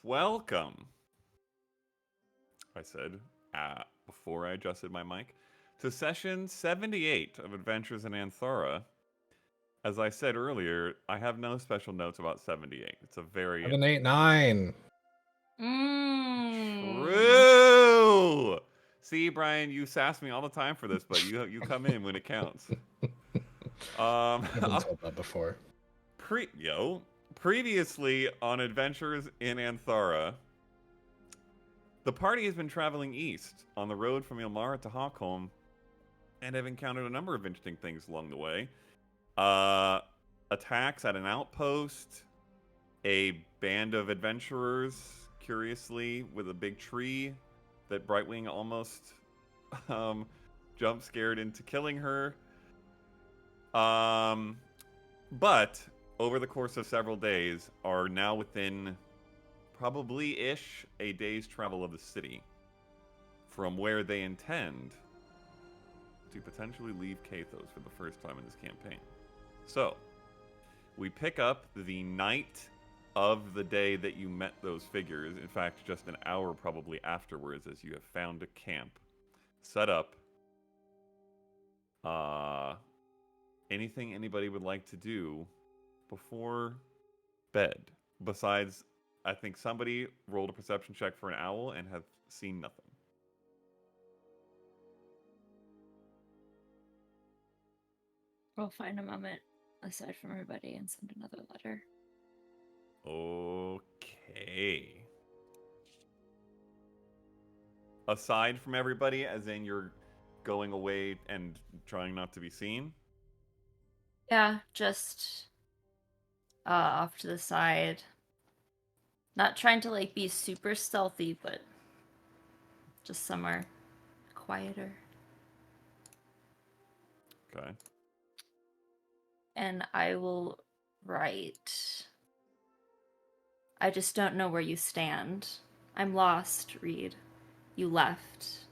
Welcome, I said before I adjusted my mic, to session 78 of Adventures in Aanthara. As I said earlier, I have no special notes about 78. It's a very 789. true. See, Brian, you sass me all the time for this, but you come in when it counts. I've been told that before. Previously on Adventures in Aanthara, the party has been traveling east on the road from Ilmara to Hawkholm and have encountered a number of interesting things along the way. Attacks at an outpost, a band of adventurers, curiously, with a big tree that Brightwing almost jump scared into killing her. But over the course of several days, are now within probably-ish a day's travel of the city, from where they intend to potentially leave Kathos for the first time in this campaign. So, we pick up the night of the day that you met those figures. In fact, just an hour probably afterwards, as you have found a camp set up. Anything anybody would like to do before bed? Besides, I think somebody rolled a perception check for an owl and have seen nothing. I'll find a moment aside from everybody and send another letter. Okay. Aside from everybody, as in you're going away and trying not to be seen? Yeah, just off to the side. Not trying to like be super stealthy, but just somewhere quieter. Okay. And I will write. I just don't know where you stand. I'm lost, Reed. You left.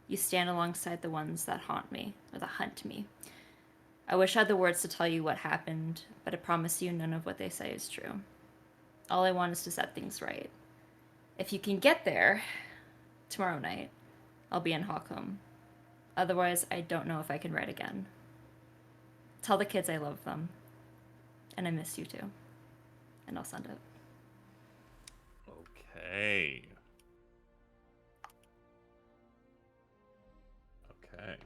You stand alongside the ones that haunt me, or that hunt me. I wish I had the words to tell you what happened, but I promise you none of what they say is true. All I want is to set things right. If you can get there tomorrow night, I'll be in Hawkholm. Otherwise, I don't know if I can write again. Tell the kids I love them. And I miss you too. And I'll send it. Okay. Okay.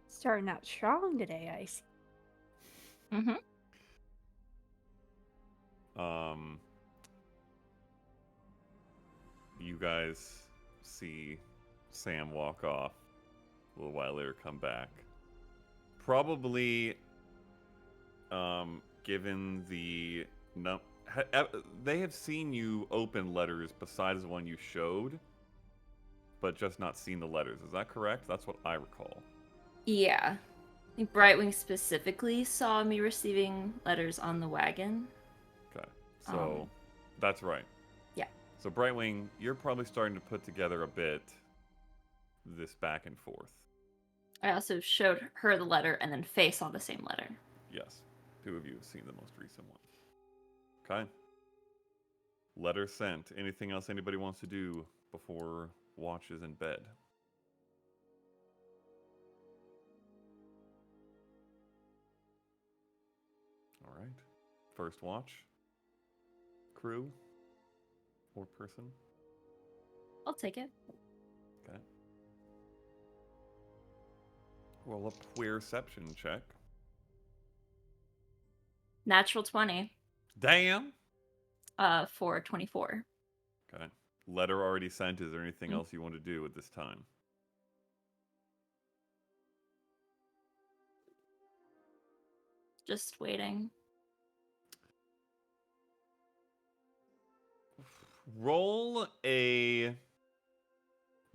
Starting out strong today, I see. Mm-hmm. You guys see Sam walk off. A little while later, come back. Probably, given the they have seen you open letters besides the one you showed, but just not seen the letters. Is that correct? That's what I recall. Yeah. I think Brightwing specifically saw me receiving letters on the wagon. Okay. So, that's right. Yeah. So, Brightwing, you're probably starting to put together a bit this back and forth. I also showed her the letter and then Faye saw the same letter. Yes. Two of you have seen the most recent one. Okay. Letter sent. Anything else anybody wants to do before watch is in bed? All right. First watch. Crew or person? I'll take it. Okay. Roll a queerception check. Natural 20. Damn! For 24. Okay. Letter already sent. Is there anything else you want to do at this time? Just waiting. Roll a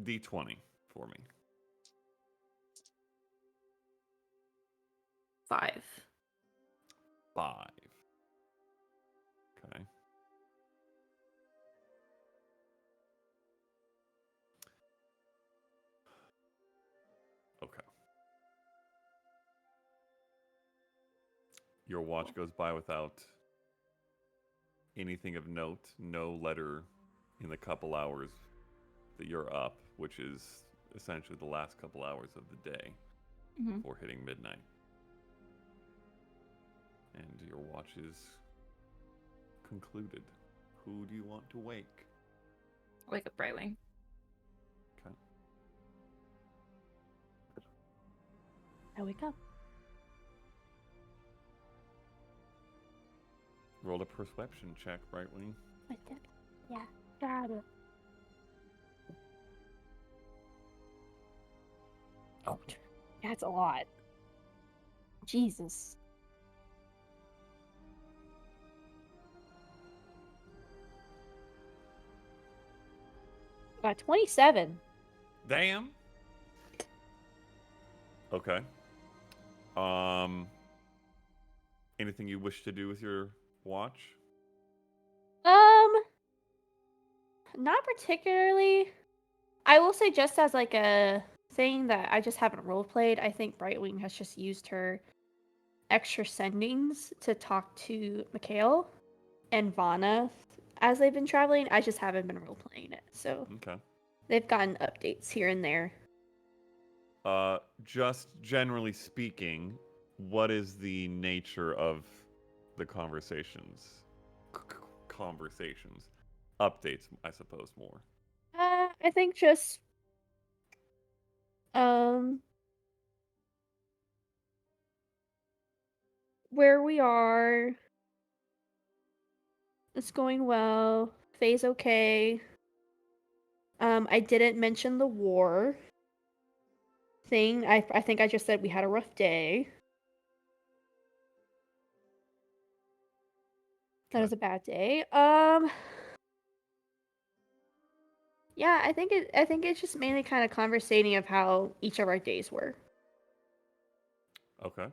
d20 for me. 5. 5. Okay. Okay. Your watch goes by without anything of note. No letter in the couple hours that you're up, which is essentially the last couple hours of the day before hitting midnight. And your watch is concluded. Who do you want to wake? Wake up Brightwing. Okay. I wake up. Roll a perception check, Brightwing. Yeah, got it. Oh, that's a lot. Jesus. Got 27. Damn. Okay. Anything you wish to do with your watch? Not particularly. I will say, just as like a thing that I just haven't roleplayed, I think Brightwing has just used her extra sendings to talk to Mikhail and Vana as they've been traveling. I just haven't been roleplaying it, so Okay. they've gotten updates here and there. Just generally speaking, what is the nature of the conversations? Conversations. Updates, I suppose, more. I think just where we are. It's going well. Faye's okay. I didn't mention the war thing. I think I just said we had a rough day. That was a bad day. Yeah, I think it's just mainly kind of conversating of how each of our days were. Okay.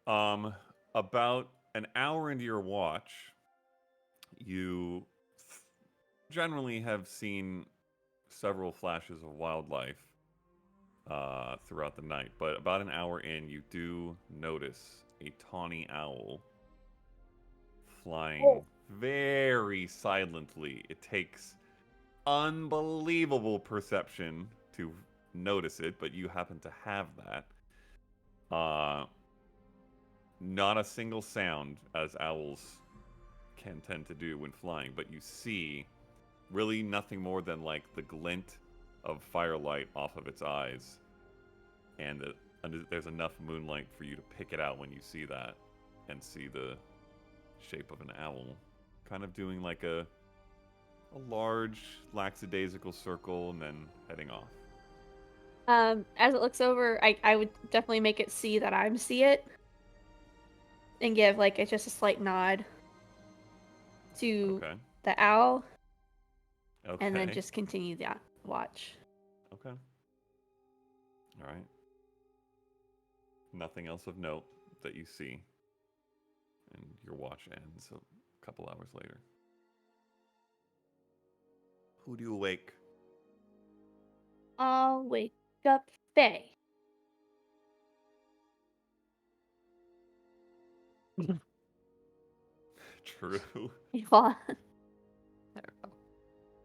About an hour into your watch, you generally have seen several flashes of wildlife throughout the night, but about an hour in, you do notice a tawny owl flying very silently. It takes unbelievable perception to notice it, but you happen to have that. Not a single sound, as owls can tend to do when flying, but you see really nothing more than like the glint of firelight off of its eyes, and there's enough moonlight for you to pick it out when you see that and see the shape of an owl kind of doing like a large lackadaisical circle and then heading off. As it looks over, I would definitely make it see that I'm see it, and give like just a slight nod to the owl, and then just continue that watch. Okay. All right. Nothing else of note that you see, and your watch ends a couple hours later. Who do you awake? I'll wake up Faye. True. Yvonne. I don't know.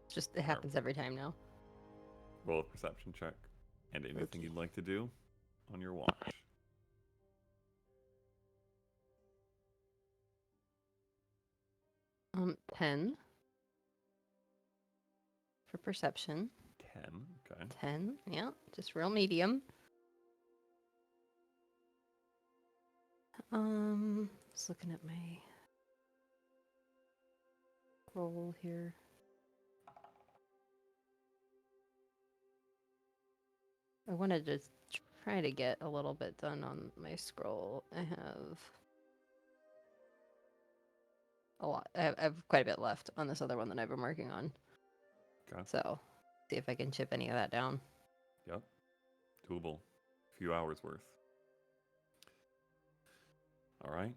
It's just, it happens every time now. Roll a perception check. And anything you'd like to do on your watch. 10 for perception. 10, okay. 10, yeah, just real medium. Just looking at my roll here. I wanted to try to get a little bit done on my scroll. I have a lot. I have quite a bit left on this other one that I've been working on. Okay. So, see if I can chip any of that down. Yep. Doable. A few hours worth. All right.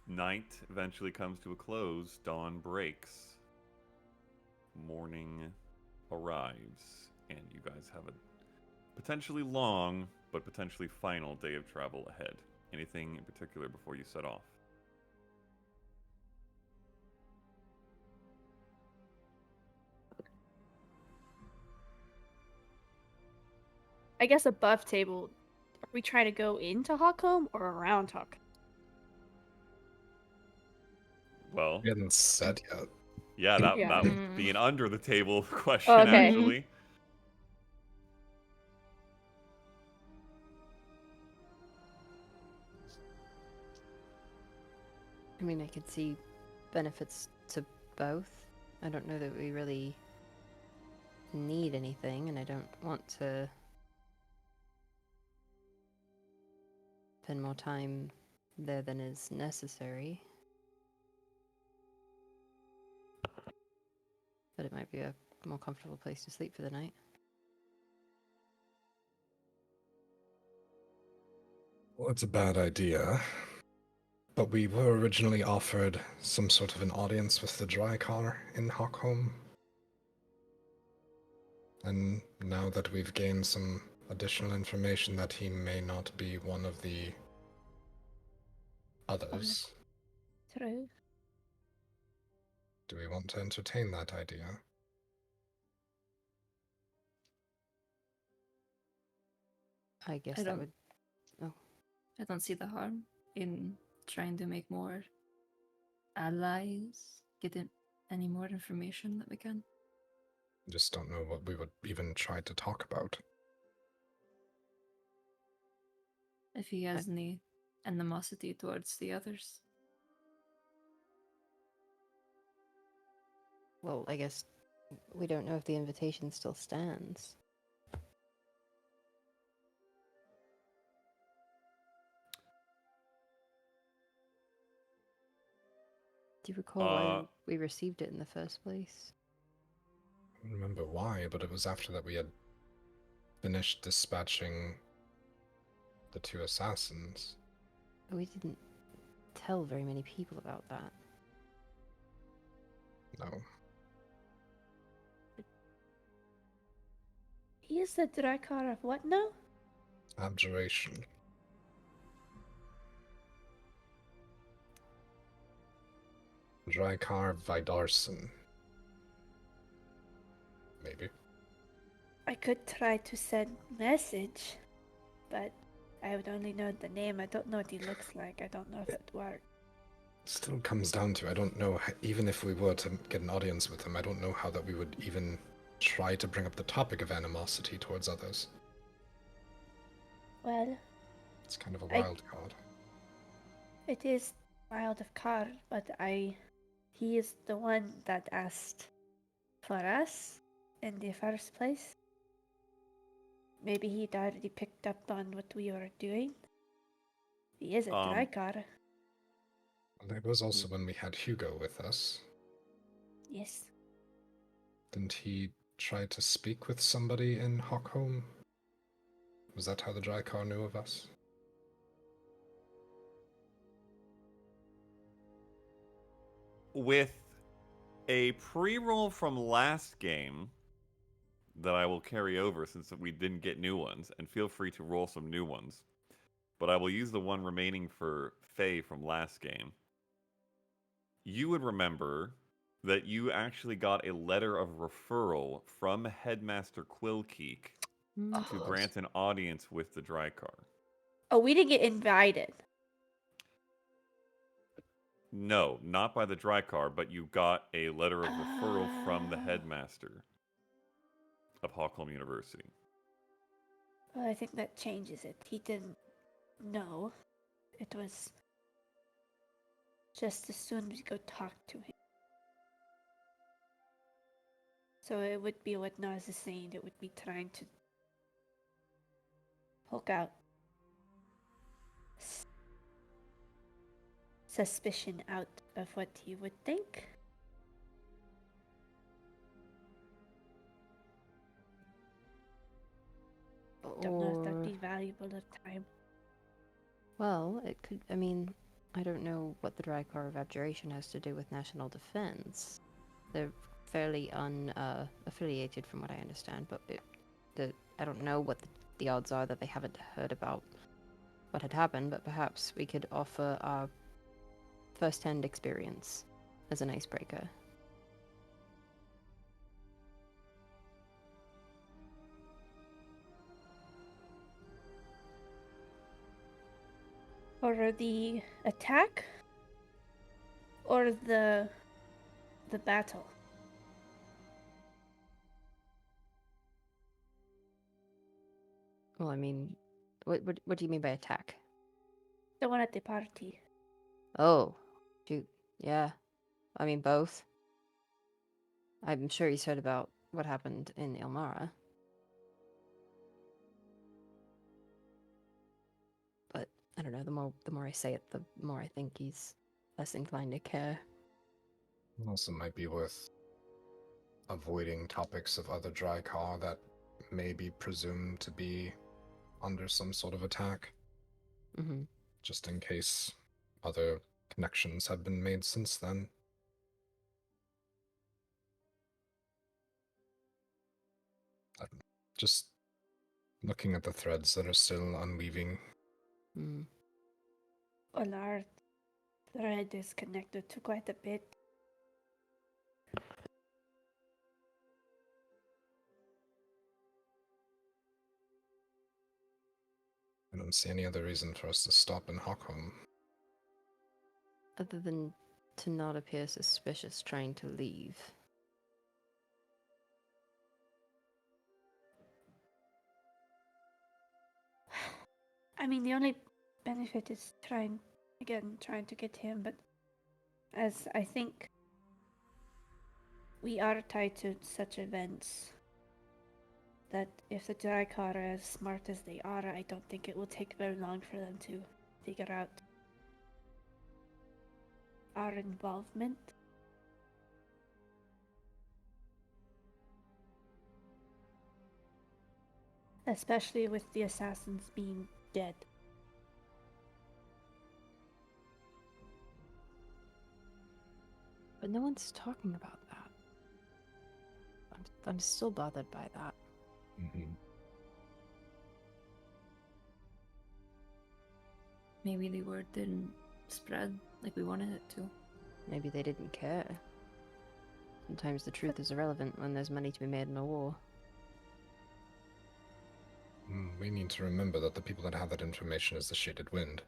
Night eventually comes to a close. Dawn breaks. Morning arrives. And you guys have a potentially long but potentially final day of travel ahead. Anything in particular before you set off? I guess above table, are we trying to go into Hawkholm or around Hawkholm? Well, We hadn't said yet. yeah, that Yeah. would be an under the table question, Oh, okay. actually. I mean, I could see benefits to both. I don't know that we really need anything, and I don't want to spend more time there than is necessary. But it might be a more comfortable place to sleep for the night. Well, it's a bad idea. But we were originally offered some sort of an audience with the Drycar in Hawkholm. And now that we've gained some additional information that he may not be one of the others, True. do we want to entertain that idea? I guess I that don't- would. Oh, I don't see the harm in trying to make more allies, get in any more information that we can. Just don't know what we would even try to talk about. If he has any animosity towards the others. well, I guess we don't know if the invitation still stands. Do you recall why we received it in the first place? I don't remember why, but it was after that we had finished dispatching the two assassins. We didn't tell very many people about that. No. He is the Drycar of what now? Abjuration. Drycar Vidarson. Maybe. I could try to send message, but I would only know the name. I don't know what he looks like. I don't know if it works. Still comes down to, I don't know, even if we were to get an audience with him, I don't know how that we would even try to bring up the topic of animosity towards others. Well, It's kind of a wild card. it is wild of card, but he is the one that asked for us in the first place. Maybe he'd already picked up on what we were doing. He is a Drycar. Well, it was also when we had Hugo with us. Yes. Didn't he try to speak with somebody in Hawkholm? Was that how the Drycar knew of us? With a pre-roll from last game that I will carry over since we didn't get new ones, and feel free to roll some new ones. But I will use the one remaining for Faye from last game. You would remember that you actually got a letter of referral from Headmaster Quillkeek to grant an audience with the Drycar. Oh, we didn't get invited. No, not by the Drycar, but you got a letter of referral from the headmaster of Hawkholm University. Well, I think that changes it. He didn't know. It was just as soon as we go talk to him. So it would be what Naz is saying. It would be trying to poke out suspicion out of what he would think. Don't know if that'd be valuable of time. Well, it could. I mean, I don't know what the Drycar of Abjuration has to do with national defense. They're fairly unaffiliated, from what I understand. But I don't know what the the odds are that they haven't heard about what had happened, but perhaps we could offer our first-hand experience as an icebreaker. Or the attack? Or the battle? Well, I mean, what do you mean by attack? The one at the party. Oh, shoot. Yeah. I mean, both. I'm sure he's heard about what happened in Ilmara. But I don't know, the more I say it, the more I think he's less inclined to care. Also might be worth avoiding topics of other Drycar that may be presumed to be under some sort of attack. Mm-hmm. Just in case other connections have been made since then. Just looking at the threads that are still unweaving. Mm. Well, our thread is connected to quite a bit. I don't see any other reason for us to stop in Hawkholm. Other than to not appear suspicious trying to leave. I mean, the only benefit is trying to get him, but as I think we are tied to such events, that if the Drycar are as smart as they are, I don't think it will take very long for them to figure out our involvement. Especially with the assassins being dead. But no one's talking about that. I'm still bothered by that. Mm-hmm. Maybe the word didn't spread like we wanted it to. Maybe they didn't care. Sometimes the truth is irrelevant when there's money to be made in a war. We need to remember that the people that have that information is the Shaded Wind.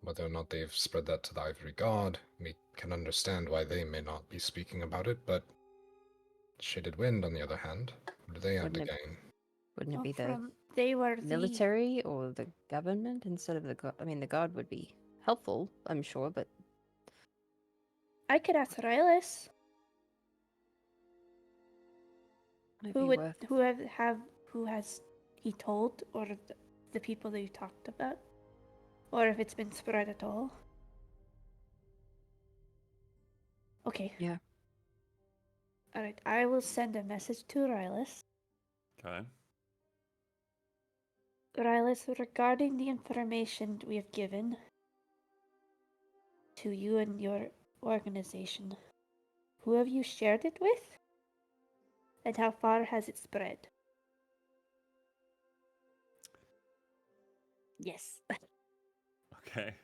Whether or not they've spread that to the Ivory God, we can understand why they may not be speaking about it, but Shaded Wind, on the other hand, what do they have to gain? Wouldn't it be the They were military or the government instead of the god? I mean, the god would be helpful, I'm sure, but I could ask Rylis. might be worth. Who has he told, or the people that you talked about, or if it's been spread at all? Okay. Yeah. All right. I will send a message to Rylis. Okay. Rylis, regarding the information we have given to you and your organization, who have you shared it with? And how far has it spread? Yes. Okay.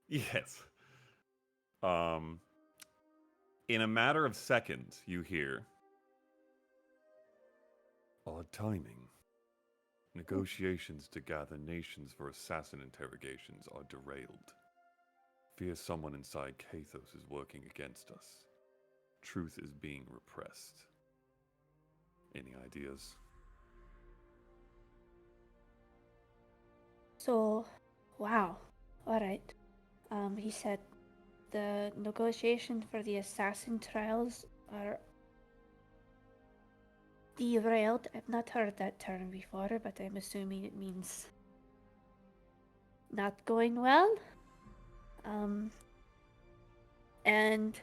Yes. In a matter of seconds, you hear odd timing. Negotiations to gather nations for assassin interrogations are derailed. Fear someone inside Kathos is working against us. Truth is being repressed. Any ideas? So, wow. Alright. He said the negotiation for the assassin trials are derailed. I've not heard that term before, but I'm assuming it means not going well. And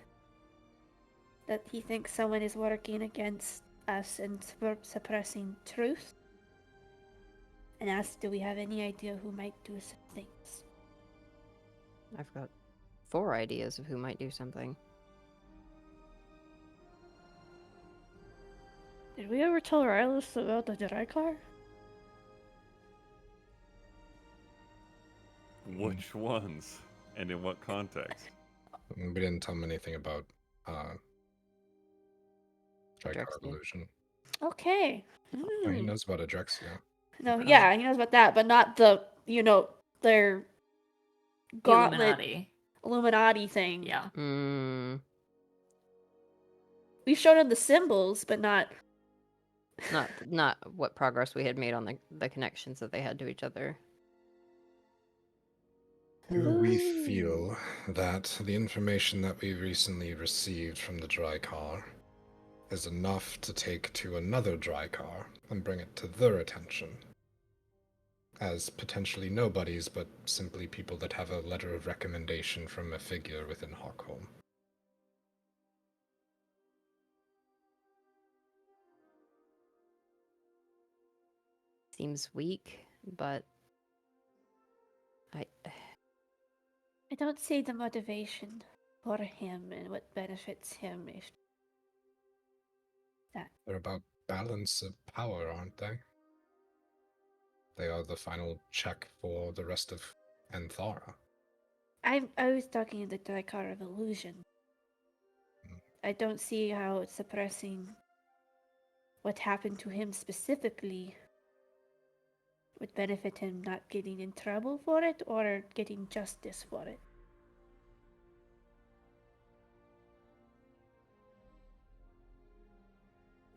that he thinks someone is working against us and suppressing truth. And asked, do we have any idea who might do some things? I've got 4 ideas of who might do something. Did we ever tell Rylas about the Drakkar? Which ones? And in what context? We didn't tell him anything about Drakkar Drexia. evolution. Okay. Oh, he knows about Adrexia. No, yeah, he knows about that, but not the, their gauntlet Illuminati thing. Yeah. Mm, We've shown him the symbols, but not. not what progress we had made on the connections that they had to each other. Do we feel that the information that we recently received from the Drakkar is enough to take to another Drakkar and bring it to their attention? As potentially nobodies, but simply people that have a letter of recommendation from a figure within Hawkholm. Seems weak, but I don't see the motivation for him and what benefits him if that. They're about balance of power, aren't they? They are the final check for the rest of Aanthara. I was talking the Drakkar of illusion. I don't see how suppressing what happened to him specifically would benefit him not getting in trouble for it or getting justice for it.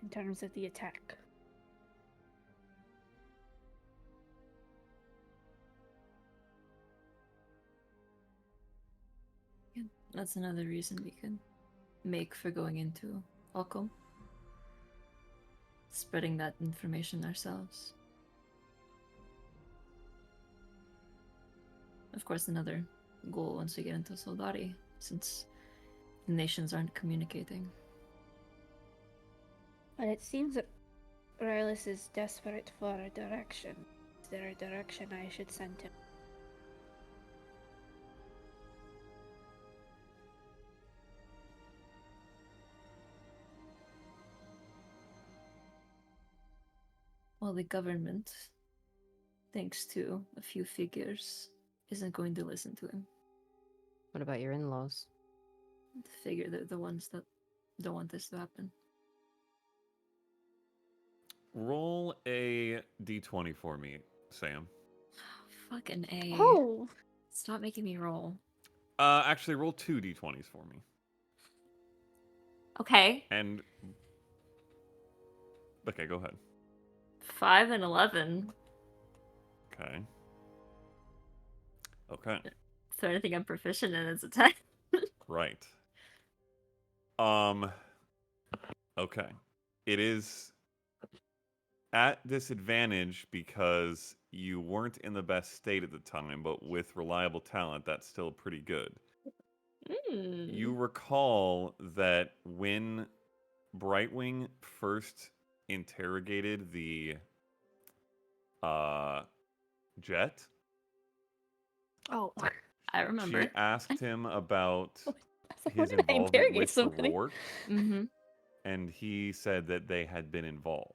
In terms of the attack. That's another reason we could make for going into Hawkholm. Spreading that information ourselves. Of course, another goal once we get into Soldari, since the nations aren't communicating. But it seems that Rylas is desperate for a direction. Is there a direction I should send him? Well, the government, thanks to a few figures, isn't going to listen to him. what about your in-laws? Figure they're the ones that don't want this to happen. Roll a d20 for me, Sam. Fucking A. Oh! Stop making me roll. Actually, roll 2 d20s for me. Okay. And okay, go ahead. 5 and 11. Okay. Okay. Is there anything I'm proficient in as a 10? Right. Okay. It is at disadvantage because you weren't in the best state at the time, but with reliable talent, that's still pretty good. You recall that when Brightwing first interrogated the jet, Oh. I remember. she asked him about Why his did I involvement interrogate with the somebody? Rourke, Mm-hmm. and he said that they had been involved.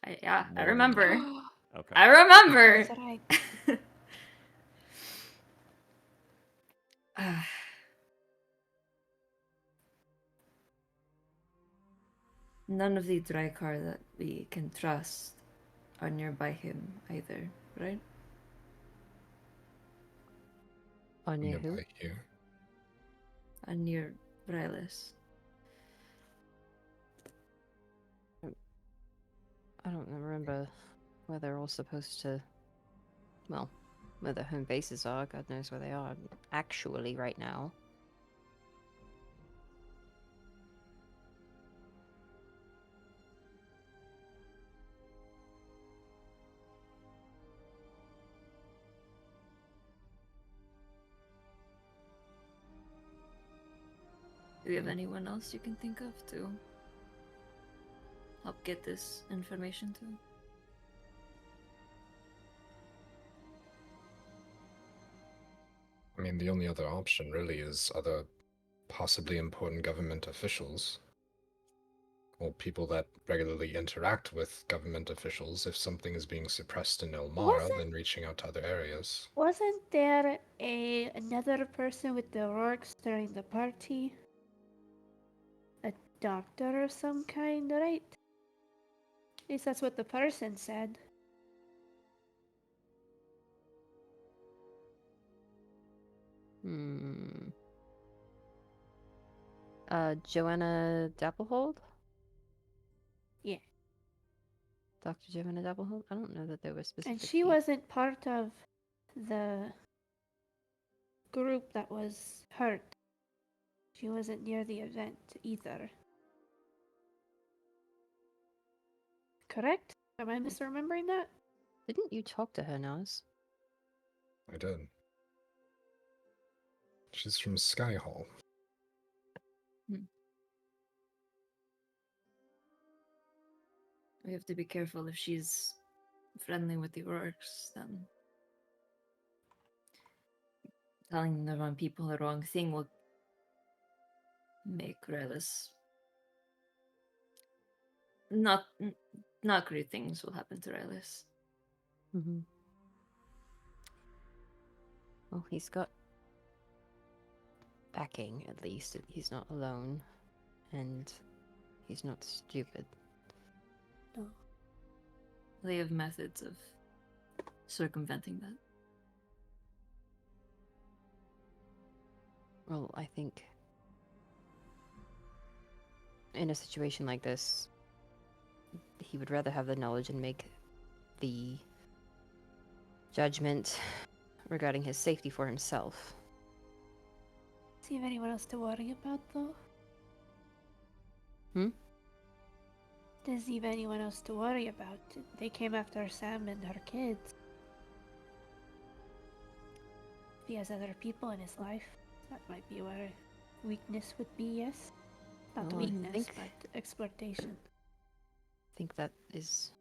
I More remember. Okay. I remember. Said I. None of the Drakkar that we can trust are nearby him either, right? On your who? Nearby you. And near Rylas. I don't remember where they're all supposed to. Well, where their home bases are. God knows where they are actually right now. Do you have anyone else you can think of to help get this information to? I mean, the only other option really is other possibly important government officials. Well, people that regularly interact with government officials. If something is being suppressed in Ilmara, Wasn't- then reaching out to other areas. Wasn't there another person with the Rorks during the party? A doctor of some kind, right? At least that's what the person said. Joanna Dapplehold? Yeah. Dr. Joanna Dapplehold? I don't know that there was specific. And she wasn't part of the group that was hurt. She wasn't near the event either. Correct? Am I misremembering that? Didn't you talk to her, Naz? I did. She's from Skyhall. We have to be careful if she's friendly with the orcs, then telling the wrong people the wrong thing will make Relis not great things will happen to Relis. Mm-hmm. Well, he's got backing, at least. He's not alone. And he's not stupid. No. They have methods of circumventing that. Well, I think in a situation like this, he would rather have the knowledge and make the judgment regarding his safety for himself. Does he have anyone else to worry about, though? Does he have anyone else to worry about? They came after Sam and her kids. If he has other people in his life, that might be where weakness would be, yes? Not Well, I weakness, think- but exploitation. I think that is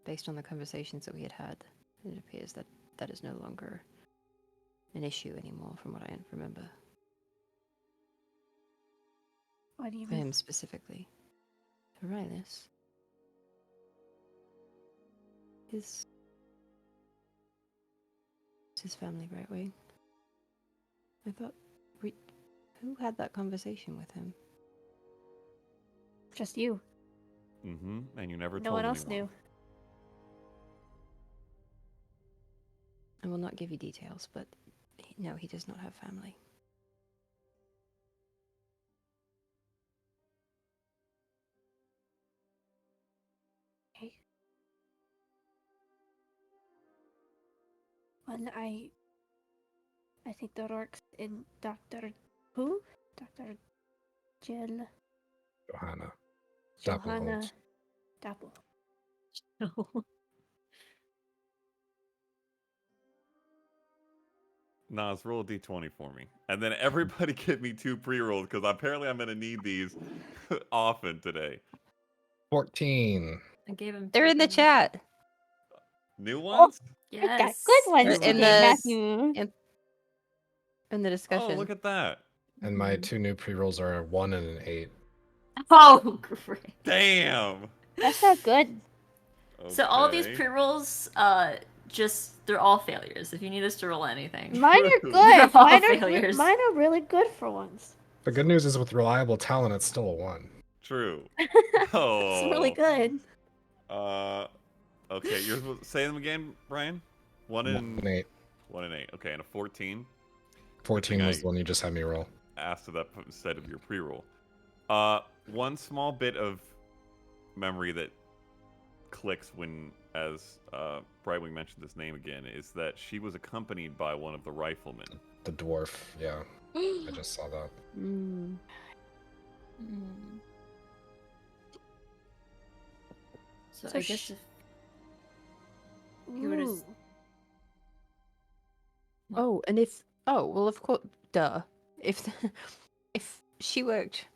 based on the conversations that we had. It appears that that is no longer an issue anymore, from what I remember. What do you For mean? him specifically. For Rylis. It's his family, right way. I thought who had that conversation with him? Just you. Mm-hmm. And you never No told one else anyone. knew. I will not give you details, but no, he does not have family. Okay. Well, I think the orcs in Dr. Who? Dr. Jill. Johanna. Johanna. Dapplehold. Dapple. Nas, roll a d20 for me. And then everybody give me 2 pre-rolls, because apparently I'm going to need these often today. 14. I gave him. They're two in the things. chat. New ones? I got Yes. good ones They're today, in the- Matthew. In the discussion. Oh, look at that. And my Mhm. 2 new pre-rolls are a 1 and an 8. Oh, great. Damn. That's not good. So all these Okay. pre-rolls, they're all failures. If you need us to roll anything. Mine are They're good. all Mine failures. mine are really good for once. The good news is with reliable talent, it's still a 1. True. It's Oh. really good. Okay, you're supposed say them again, Brian? 1 1 and and 8. 1 and 8. Okay, and a 14. 14 was I- the one you just had me roll. Asked of that instead of your pre-roll. One small bit of memory that clicks when, as Brightwing mentioned this name again, is that she was accompanied by one of the riflemen. The dwarf, yeah. I just saw that. Mm. Mm. So, So I guess sh- if you were to Ooh. Oh, and if of course, duh. If she worked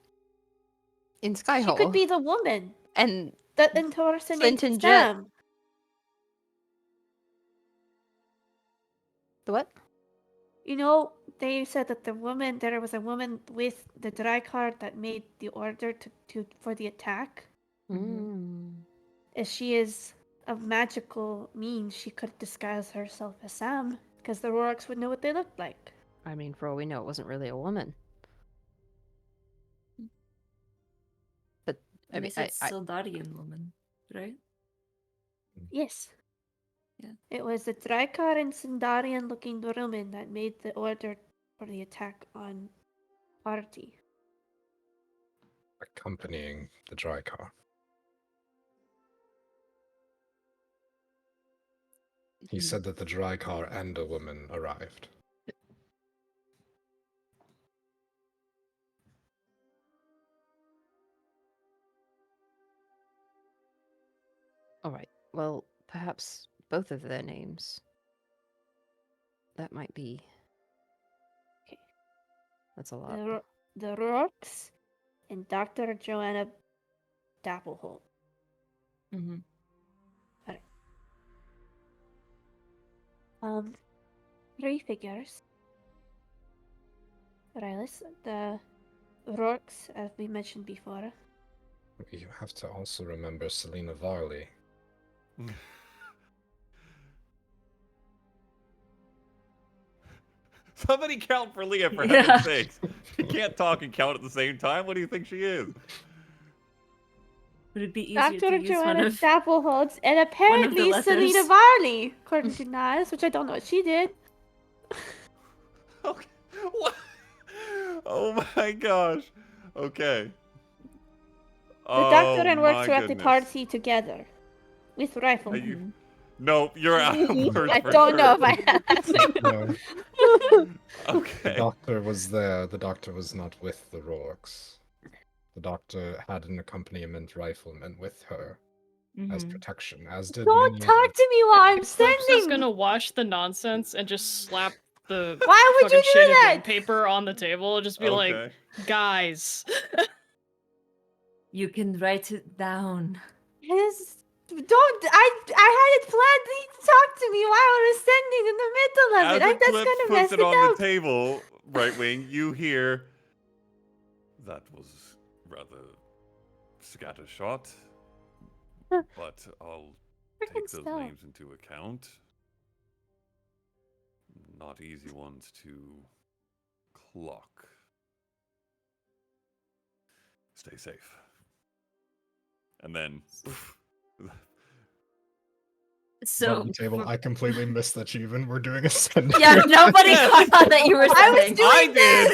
in She Skyhall could be the woman and that impersonates Flint and Jet. Sam. the what? You know, they said that there was a woman with the dry card that made the order to for the attack. If she is of magical means, she could disguise herself as Sam, because the Rorks would know what they looked like. I mean, for all we know, it wasn't really a woman. But I At mean, least it's Sildarian woman, right? Yes. Yeah. It was the Drakkar and Sindarian looking woman that made the order for the attack on Party. Accompanying the dry car. He said that the dry car and a woman arrived. all right. Well, perhaps both of their names. That might be. Okay. That's a lot. The Rorks and Dr. Joanna Dappleholt. Mm-hmm. Three figures. Rylis, the Rorks, as we mentioned before. You have to also remember Selena Varley. Somebody count for Leah, for Yeah. heaven's sakes. She can't talk and count at the same time. What do you think she is? Would it be easier Dr. to use one Joanna of... Dappleholt, and apparently letters. Selena Varley, according to Nas, which I don't know what she did. Okay. What? Oh my gosh. Okay. The doctor and my works were at the goodness. party together with rifle. Are you- Nope, you're out of words I for don't know sure. if I have. No, the Okay. doctor was there. The doctor was not with the Rorks. The doctor had an accompaniment rifleman with her as Mhm. protection, as did Don't many talk others. to me while I'm Flips is sending. gonna wash the nonsense and just slap the Why would fucking you do shaded that? ring paper on the table and just be like, Okay. guys. You can write it down. Don't. I had it planned for you to talk to me while I was sending in the middle of As it. That's Eclipse gonna mess puts it it on up. the table, right wing, you hear that was rather scattershot, but I'll Freaking take those spell. names into account. Not easy ones to clock. Stay safe. And then So On the table, for- I completely missed that you even were doing a sentence. yeah, nobody caught on that you were I was saying. doing I did.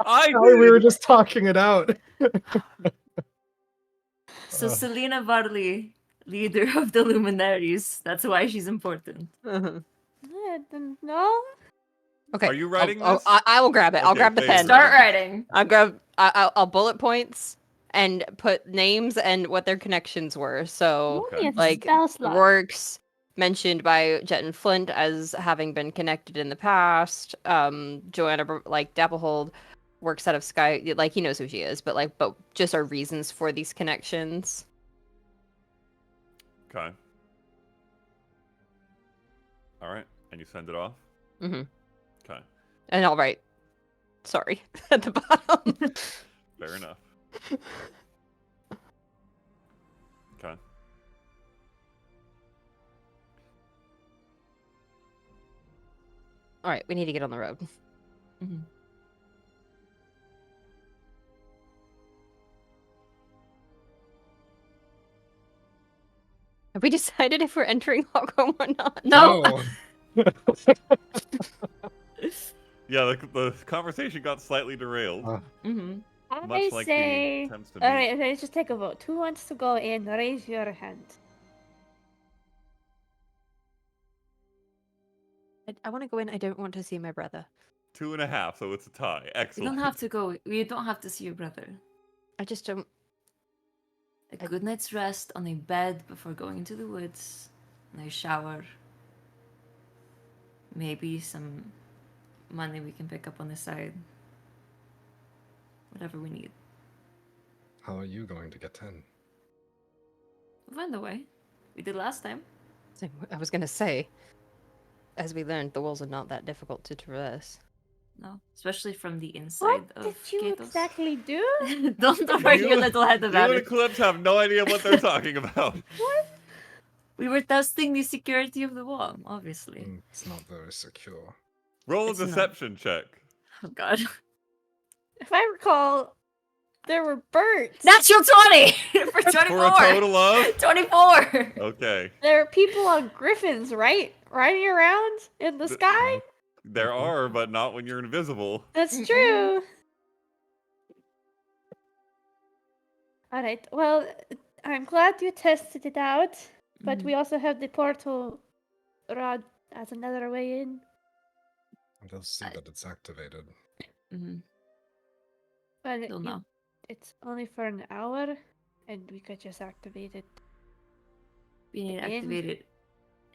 I did. Sorry, we were just talking it out. So Selena Varley, leader of the Luminaries. That's why she's important. Mhm. No. Okay. Are you writing I'll, this? I will grab it. I'll Okay, grab the there you pen. go. Start writing. I'll bullet points and put names and what their connections were. So, Okay. Yes, like, spell slot. Rourke's mentioned by Jet and Flint as having been connected in the past. Joanna, like, Dapplehold works out of Sky. Like, he knows who she is, but just our reasons for these connections. Okay. All right. And you send it off? Mm-hmm. Okay. And I'll write, sorry, at the bottom. Fair enough. Okay. All right, we need to get on the road. Mhm. Have we decided if we're entering Hawkholm or not? No. Yeah, the conversation got slightly derailed. Mm-hmm. Much I like say. the attempts to All meet. right, let's just take a vote. Who wants to go in? Raise your hand. I want to go in. I don't want to see my brother. 2.5, so it's a tie. You Excellent. don't have to go. You don't have to see your brother. I just don't. A good night's rest on a bed before going into the woods. A shower. Maybe some money we can pick up on the side. Whatever we need. How are you going to get in? We'll find a way. We did last time. I was gonna say, as we learned, the walls are not that difficult to traverse. No, especially from the inside What of did you Kathos. exactly do? Don't worry your little head You about and it. Eclipse have no idea what they're talking about. We were testing the security of the wall, obviously. It's not very secure. Roll a It's not. deception check. Oh god. If I recall, there were birds. Natural 20 for 24. For a total of? 24. Okay. There are people on griffins, right? Riding around in the sky? There are, but not when you're invisible. That's Mm-mm. true. Alright, well, I'm glad you tested it out, but we also have the portal rod as another way in. They'll see that it's activated. Mm-hmm. But You'll know. it's only for an hour, and we could just activate it. We need to In- activate it.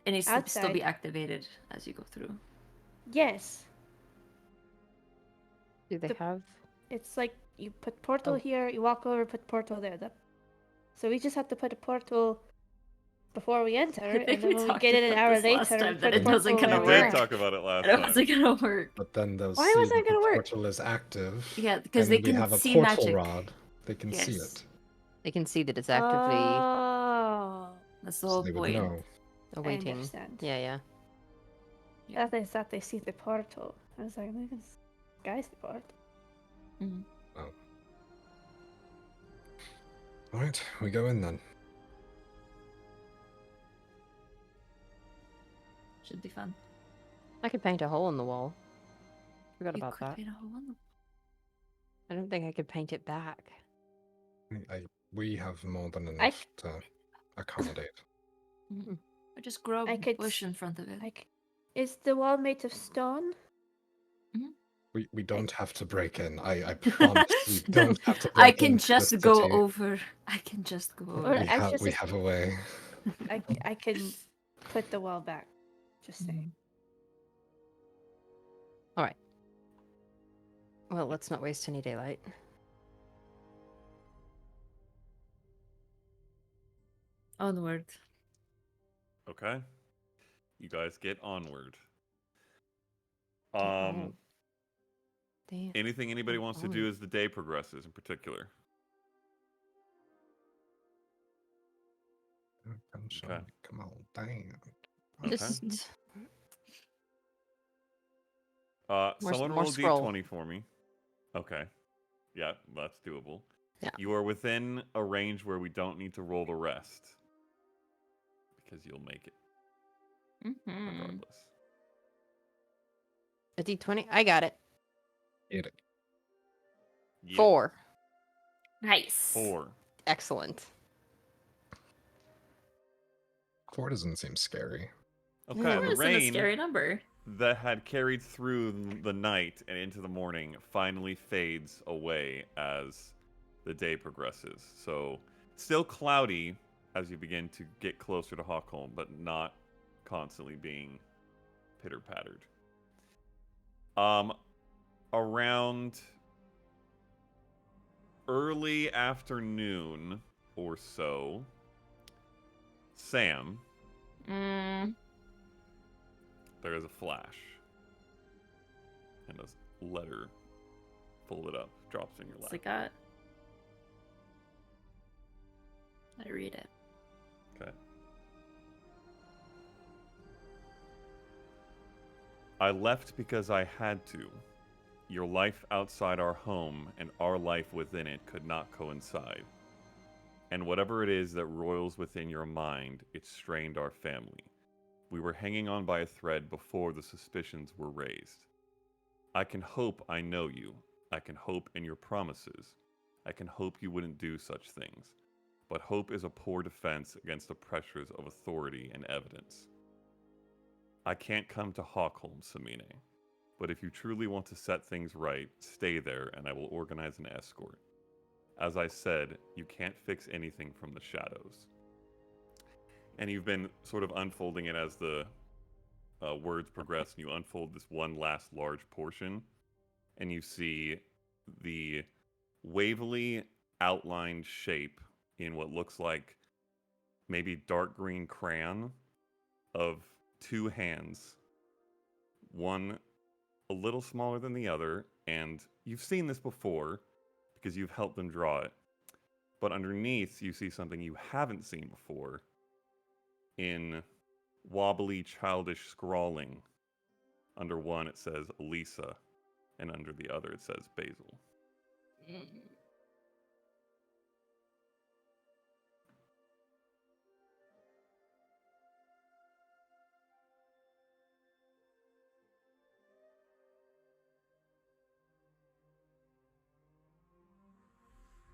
It needs to still be outside. activated as you go through. Yes, Do they The- have? it's like you put portal Oh. here, you walk over, put portal there. So we just have to put a portal before we enter, I and think then we when we talked get in an about hour this last later, time, we that put it wasn't portal gonna We where did we're work. at. talk about it last And it time. wasn't gonna work. But then they'll Why see wasn't that it gonna the work? portal is active. Yeah, because and they we can have a see portal magic. rod. They can see Yes. it. They can see that it's actively Oh, That's the So whole they would point. know. I awaiting. understand. Yeah. That they thought they see the portal. I was like, look, this guy's the portal. Mhm. Alright, we go in then. Should be fun. I could paint a hole in the wall. Forgot You about could that. paint a hole in the- I don't think I could paint it back. We have more than I enough to accommodate. Or just grow I a could bush s- in front of it. Like, is the wall made of stone? We don't have to break in. I promise we don't have to break I in. can just go over. I can just go Or over. I just- We have a way. I can put the wall back. Just saying. Well, let's not waste any daylight. Onward. Okay. You guys get onward. Oh. Damn. Anything anybody wants to do Onward. as the day progresses in particular? Okay. Come on, damn. Okay. Just Someone more roll a scroll. d20 for me. Okay. Yeah, that's doable. Yeah. You are within a range where we don't need to roll the rest. Because you'll make it Mm-hmm. regardless. a d20. I got it. Hit it. Yeah. 4. Nice. 4. Excellent. 4 doesn't seem scary. Okay, Yeah. the That isn't a rain scary number. that had carried through the night and into the morning finally fades away as the day progresses. So, still cloudy as you begin to get closer to Hawkholm, but not constantly being pitter-pattered. Around early afternoon or so, Sam, there is a flash. And a letter folded up drops in your lap. What's it got? I read it. Okay. I left because I had to. Your life outside our home and our life within it could not coincide. And whatever it is that roils within your mind, it strained our family. We were hanging on by a thread before the suspicions were raised. I can hope I know you. I can hope in your promises. I can hope you wouldn't do such things. But hope is a poor defense against the pressures of authority and evidence. I can't come to Hawkholm, Samine. But if you truly want to set things right, stay there and I will organize an escort. As I said, you can't fix anything from the shadows. And you've been sort of unfolding it as the words progress, and you unfold this one last large portion, and you see the wavily outlined shape in what looks like maybe dark green crayon of 2 hands, one a little smaller than the other, and you've seen this before because you've helped them draw it. But underneath, you see something you haven't seen before in wobbly, childish scrawling. Under one, it says Elisa, and under the other, it says Basil.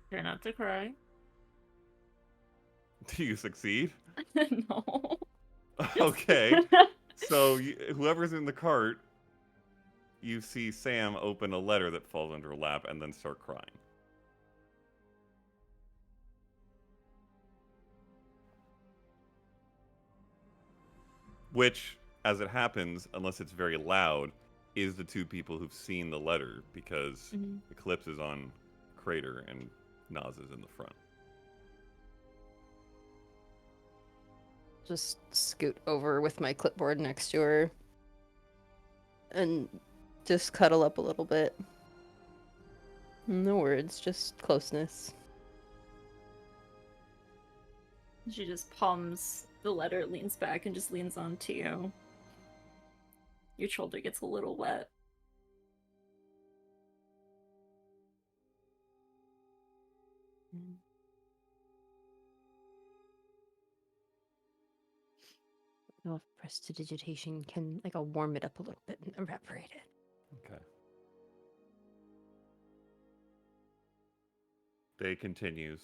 Try not to cry. Do you succeed? No. Okay. So whoever's in the cart, you see Sam open a letter that falls under her lap and then start crying. Which, as it happens, unless it's very loud, is the two people who've seen the letter, because Eclipse is on Crater and Naz is in the front. Just scoot over with my clipboard next to her and just cuddle up a little bit. No words, just closeness. She just palms the letter, leans back, and just leans onto you. Your shoulder gets a little wet. I don't know if prestidigitation can, like, I'll warm it up a little bit and evaporate it. Okay. Day continues.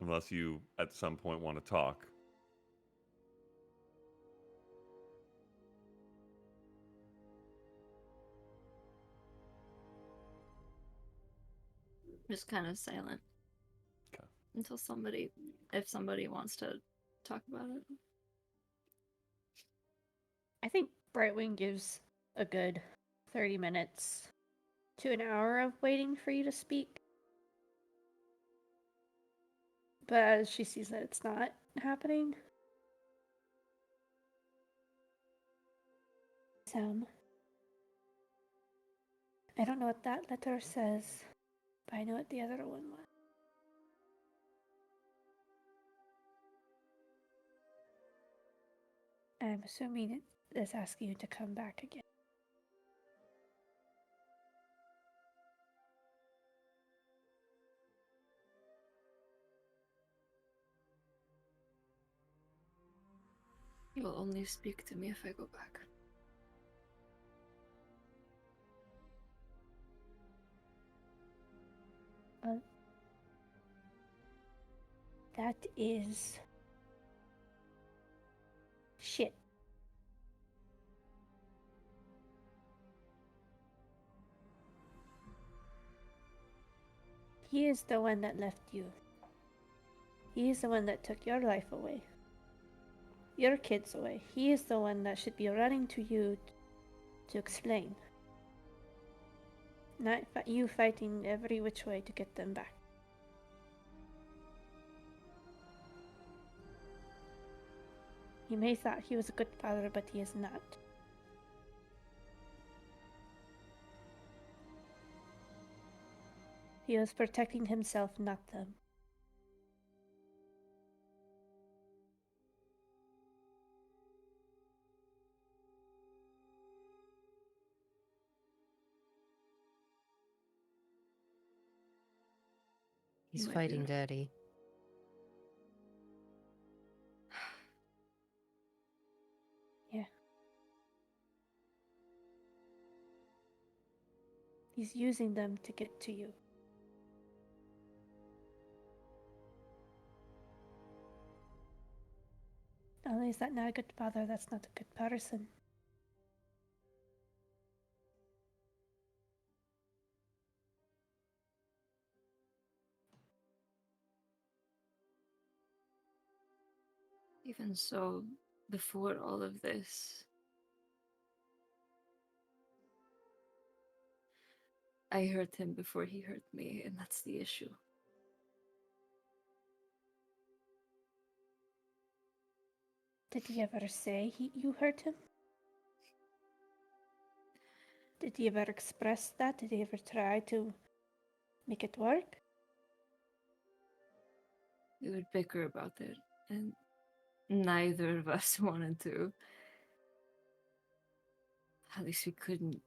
Unless you, at some point, want to talk. Just kind of silent. Okay. Until if somebody wants to talk about it. I think Brightwing gives a good 30 minutes to an hour of waiting for you to speak. But as she sees that it's not happening, Sam, I don't know what that letter says, but I know what the other one was. I'm assuming it is asking you to come back again. You'll only speak to me if I go back. That is shit. He is the one that left you. He is the one that took your life away. Your kids away. He is the one that should be running to you to explain. Not you fighting every which way to get them back. He may thought he was a good father, but he is not. He was protecting himself, not them. He's My fighting dear. Daddy. Yeah. He's using them to get to you. Not only is that not a good father, that's not a good person. Even so, before all of this, I hurt him before he hurt me, and that's the issue. Did he ever say you hurt him? Did he ever express that? Did he ever try to make it work? We would bicker about it, and neither of us wanted to. At least we couldn't.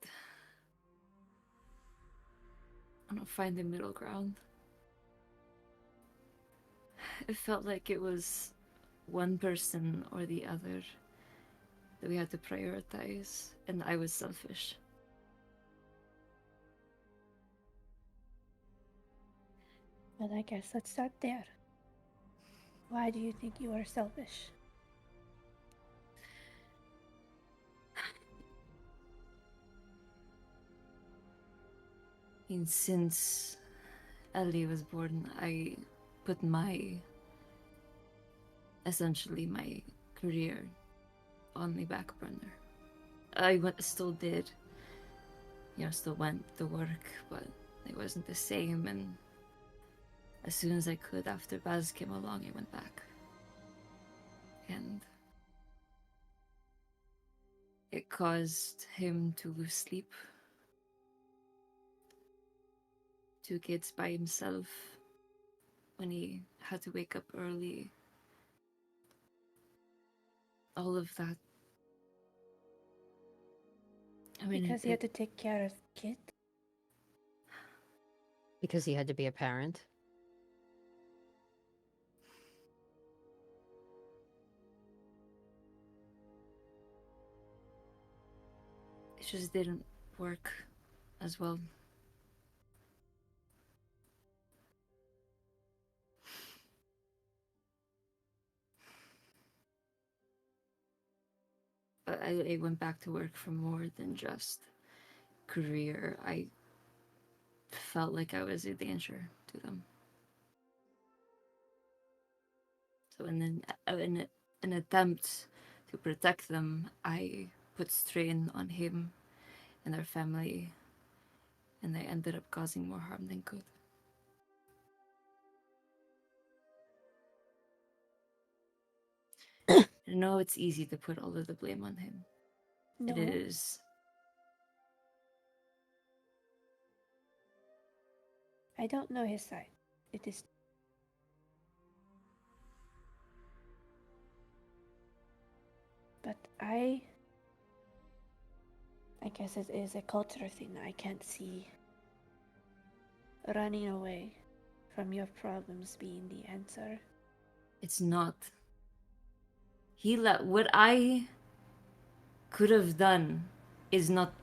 I don't find the middle ground. It felt like it was one person or the other that we had to prioritize, and I was selfish. Well, I guess let's start there. Why do you think you are selfish? And since Ellie was born, I put essentially my career on the back burner. Still did, still went to work, but it wasn't the same, and as soon as I could, after Baz came along, I went back. And it caused him to lose sleep. 2 kids by himself when he had to wake up early. All of that. I mean, Because he had to take care of the kid? Because he had to be a parent. It just didn't work as well. But I went back to work for more than just career. I felt like I was a danger to them. So in an attempt to protect them, I put strain on him and their family, and I ended up causing more harm than good. I know it's easy to put all of the blame on him. No. It is. I don't know his side. It is. But I guess it is a cultural thing. I can't see running away from your problems being the answer. It's not. What I could have done is not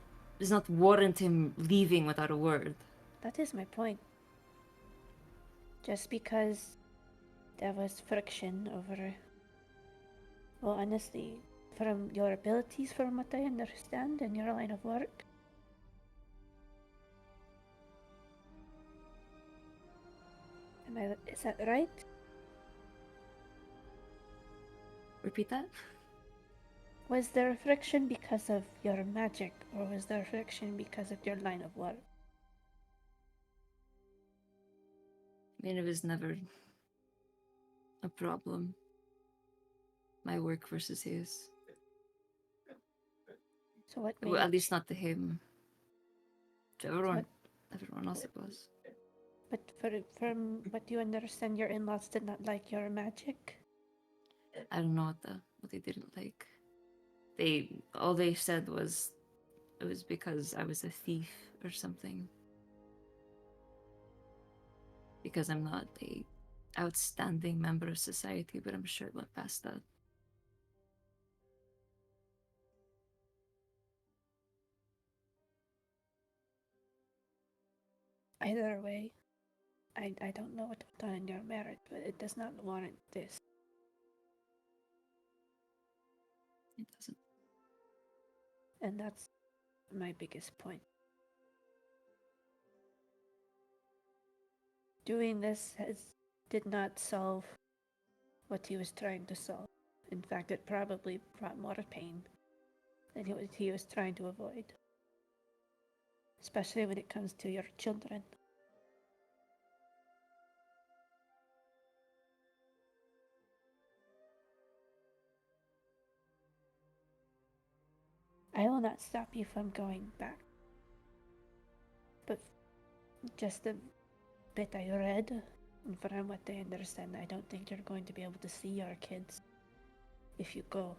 warrant him leaving without a word. That is my point. Just because there was friction over, well, honestly, from your abilities, from what I understand, in your line of work. Is that right? Repeat that? Was there friction because of your magic, or was there friction because of your line of work? I mean, it was never a problem. My work versus his. So what made Well, it at least not to him. To everyone else it was. But from what you understand, your in-laws did not like your magic? I don't know what they didn't like. All they said was it was because I was a thief or something. Because I'm not a outstanding member of society, but I'm sure it went past that. Either way, I don't know what went on in your marriage, but it does not warrant this. It doesn't. And that's my biggest point. Doing this did not solve what he was trying to solve. In fact, it probably brought more pain than he was trying to avoid. Especially when it comes to your children. I will not stop you from going back. but just a bit I read, and from what I understand, I don't think you're going to be able to see your kids if you go.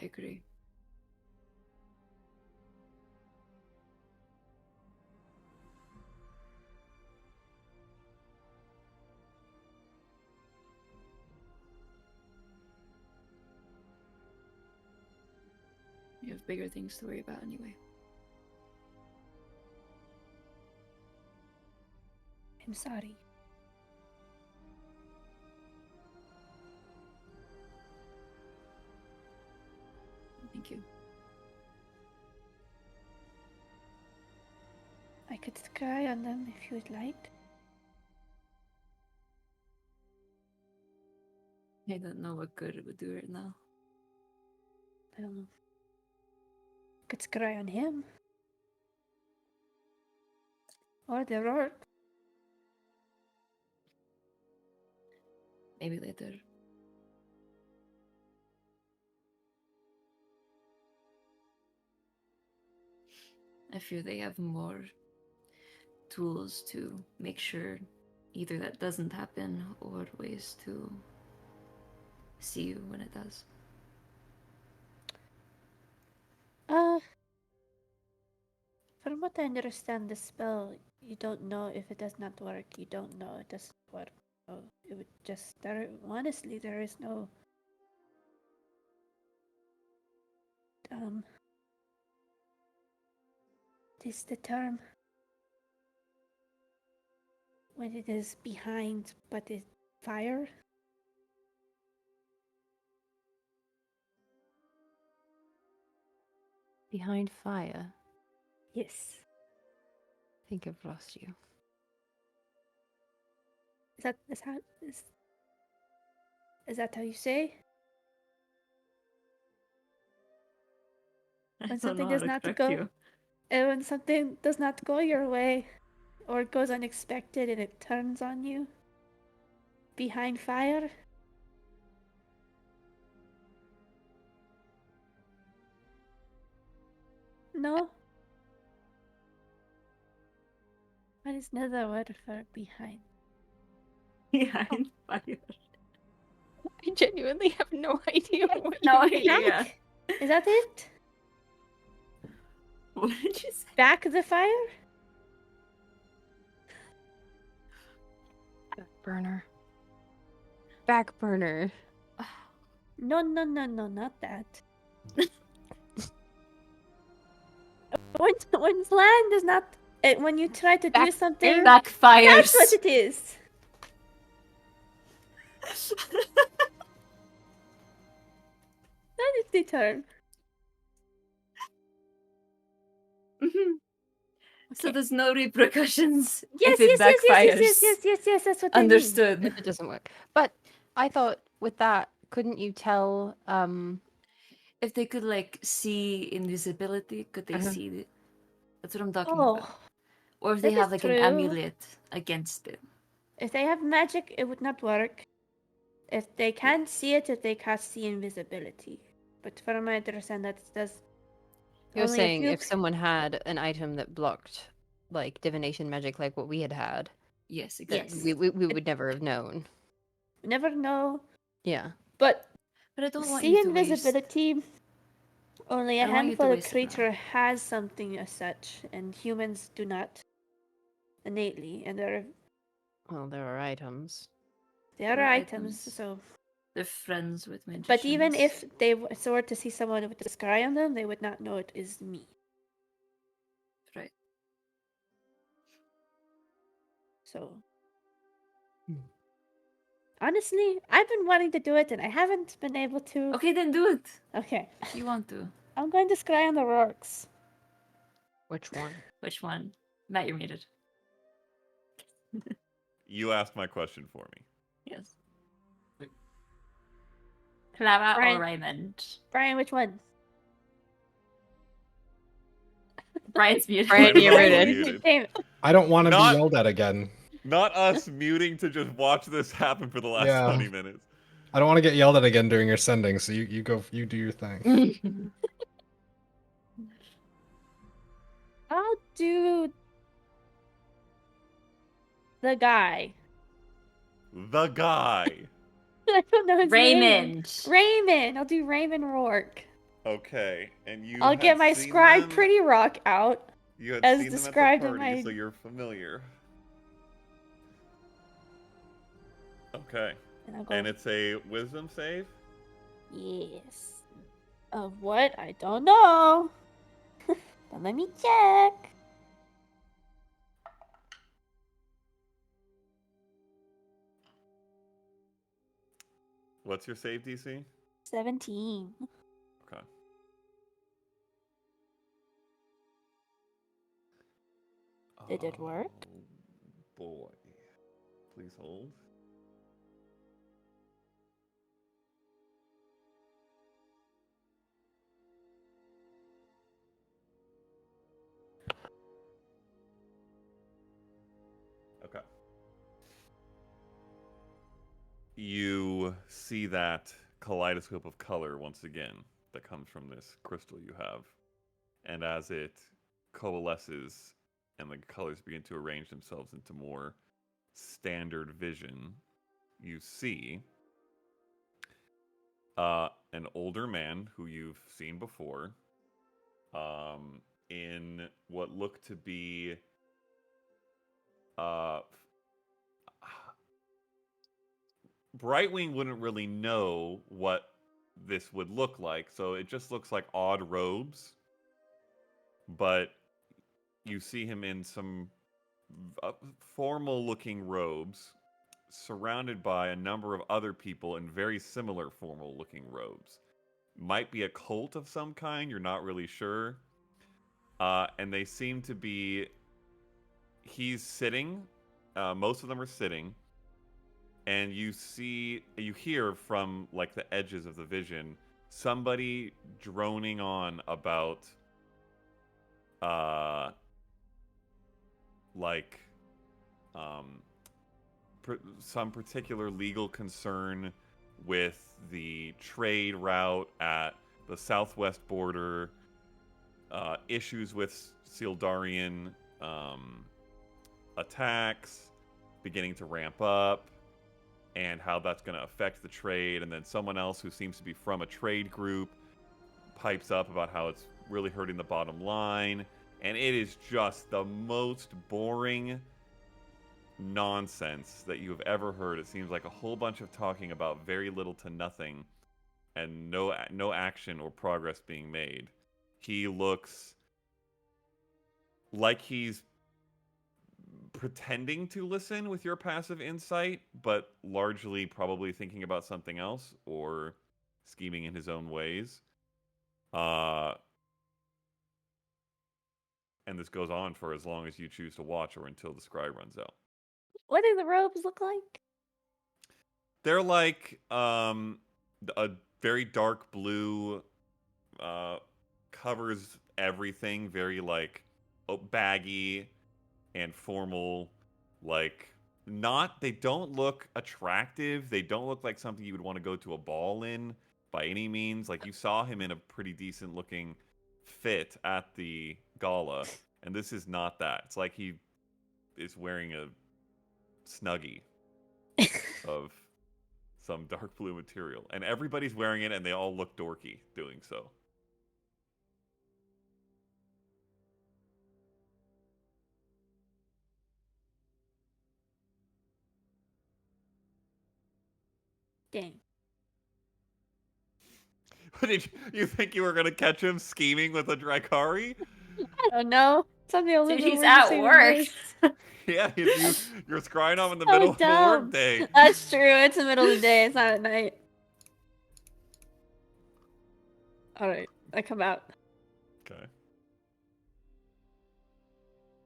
I agree. You have bigger things to worry about anyway. I'm sorry. Thank you. I could scry on them if you would like. I don't know what good it would do right now. I don't know. Could scry on him. Or the rourke. Maybe later. I fear they have more tools to make sure either that doesn't happen or ways to see you when it does. From what I understand, the spell, you don't know if it does not work. You don't know it doesn't work. So it would just, honestly, there is no, what is the term? When it is behind, but it's fire? Behind fire. Yes. I think I've lost you. Is that how you say? When something does not go, when something does not go your way, or goes unexpected and it turns on you, behind fire. No. What is another word for behind? Behind fire. I genuinely have no idea what No you mean. idea. Back? Is that it? What did you say? Back the fire? Back burner. Back burner. No, not that. when land is not, when you try to do something, Backfires. that's what it is. That is the term. So there's no repercussions Yes, if it backfires. yes, that's what Understood. If it doesn't work. But I thought with that, couldn't you tell If they could like see invisibility, could they see it? That's what I'm talking Oh, about. Or if that they have is like true. an amulet against it. if they have magic, it would not work. If they can't see it, if they can't see invisibility. But from my understanding, that does. you're only saying few if someone had an item that blocked like divination magic like what we had, Yes, that exactly. we would never have known. never know. Yeah. But But I don't want see you to waste. invisibility. Only I a don't want you to handful of waste it now. creature has something as such, and humans do not innately. And Well, there are items. there are There are items. items. So, They're friends with magicians. but even if they were to see someone with a scry on them, they would not know it is me. Right. So, Hmm. honestly, I've been wanting to do it, and I haven't been able to. Okay, then do it. Okay. If you want to. I'm going to scry on the rourkes. Which one? Which one? Matt, you're muted. You asked my question for me. Yes. Clara Brian. or Raymond? Brian, which one? Brian's muted. Brian, you're Brian's muted. muted. Damn. I don't want to be Not- yelled at again. Not us muting to just watch this happen for the last Yeah. 20 minutes. I don't want to get yelled at again during your sending, so you do your thing. I'll do the guy. The guy. I don't know his name. Raymond. Raymond. I'll do Raymond Rourke. Okay, and you. I'll get my seen scribe them- Pretty Rock out. You had as seen them at described the in party, my- so you're familiar. Okay, And I'll go, and it's a wisdom save. yes. Of what? I don't know. But let me check. What's your save DC? 17. Okay. Did it work? Oh, boy. Please hold. Okay. You see that kaleidoscope of color once again that comes from this crystal you have. And as it coalesces and the colors begin to arrange themselves into more standard vision, you see an older man who you've seen before in what looked to be Brightwing wouldn't really know what this would look like, so it just looks like odd robes. But you see him in some formal-looking robes, surrounded by a number of other people in very similar formal-looking robes. Might be a cult of some kind, you're not really sure. And they seem to be... He's sitting. Most of them are sitting. And you hear from, like, the edges of the vision, somebody droning on about, some particular legal concern with the trade route at the southwest border, issues with Sildarian attacks beginning to ramp up, and how that's going to affect the trade. And then someone else who seems to be from a trade group pipes up about how it's really hurting the bottom line. And it is just the most boring nonsense that you have ever heard. It seems like a whole bunch of talking about very little to nothing, and no action or progress being made. He looks like he's pretending to listen with your passive insight, but largely probably thinking about something else or scheming in his own ways. And this goes on for as long as you choose to watch, or until the scry runs out. What do the robes look like? They're like a very dark blue, covers everything, very like baggy and formal. Like, they don't look attractive. They don't look like something you would want to go to a ball in by any means. Like, you saw him in a pretty decent looking fit at the gala, and this is not that. It's like he is wearing a Snuggie of some dark blue material, and everybody's wearing it, and they all look dorky doing so. Dang. Did you think you were going to catch him scheming with a Dracari? I don't know. Something a little Dude, bit he's weird to at say work. with Yeah, you're scrying off in the So middle of the dumb. workday. That's true. It's the middle of the day. It's not at night. Alright, I come out. Okay.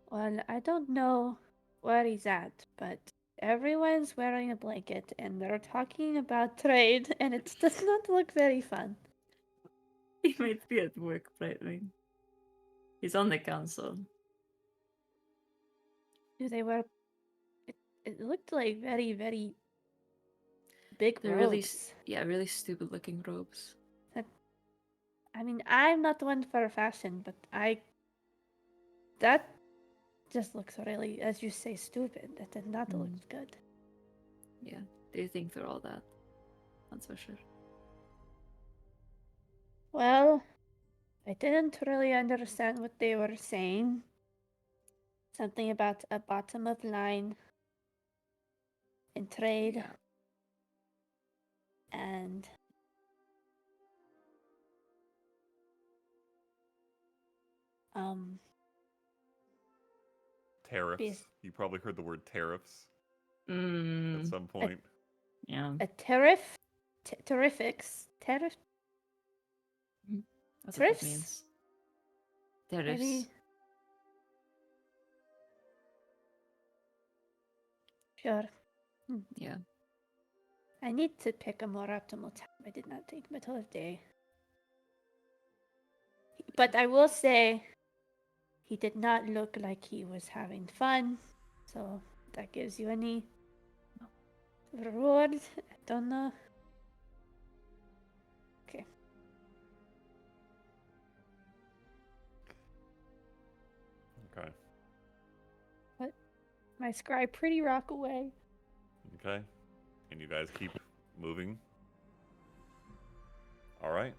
Well, I don't know where he's at, but everyone's wearing a blanket and they're talking about trade, and it does not look very fun. He might be at work, Brightwing. He's on the council. Do they wear... It looked like very, very big They're robes. really stupid looking robes. I mean, I'm not one for fashion, but That just looks really, as you say, stupid. That did not look good. Yeah, they think through all that. That's for sure. Well, I didn't really understand what they were saying. Something about a bottom of line in trade. Yeah. And Tariffs. Yes. You probably heard the word tariffs at Mm, some point. yeah, a tariff, tariff, that's what that tariffs? means. Tariffs. Maybe. Sure. Yeah. I need to pick a more optimal time. I did not take middle of day. But I will say, he did not look like he was having fun. So that gives you any reward. I don't know. Okay. Okay. My scribe pretty rock away. Okay. And you guys keep moving. All right.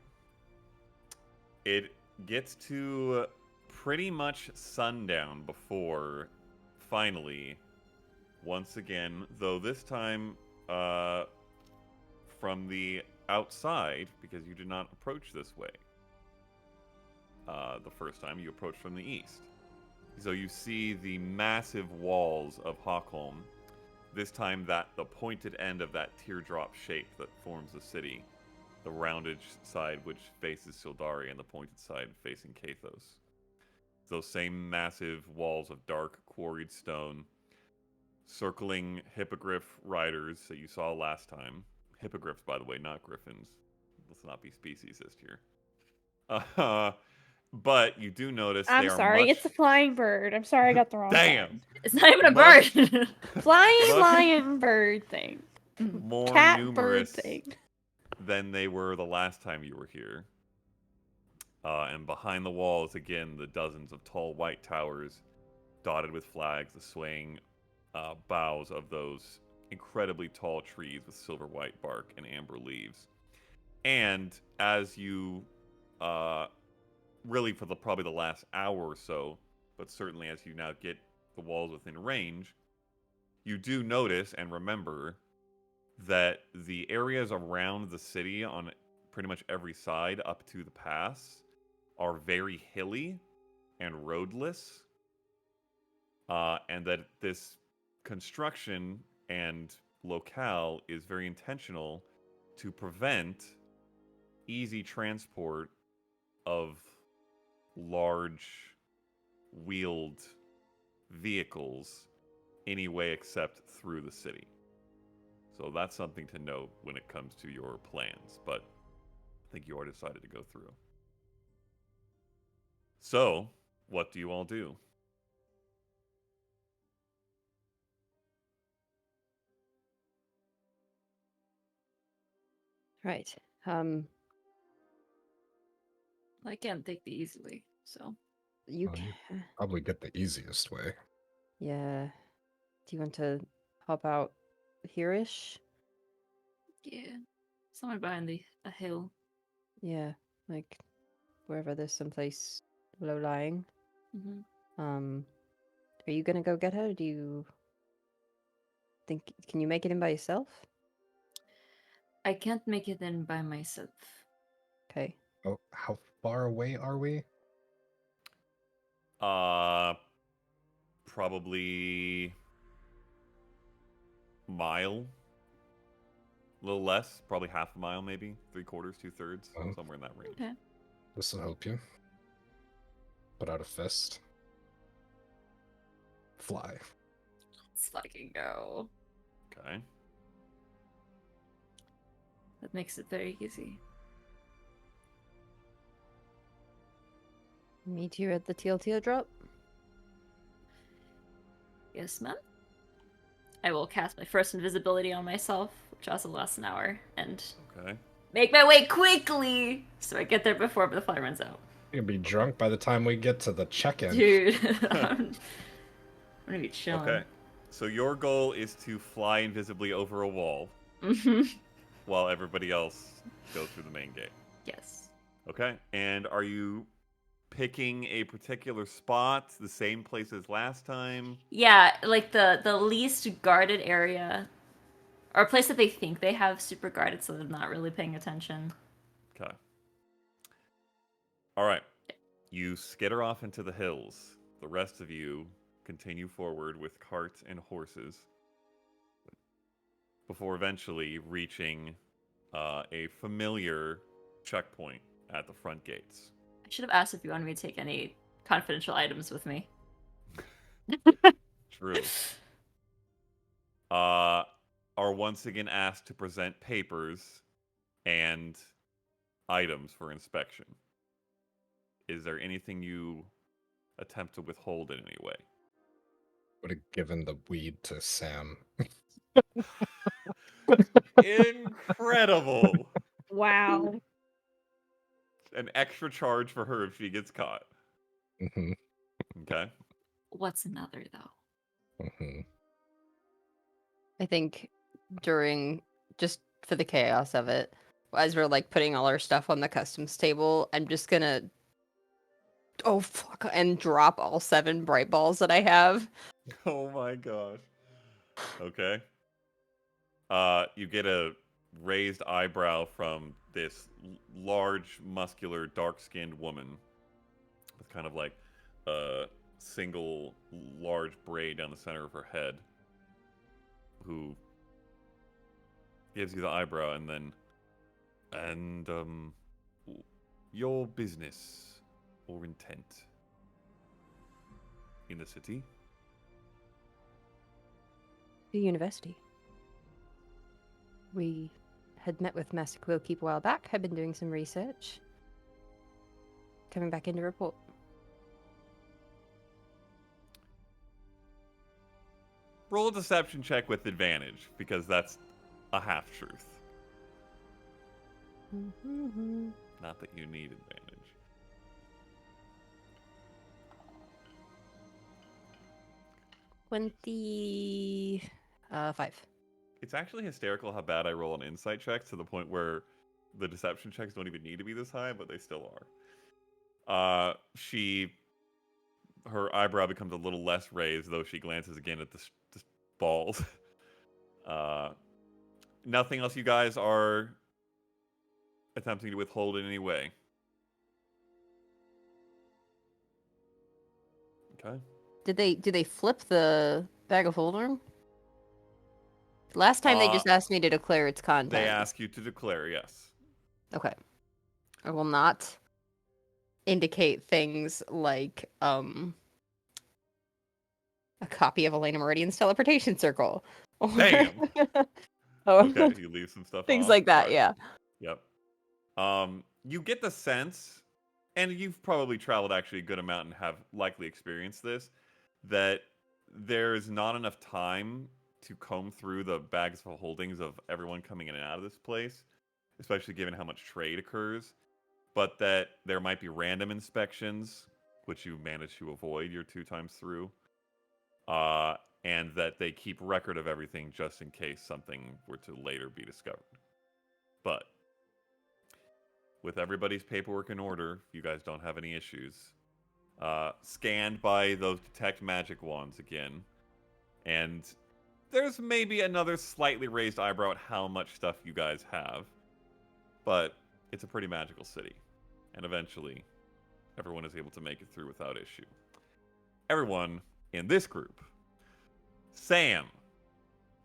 It gets to pretty much sundown before finally, once again, though this time from the outside, because you did not approach this way. The first time you approached from the east. So you see the massive walls of Hawkholm. This time the pointed end of that teardrop shape that forms the city. The rounded side which faces Sildari and the pointed side facing Kathos. Those same massive walls of dark quarried stone circling hippogriff riders that you saw last time. Hippogriffs, by the way, not griffins. Let's not be speciesist here. But you do notice I'm they are sorry, much... it's a flying bird. I'm sorry, I got the wrong Damn! one. It's not even a Much- bird. Flying Much- lion bird thing. more Cat bird numerous thing. than they were the last time you were here. And behind the walls, again, the dozens of tall white towers dotted with flags, the swaying boughs of those incredibly tall trees with silver white bark and amber leaves. And as you, really for probably the last hour or so, but certainly as you now get the walls within range, you do notice and remember that the areas around the city on pretty much every side up to the pass are very hilly and roadless, and that this construction and locale is very intentional to prevent easy transport of large wheeled vehicles any way except through the city. So that's something to note when it comes to your plans, but I think you already decided to go through. So, what do you all do? Right. I can't take the easy way, so. You Well, you can. probably get the easiest way. Yeah. Do you want to hop out here-ish? Yeah. Somewhere behind a hill. Yeah, like wherever there's someplace low-lying. Mm-hmm. Are you gonna go get her? Do you think can you make it in by yourself? I can't make it in by myself. Okay. Oh, how far away are we? Probably mile. A little less, probably half a mile, maybe 3/4, 2/3, Oh. somewhere in that range. Okay. This will help you. Put out a fist. Fly. Let's fucking go. Okay. That makes it very easy. Meet you at the Teal drop. Yes, ma'am. I will cast my first invisibility on myself, which also lasts an hour, and Okay. make my way quickly so I get there before the fire runs out. You'll be drunk by the time we get to the check-in. Dude, I'm gonna be chilling. Okay. So your goal is to fly invisibly over a wall while everybody else goes through the main gate. Yes. Okay. And are you picking a particular spot, the same place as last time? Yeah, like the least guarded area, or a place that they think they have super guarded, so they're not really paying attention. Okay. All right. You skitter off into the hills. The rest of you continue forward with carts and horses before eventually reaching a familiar checkpoint at the front gates. I should have asked if you wanted me to take any confidential items with me. True. Are once again asked to present papers and items for inspection. Is there anything you attempt to withhold in any way? Would have given the weed to Sam. Incredible! Wow. An extra charge for her if she gets caught. Mm-hmm. Okay. What's another, though? Mm-hmm. I think during, just for the chaos of it, as we're like putting all our stuff on the customs table, I'm just gonna and drop all 7 bright balls that I have. Oh my gosh. Okay. You get a raised eyebrow from this large, muscular, dark-skinned woman with kind of like a single large braid down the center of her head, who gives you the eyebrow and then, your business or intent in the city? The university. We had met with Master Quillkeep a while back, had been doing some research. Coming back in to report. Roll a deception check with advantage, because that's a half-truth. Not that you need advantage. 25. It's actually hysterical how bad I roll on insight checks to the point where the deception checks don't even need to be this high, but they still are. Her eyebrow becomes a little less raised, though she glances again at the balls. Nothing else you guys are attempting to withhold in any way. Okay. Did they flip the bag of holding? Last time they just asked me to declare its content. They ask you to declare, yes. Okay. I will not indicate things like a copy of Elena Meridian's teleportation circle. Damn. Okay, you leave some stuff things off. like that, Right. yeah. Yep. You get the sense, and you've probably traveled actually a good amount and have likely experienced this, that there's not enough time to comb through the bags of holdings of everyone coming in and out of this place, especially given how much trade occurs, but that there might be random inspections, which you manage to avoid your 2 times through, and that they keep record of everything just in case something were to later be discovered. But with everybody's paperwork in order, you guys don't have any issues. Scanned by those detect magic wands again, and there's maybe another slightly raised eyebrow at how much stuff you guys have, but it's a pretty magical city, and eventually everyone is able to make it through without issue. Everyone in this group. Sam,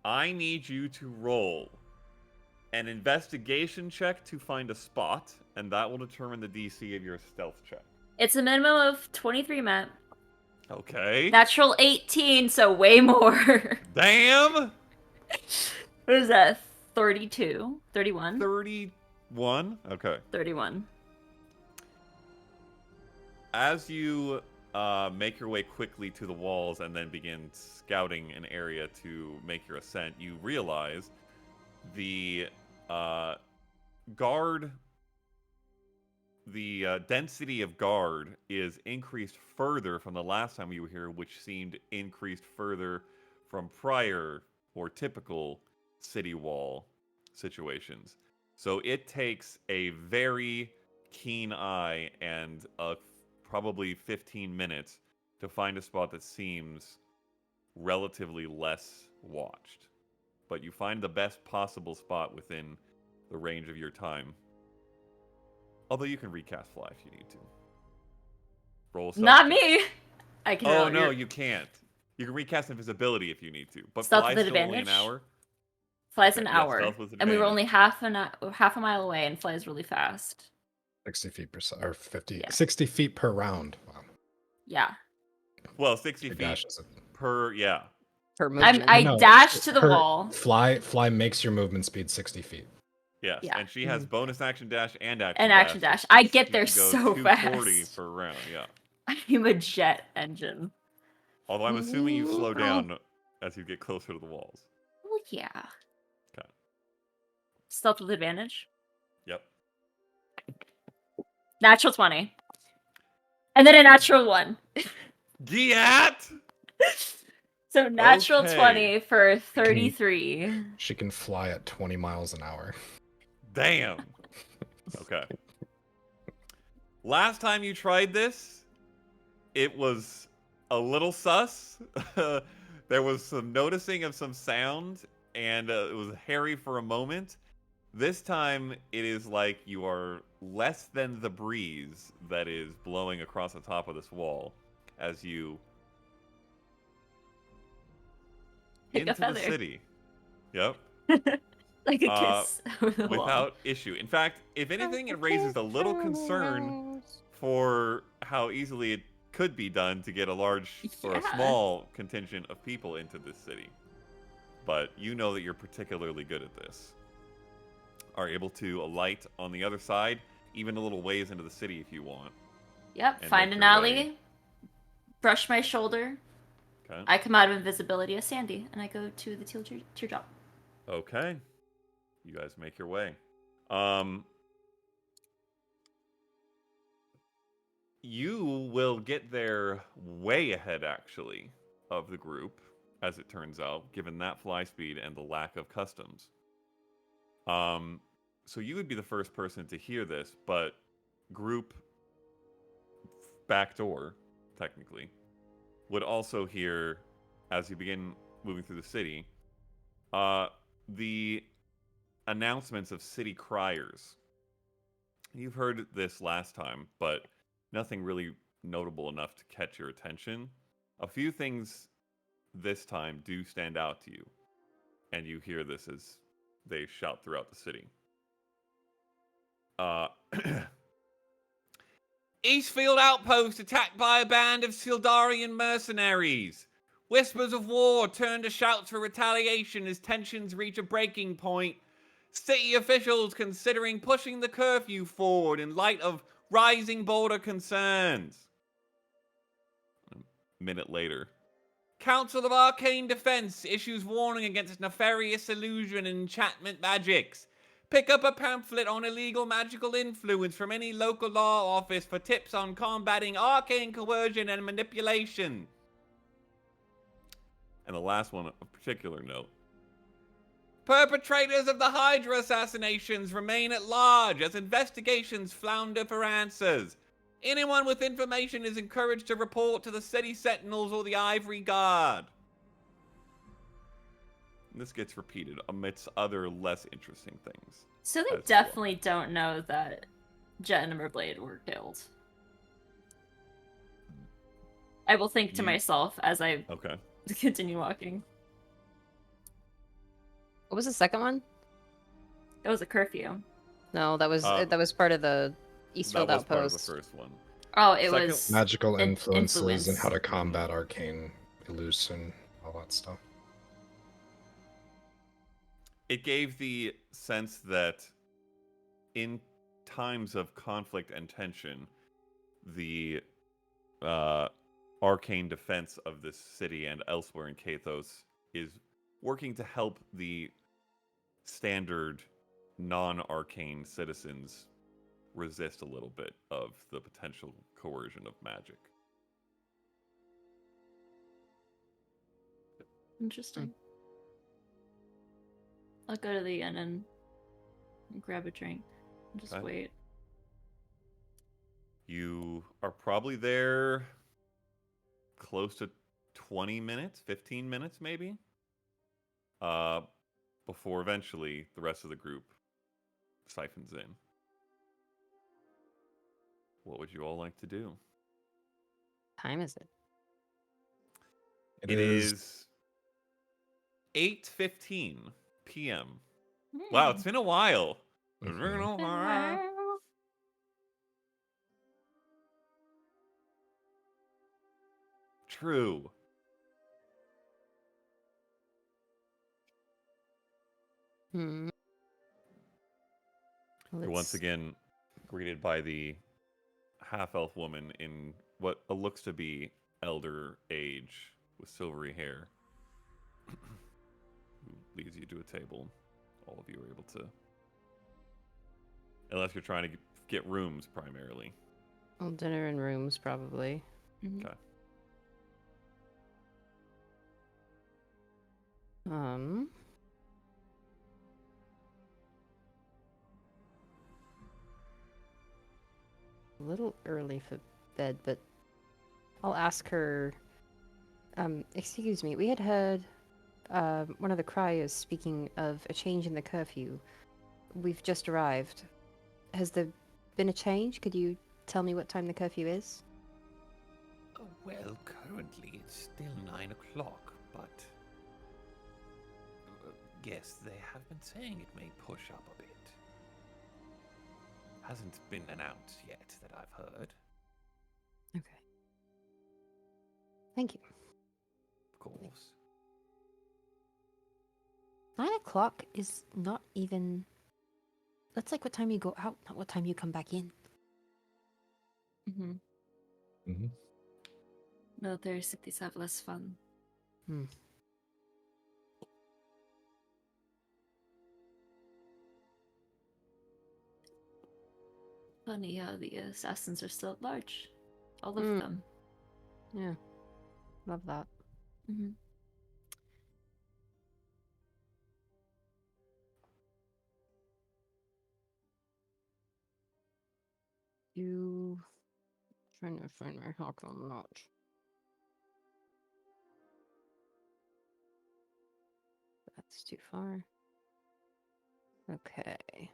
I need you to roll an investigation check to find a spot, and that will determine the DC of your stealth check. It's a minimum of 23, Matt. Okay. Natural 18, so way more. Damn! What is that? 32? 31? 31? Okay. 31. As you make your way quickly to the walls and then begin scouting an area to make your ascent, you realize the guard the density of guard is increased further from the last time you were here, which seemed increased further from prior or typical city wall situations. So it takes a very keen eye and probably 15 minutes to find a spot that seems relatively less watched. But you find the best possible spot within the range of your time. Although you can recast fly if you need to. Roll a stealth Not check. me. I can. Oh no, you can't. You can recast invisibility if you need to. But Stealth fly's with still only an advantage? hour. Flies Okay, an yeah, hour, stealth with and we were advantage. only half a mile away, and flies really fast. 60 feet per or 50, Yeah. 60 feet per round. Wow. Yeah. Well, 60 Your feet dash is per, yeah. Per movement. I No, dash to the her wall. Fly makes your movement speed 60 feet. Yes, Yeah. and she has bonus action dash and action And dash. action dash. I get there She can go so 240 fast. per round, yeah. I'm a jet engine. Although I'm assuming you slow down as you get closer to the walls. Well, yeah. Okay. Stealth with advantage. Yep. Natural 20. And then a natural 1. Giat! So natural Okay. 20 for 33. She can fly at 20 miles an hour. Damn. Okay. Last time you tried this, it was a little sus. There was some noticing of some sound, and it was hairy for a moment. This time, it is like you are less than the breeze that is blowing across the top of this wall as you Pick a into the feather. city. Yep. Like a kiss over the wall. Without issue. In fact, if anything, it raises a little concern for how easily it could be done to get a large or a Yeah. small contingent of people into this city. But you know that you're particularly good at this. Are able to alight on the other side, even a little ways into the city if you want. Yep, And find make an your alley, way. brush my shoulder. Okay. I come out of invisibility as Sandy, and I go to the teardrop. Okay. You guys make your way. You will get there way ahead, actually, of the group, as it turns out, given that fly speed and the lack of customs. So you would be the first person to hear this, but group backdoor, technically, would also hear, as you begin moving through the city, the announcements of city criers. You've heard this last time, but nothing really notable enough to catch your attention. A few things this time do stand out to you, and you hear this as they shout throughout the city. Eastfield outpost attacked by a band of Sildarian mercenaries. Whispers of war turn to shouts for retaliation as tensions reach a breaking point. City officials considering pushing the curfew forward in light of rising border concerns. A minute later. Council of Arcane Defense issues warning against nefarious illusion and enchantment magics. Pick up a pamphlet on illegal magical influence from any local law office for tips on combating arcane coercion and manipulation. And the last one of particular note. Perpetrators of the Hydra assassinations remain at large as investigations flounder for answers. Anyone with information is encouraged to report to the City Sentinels or the Ivory Guard. And this gets repeated amidst other less interesting things. So they As definitely don't know that Jet and Emberblade were killed. I will think to You- myself as I Okay. continue walking. What was the second one? That was a curfew. No, that was part of the Eastfield That was part of outpost. the first one. Oh, it Second- was Magical in- influences and how to influence. combat arcane illusion, all that stuff. It gave the sense that in times of conflict and tension, the arcane defense of this city and elsewhere in Kathos is working to help the standard non-arcane citizens resist a little bit of the potential coercion of magic. Interesting. I'll go to the inn and grab a drink and just Okay. wait. You are probably there close to 20 minutes, 15 minutes maybe, before eventually the rest of the group siphons in. What would you all like to do? Time is it? It is 8:15 p.m. Hmm. Wow, it's been a while. Mhm. True. Hmm. You're once Let's- again greeted by the half-elf woman in what looks to be elder age with silvery hair, who leads you to a table. All of you are able to, unless you're trying to get rooms primarily. Well, dinner in rooms, probably. Mhm. Okay. A little early for bed, but I'll ask her. Excuse me, we had heard one of the criers speaking of a change in the curfew. We've just arrived. Has there been a change? Could you tell me what time the curfew is? Oh, well, currently it's still 9 o'clock, but yes, they have been saying it may push up a bit. Hasn't been announced yet that I've heard. Okay. Thank you. Of course. 9 o'clock is not even. That's like what time you go out, not what time you come back in. Mhm. Mhm. Military cities have less fun. Hmm. Funny how the assassins are still at large. All of Mm. them. Yeah. Love that. Hmm. You. Trying to find my Hawkholm notch. That's too far. Okay.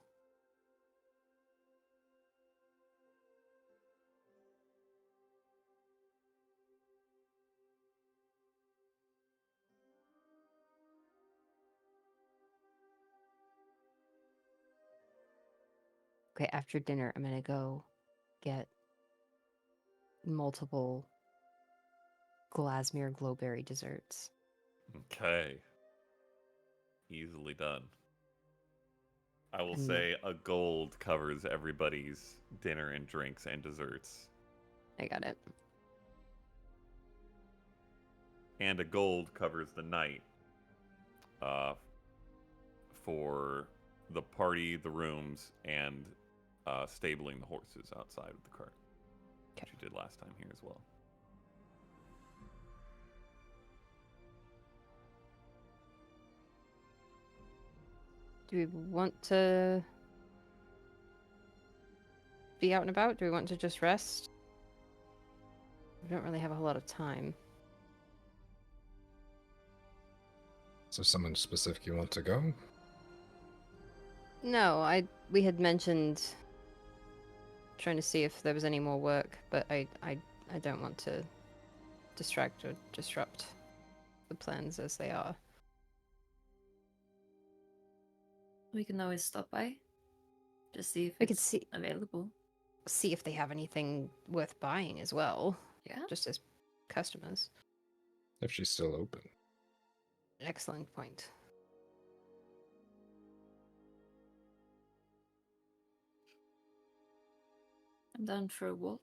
Okay, after dinner, I'm gonna go get multiple Glasmere glowberry desserts. Okay. Easily done. I will And- say a gold covers everybody's dinner and drinks and desserts. I got it. And a gold covers the night for the party, the rooms, and stabling the horses outside of the cart. Okay. Which you did last time here as well. Do we want to be out and about? Do we want to just rest? We don't really have a whole lot of time. So, someone specific you want to go? No, we had mentioned trying to see if there was any more work, but I don't want to distract or disrupt the plans as they are. We can always stop by. Just see if We could it's see available. if they have anything worth buying as well, Yeah. just as customers. If she's still open. Excellent point. I'm down for a walk.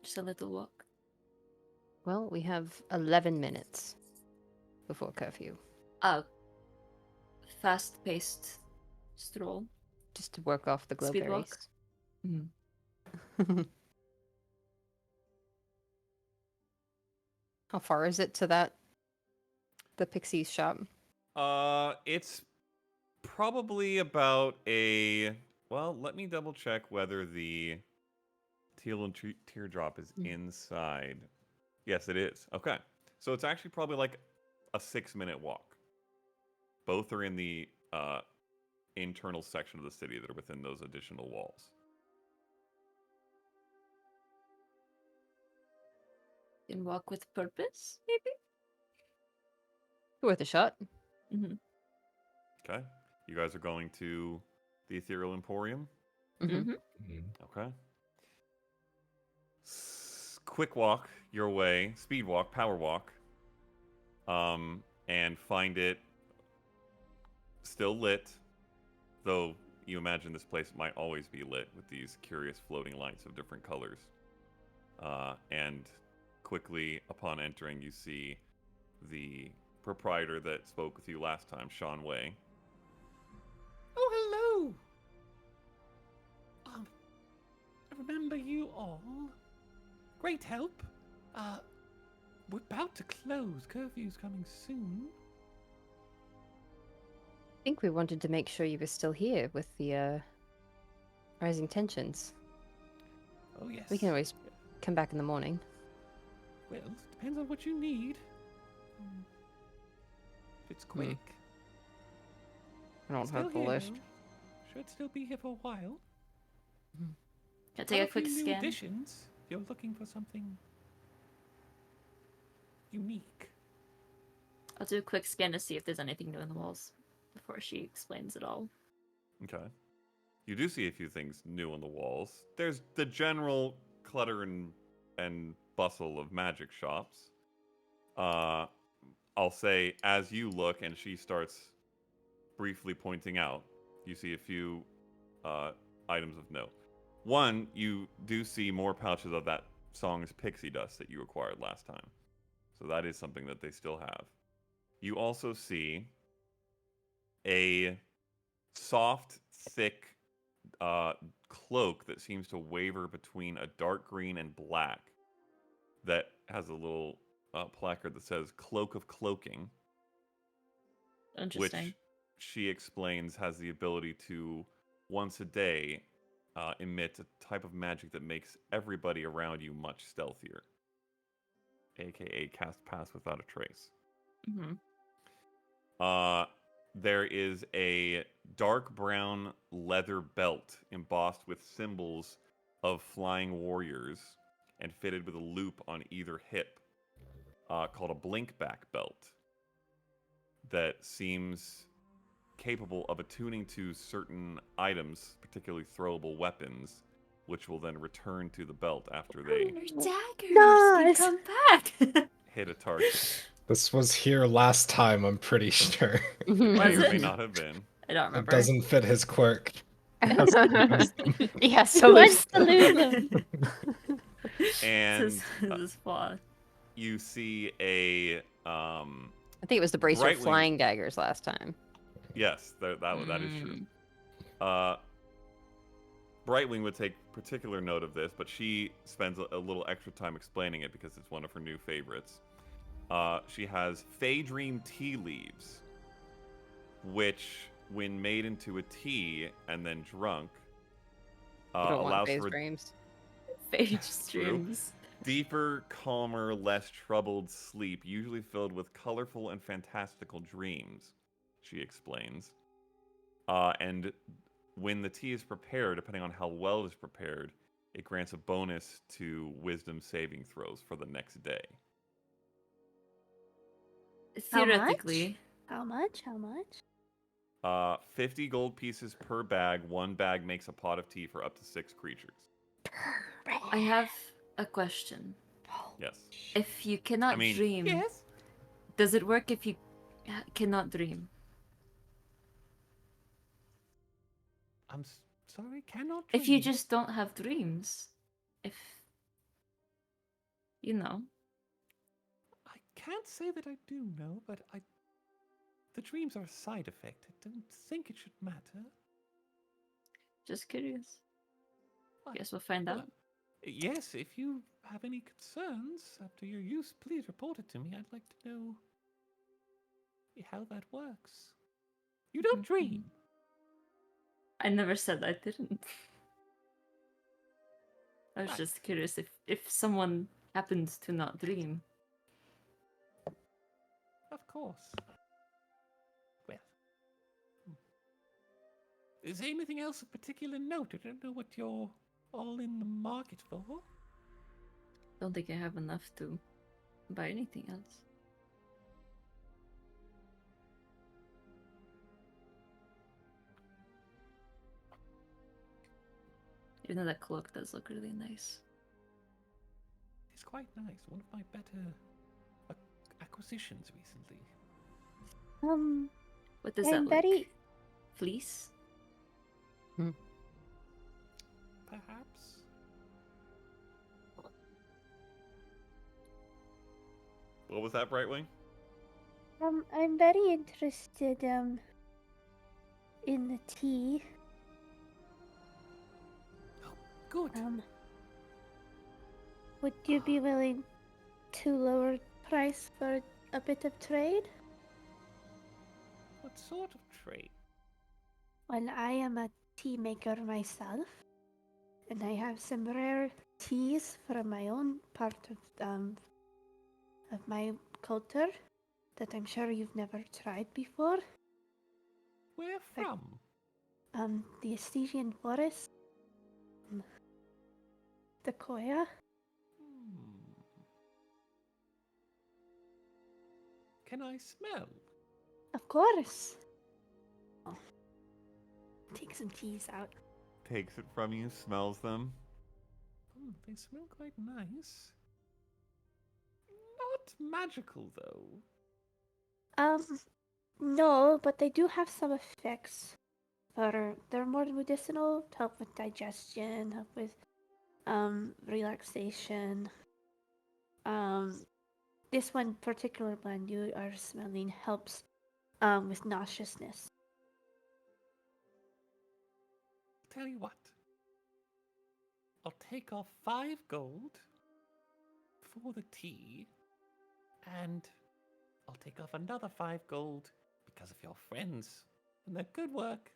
Just a little walk. Well, we have 11 minutes before curfew, A fast-paced stroll. just to work off the Speed walk? glowberries. How far is it to the Pixies shop? It's probably about a. Well, let me double check whether the teal and teardrop is inside. Yes, it is. Okay, so it's actually probably like a 6-minute walk. Both are in the internal section of the city that are within those additional walls. Can walk with purpose, maybe? Worth a shot. Mm-hmm. Okay, you guys are going to the Ethereal Emporium. Mm-hmm. Okay. Quick walk your way, speed walk, power walk, and find it still lit, though you imagine this place might always be lit with these curious floating lights of different colors. And quickly, upon entering, you see the proprietor that spoke with you last time, Sean Wei. Oh, hello! I remember you all. Great help. We're about to close. Curfew's coming soon. I think we wanted to make sure you were still here with the rising tensions. Oh, yes. We can always come back in the morning. Well, depends on what you need. If it's quick. I don't Still have the here, list. though. Should still be here for a while. Can I take a quick New scan? additions. If you're looking for something unique. I'll do a quick scan to see if there's anything new in the walls before she explains it all. Okay. You do see a few things new on the walls. There's the general clutter and bustle of magic shops. I'll say, as you look and she starts briefly pointing out, you see a few items of note. One, you do see more pouches of that song's pixie dust that you acquired last time. So that is something that they still have. You also see a soft, thick cloak that seems to waver between a dark green and black that has a little placard that says Cloak of Cloaking. Interesting. Which she explains has the ability to, once a day, emit a type of magic that makes everybody around you much stealthier. AKA cast pass without a trace. Mm-hmm. There is a dark brown leather belt embossed with symbols of flying warriors and fitted with a loop on either hip, called a blinkback belt, that seems capable of attuning to certain items, particularly throwable weapons, which will then return to the belt after they Daggers! Nice! They come back! hit a target. This was here last time, I'm pretty sure. May Was or it? may not have been. I don't It remember. doesn't fit his quirk. Yeah, He so wants there's to lose them. And This is flaw. you see a I think it was the bracer Brightwing. flying daggers last time. yes, that is true. Brightwing would take particular note of this, but she spends a little extra time explaining it because it's one of her new favorites. She has Fey Dream tea leaves, which, when made into a tea and then drunk, You don't want allows phase for dreams. Phage streams. deeper, calmer, less troubled sleep, usually filled with colorful and fantastical dreams, she explains. And when the tea is prepared, depending on how well it is prepared, it grants a bonus to wisdom saving throws for the next day. How much? Theoretically. How much? How much? 50 gold pieces per bag. One bag makes a pot of tea for up to 6 creatures. I have a question. Yes. If you cannot I mean, dream, Yes? does it work if you cannot dream? I'm sorry, cannot If you dream. just don't have dreams, if you know, I can't say that I do know, but the dreams are a side effect. I don't think it should matter. just curious. Guess we'll find Well, out. yes, if you have any concerns after your use, please report it to me. I'd like to know how that works. You don't dream. I never said I didn't. I was Right. just curious if someone happens to not dream. Of course. Well. Is there anything else of particular note? I don't know what you're all in the market for. Don't think I have enough to buy anything else. Even though that cloak does look really nice. It's quite nice. One of my better acquisitions recently. What does I'm that look? very Fleece? Perhaps. What was that, Brightwing? I'm very interested in the tea. Good. Would you be willing to lower price for a bit of trade? What sort of trade? Well, I am a tea maker myself, and I have some rare teas from my own part of my culture that I'm sure you've never tried before. Where Like- from? The Stygian forest, the Koya. Can I smell? Of course. Oh. Take some teas out. Takes it from you, smells them. They smell quite nice. Not magical, though. No, but they do have some effects. They're more medicinal, to help with digestion, help with relaxation. This one particular blend you are smelling helps with nauseousness. Tell you what. I'll take off 5 gold for the tea, and I'll take off another 5 gold because of your friends and their good work.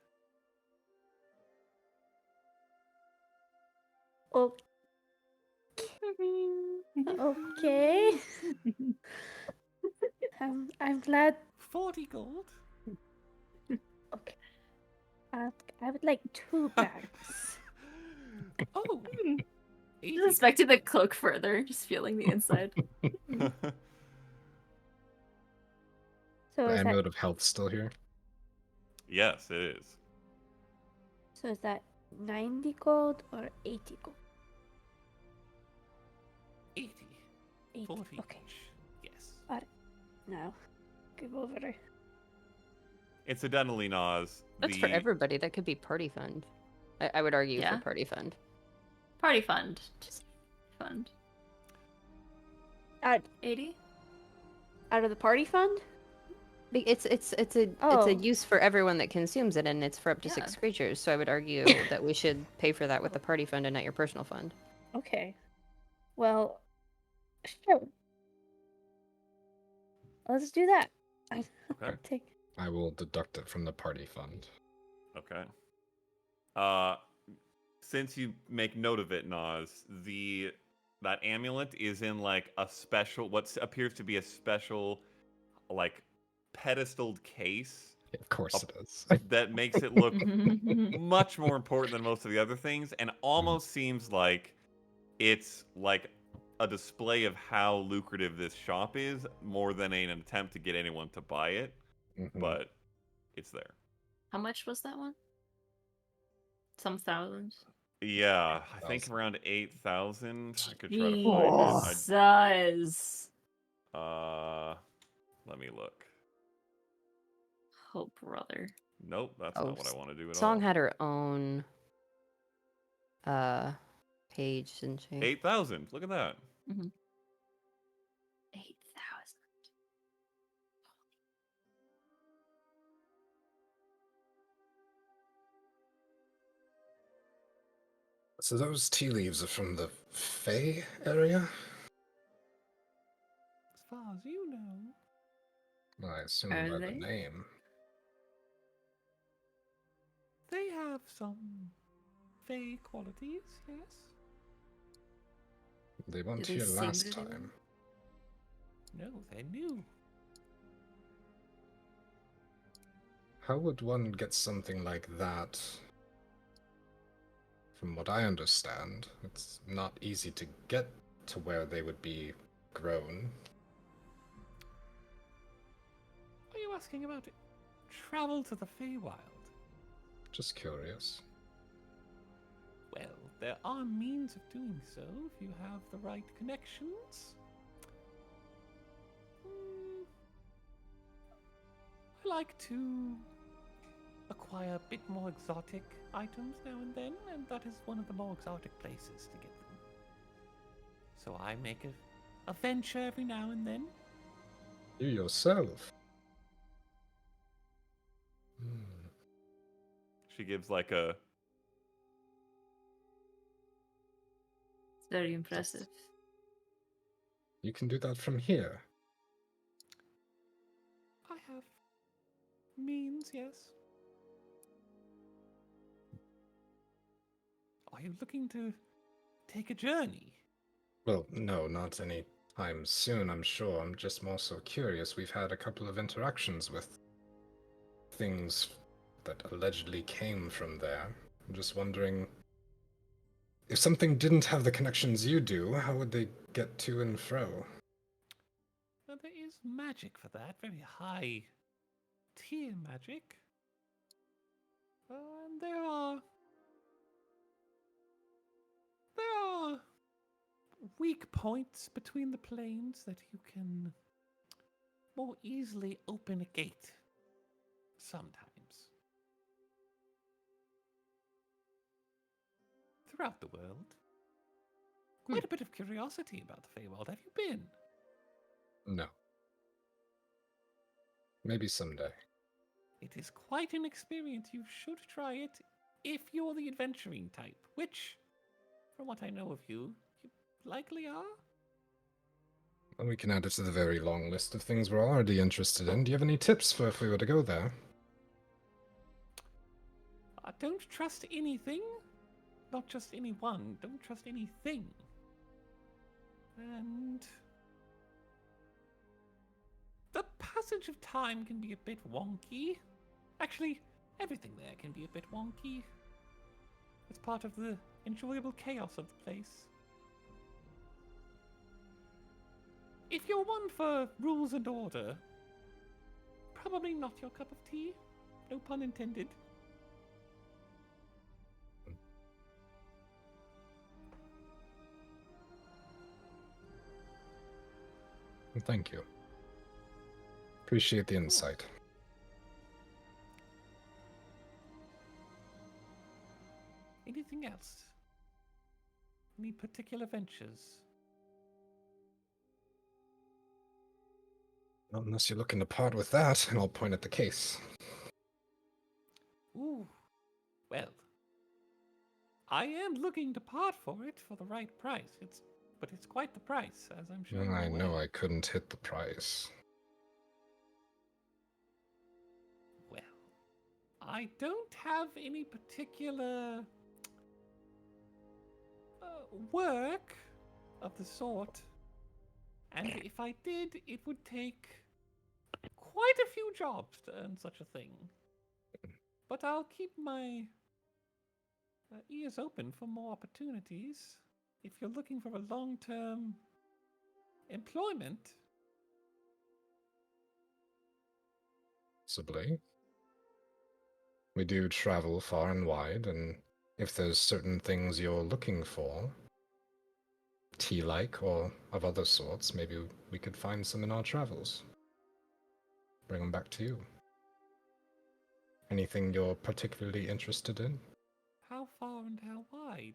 Okay. I'm glad. 40 gold. Okay. I would like 2 bags. Oh, 80 Just inspecting the cloak further, just feeling the inside. So The is that amulet of health still here? Yes, it is. 90 gold or 80 gold? 80. 80. 40 Okay. each. Yes. No. Give over. Incidentally, Nas, That's for everybody. That could be party fund. I would argue Yeah. for party fund. Party fund. Just fund. Out 80? of the party fund? It's a Oh. use for everyone that consumes it, and it's for up to Yeah. 6 creatures. So I would argue that we should pay for that with the party fund and not your personal fund. Okay. Well, sure. Let's do that. Okay. Take. I will deduct it from the party fund. Okay. Since you make note of it, Nas, that amulet is in like a special, what appears to be a special, like pedestaled case Of course it is. that makes it look much more important than most of the other things, and almost seems like it's like a display of how lucrative this shop is, more than an attempt to get anyone to buy it. Mhm. But it's there. How much was that one? Some thousands. Yeah, I think around 8,000. I could try to Jesus. find it. Let me look. Oh, brother. Nope, that's Oh, not what I want to do at Song all. had her own page, didn't she? 8,000. Look at that. 8,000. So those tea leaves are from the Fae area? As far as you know. Well, I assume Are by they? the name. They have some Fey qualities, yes. They weren't they here seem last to do? time. No, they're new. How would one get something like that? From what I understand, it's not easy to get to where they would be grown. Are you asking about it? Travel to the Feywild? Just curious. Well, there are means of doing so if you have the right connections. I like to acquire a bit more exotic items now and then, and that is one of the more exotic places to get them. So I make a venture every now and then. You yourself. Hmm. She gives like a It's very impressive. You can do that from here. I have means, yes. Are you looking to take a journey? Well, no, not any time soon, I'm sure. I'm just more so curious. We've had a couple of interactions with things that allegedly came from there. I'm just wondering, if something didn't have the connections you do, how would they get to and fro? Well, there is magic for that, very high tier magic. And there are weak points between the planes that you can more easily open a gate. Sometimes. Throughout the world. Quite a bit of curiosity about the Feywild. Have you been? No. Maybe someday. It is quite an experience. You should try it if you're the adventuring type, which, from what I know of you, you likely are. Well, we can add it to the very long list of things we're already interested in. Do you have any tips for if we were to go there? Don't trust anything. Not just anyone. Don't trust anything. And the passage of time can be a bit wonky. Actually, everything there can be a bit wonky. It's part of the enjoyable chaos of the place. If you're one for rules and order, probably not your cup of tea. No pun intended. Thank you. Appreciate the insight. Anything else? Any particular ventures? Not unless you're looking to part with that, and I'll point at the case. Ooh. Well, I am looking to part for it for the right price. But it's quite the price, as I'm sure you're I know aware. I couldn't hit the price. Well, I don't have any particular work of the sort. And if I did, it would take quite a few jobs to earn such a thing. But I'll keep my ears open for more opportunities. If you're looking for a long-term employment. Possibly. We do travel far and wide, and if there's certain things you're looking for, tea-like or of other sorts, maybe we could find some in our travels. Bring them back to you. Anything you're particularly interested in? How far and how wide?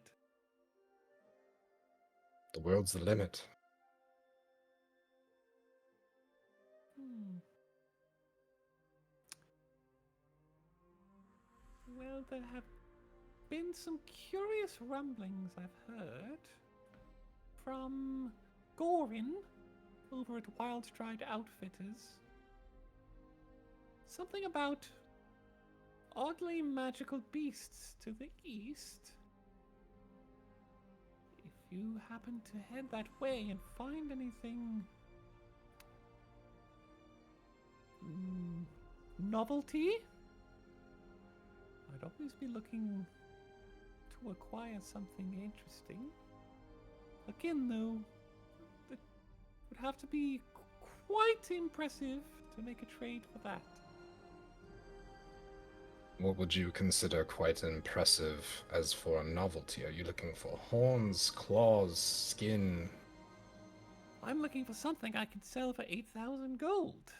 The world's the limit. Well, there have been some curious rumblings I've heard from Gorin over at Wild Stride Outfitters. Something about oddly magical beasts to the east. If you happen to head that way and find anything novelty, I'd always be looking to acquire something interesting. Again, though, it would have to be quite impressive to make a trade for that. What would you consider quite impressive as for a novelty? Are you looking for horns, claws, skin? I'm looking for something I could sell for 8,000 gold.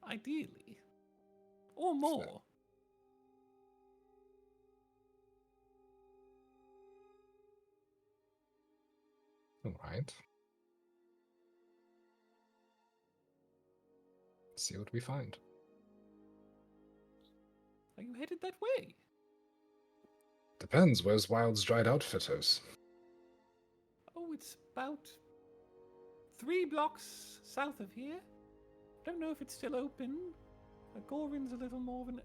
Ideally. Or more. Alright. See what we find. Are you headed that way? Depends, where's Wild's Dried Outfitters? Oh, it's about 3 blocks south of here. Don't know if it's still open. Gorin's a little more of an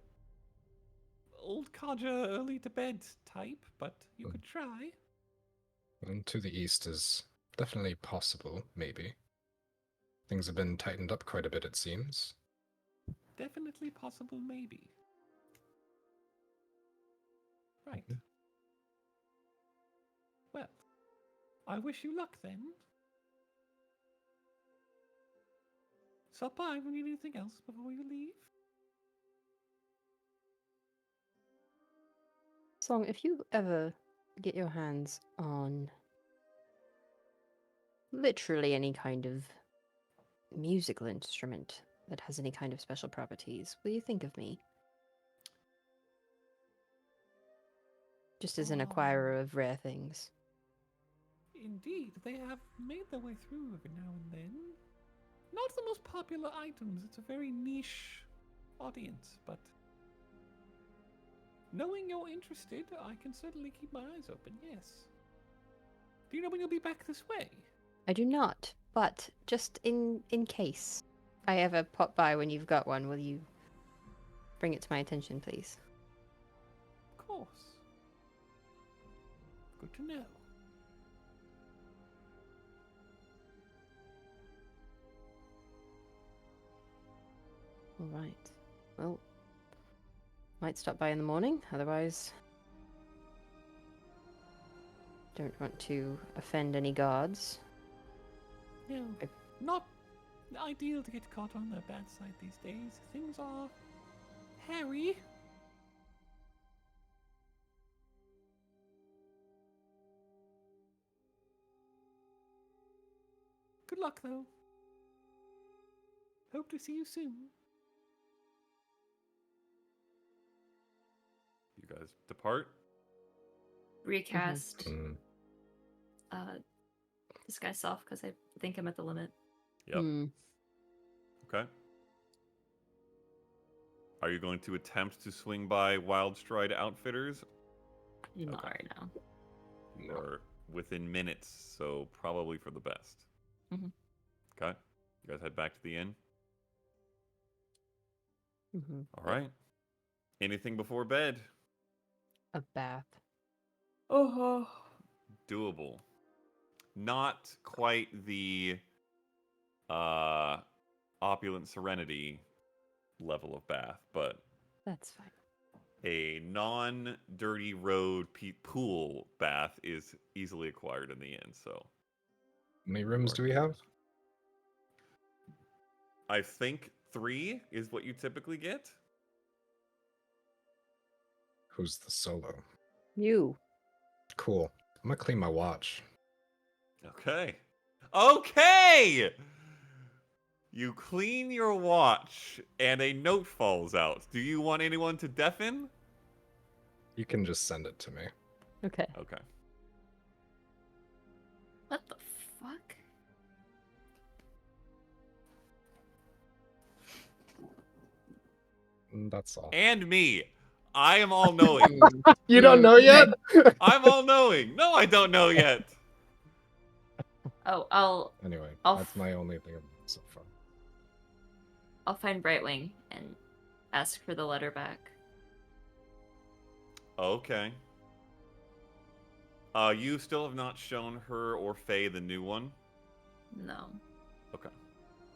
old codger, early to bed type, but you could try. And to the east is definitely possible, maybe. Things have been tightened up quite a bit, it seems. Definitely possible, maybe. Right. Well, I wish you luck then. Stop by if you need anything else before you leave. Song, if you ever get your hands on literally any kind of musical instrument that has any kind of special properties, will you think of me? Just as an acquirer of rare things. Indeed, they have made their way through every now and then. Not the most popular items, it's a very niche audience, but knowing you're interested, I can certainly keep my eyes open, yes. Do you know when you'll be back this way? I do not, but just in case I ever pop by when you've got one, will you bring it to my attention, please? Of course. Good to know. All right. Well, might stop by in the morning, otherwise don't want to offend any gods. No, not ideal to get caught on the bad side these days. Things are hairy. Good luck, though. Hope to see you soon. You guys depart? Recast Mm. disguise self because I think I'm at the limit. Yep. Hmm. Okay. Are you going to attempt to swing by Wild Stride Outfitters? Not Okay. right now. You are within minutes, so probably for the best. Mhm. Okay. You guys head back to the inn? Mm-hmm. All right. Anything before bed? A bath. Oh. Doable. Not quite the opulent serenity level of bath, but That's fine. a non-dirty road pool bath is easily acquired in the inn, so How many rooms do we have? I think 3 is what you typically get. Who's the solo? You. Cool. I'm gonna clean my watch. Okay. Okay! You clean your watch, and a note falls out. Do you want anyone to deafen? You can just send it to me. Okay. Okay. What the fuck? That's all. And me. I am all knowing. You don't know yet? I'm all knowing. No, I don't know yet. Oh, I'll Anyway, I'll that's my only thing so far. find Brightwing and ask for the letter back. Okay. You still have not shown her or Faye the new one? No. Okay.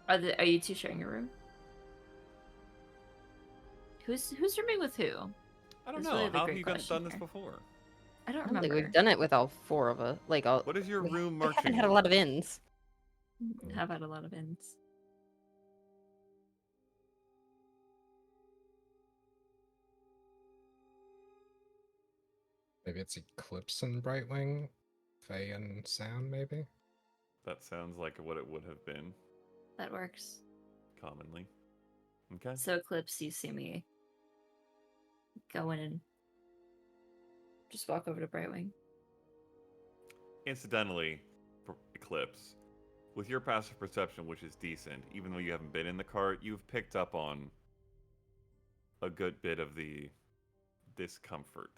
Are you two sharing a room? Who's rooming with who? I don't That's know. really the How have great you guys question done this here. before? I don't I don't think remember. we've done it with all four of us. Like, all. What is your room We haven't marching had a order? lot of ins. Have had a lot of ins. Maybe it's Eclipse and Brightwing, Faye and Sam, maybe? That sounds like what it would have been That works. commonly. Okay. So Eclipse, you see me go in and just walk over to Brightwing. Incidentally, for Eclipse, with your passive perception, which is decent, even though you haven't been in the cart, you've picked up on a good bit of the discomfort.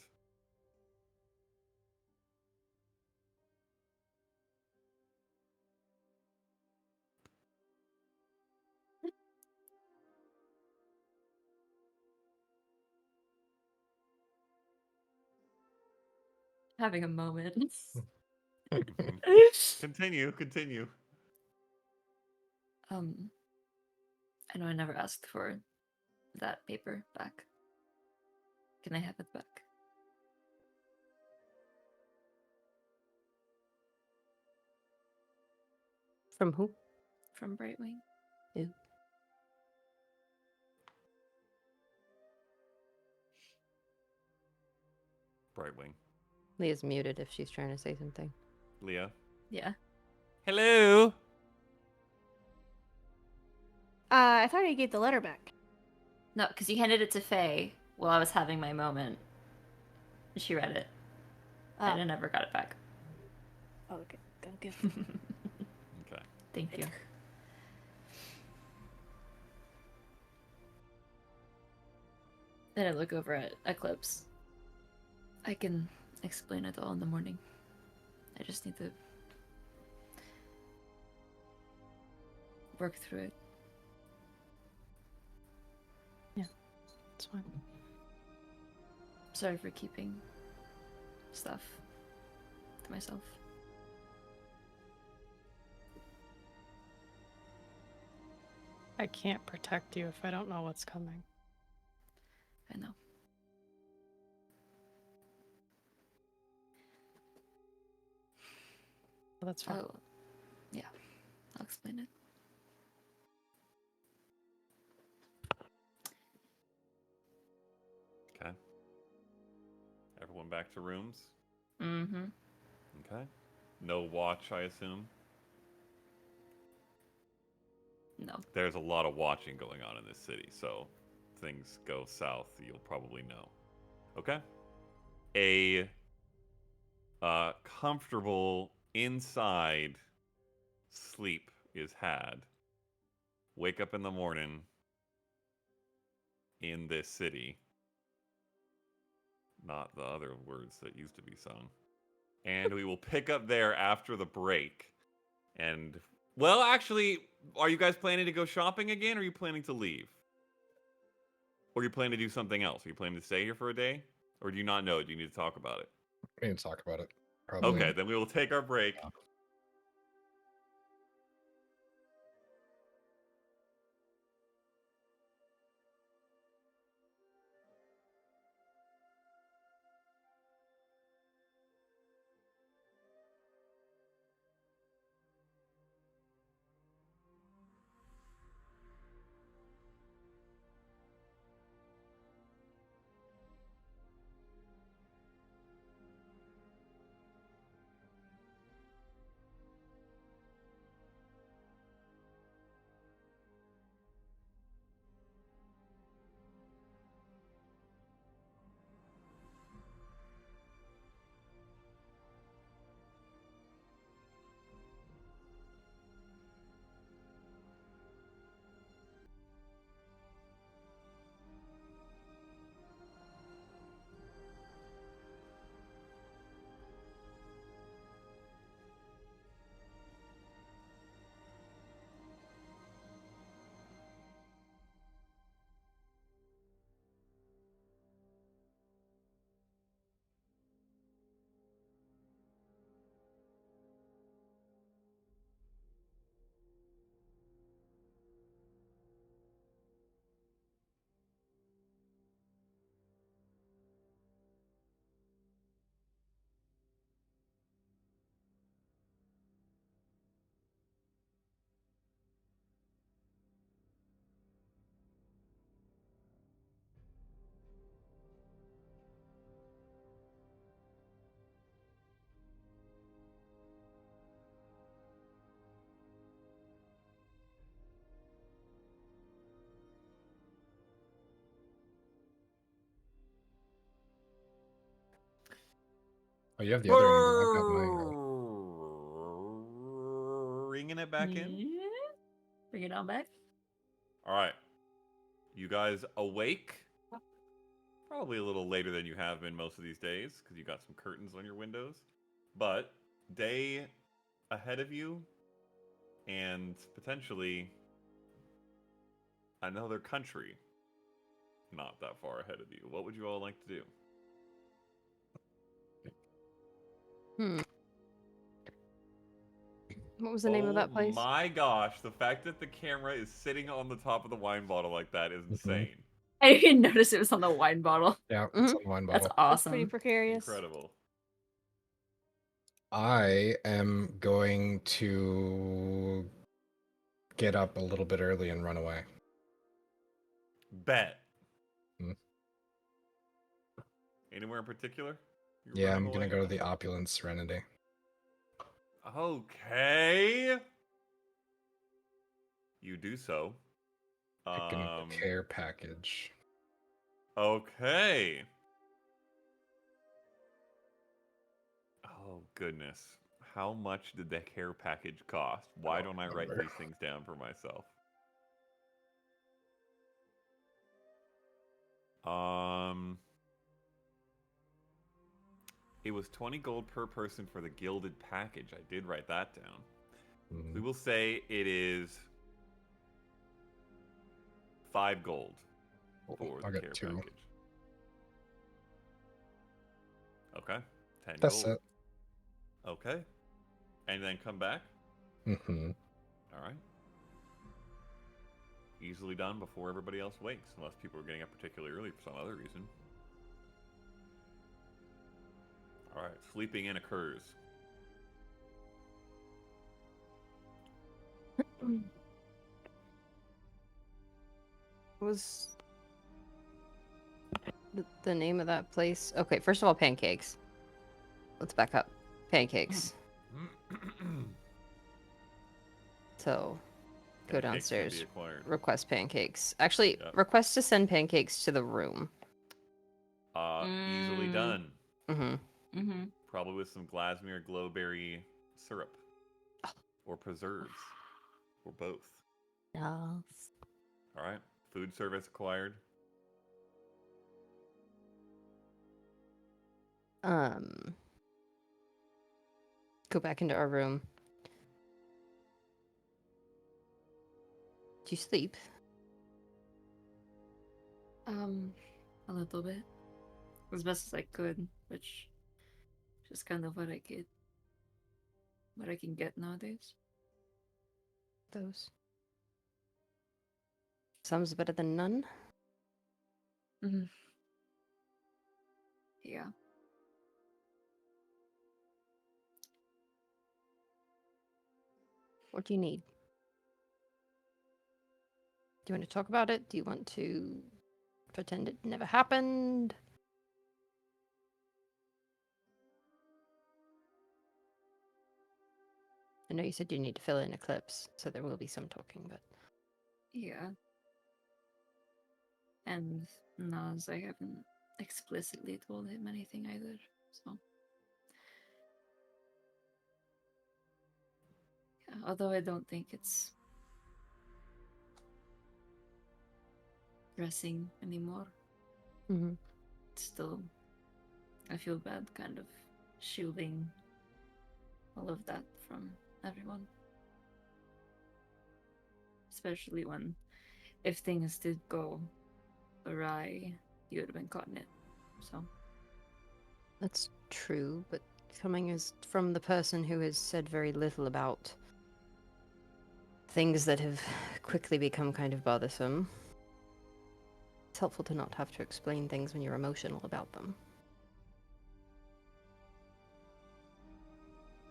Having a moment. Continue. I know I never asked for that paper back. Can I have it back? From who? From Brightwing? Ew. Brightwing. Leah's muted if she's trying to say something. Leah. Yeah. Hello. I thought you gave the letter back. No, because you handed it to Faye while I was having my moment. She read it. And I never got it back. Oh, okay. Go give. Okay. Thank you. Then I look over at Eclipse. I can explain it all in the morning. I just need to work through it. It's fine. Sorry for keeping stuff to myself. I can't protect you if I don't know what's coming. I know. But that's fine. Oh, yeah. I'll explain it. Okay. Everyone back to rooms? Mm-hmm. Okay. No watch, I assume? No. There's a lot of watching going on in this city, so if things go south, you'll probably know. Okay. A comfortable inside sleep is had. Wake up in the morning in this city. Not the other words that used to be sung. And we will pick up there after the break. And, well, actually, are you guys planning to go shopping again, or are you planning to leave? Or are you planning to do something else? Are you planning to stay here for a day? Or do you not know? Do you need to talk about it? We need to talk about it. Probably. Okay, then we will take our break. Oh, you have the other angle. I've got my angle. Bringing it back in. Bring it on back. All right. You guys awake? Probably a little later than you have been most of these days because you got some curtains on your windows. But day ahead of you and potentially another country not that far ahead of you. What would you all like to do? What was the name of that place? Oh my gosh, the fact that the camera is sitting on the top of the wine bottle like that is insane. I didn't notice it was on the wine bottle. Yeah, it's on the wine bottle. That's That's pretty awesome. precarious. Incredible. I am going to get up a little bit early and run away. Bet. Hmm. Anywhere in particular? You're Yeah, running I'm gonna away? go to the Opulent Serenity. Okay. You do so. Picking up the care package. Okay. Oh, goodness. How much did the care package cost? Why don't I write these things down for myself? It was 20 gold per person for the gilded package. I did write that down. Mhm. We will say it is 5 gold for I'll the get care 2. package. Okay. 10 That's gold. it. Okay. And then come back? Mm-hmm. All right. Easily done before everybody else wakes, unless people are getting up particularly early for some other reason. All right. Sleeping in occurs. What was the name of that place? Okay, first of all, pancakes. Let's back up. Pancakes. So, go Pancakes can be downstairs. acquired. Request pancakes. Actually, Yep. request to send pancakes to the room. Easily done. Mm-hmm. Probably with some Glasmere glowberry syrup. Or preserves. Or both. Yes. All right. Food service acquired. Go back into our room. Do you sleep? A little bit. As best as I could, which is just kind of what I can get nowadays. Those. Some's better than none. Mm-hmm. Yeah. What do you need? Do you want to talk about it? Do you want to pretend it never happened? I know you said you need to fill in Eclipse, so there will be some talking, but... Yeah. And Naz, I haven't explicitly told him anything either, so... Yeah, although I don't think it's pressing anymore. Mm-hmm. Still, I feel bad kind of shielding all of that from everyone. Especially when, if things did go awry, you would have been caught in it. So. That's true, but coming as from the person who has said very little about things that have quickly become kind of bothersome, it's helpful to not have to explain things when you're emotional about them.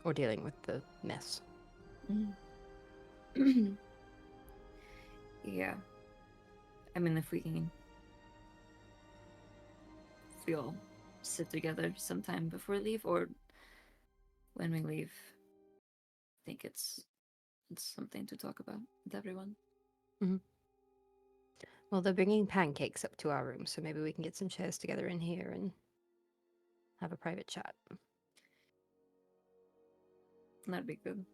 Or dealing with the mess. Yeah. I mean, if we all sit together sometime before we leave, or when we leave, I think it's something to talk about with everyone. Mm-hmm. Well, they're bringing pancakes up to our room, so maybe we can get some chairs together in here and have a private chat. That'd be good.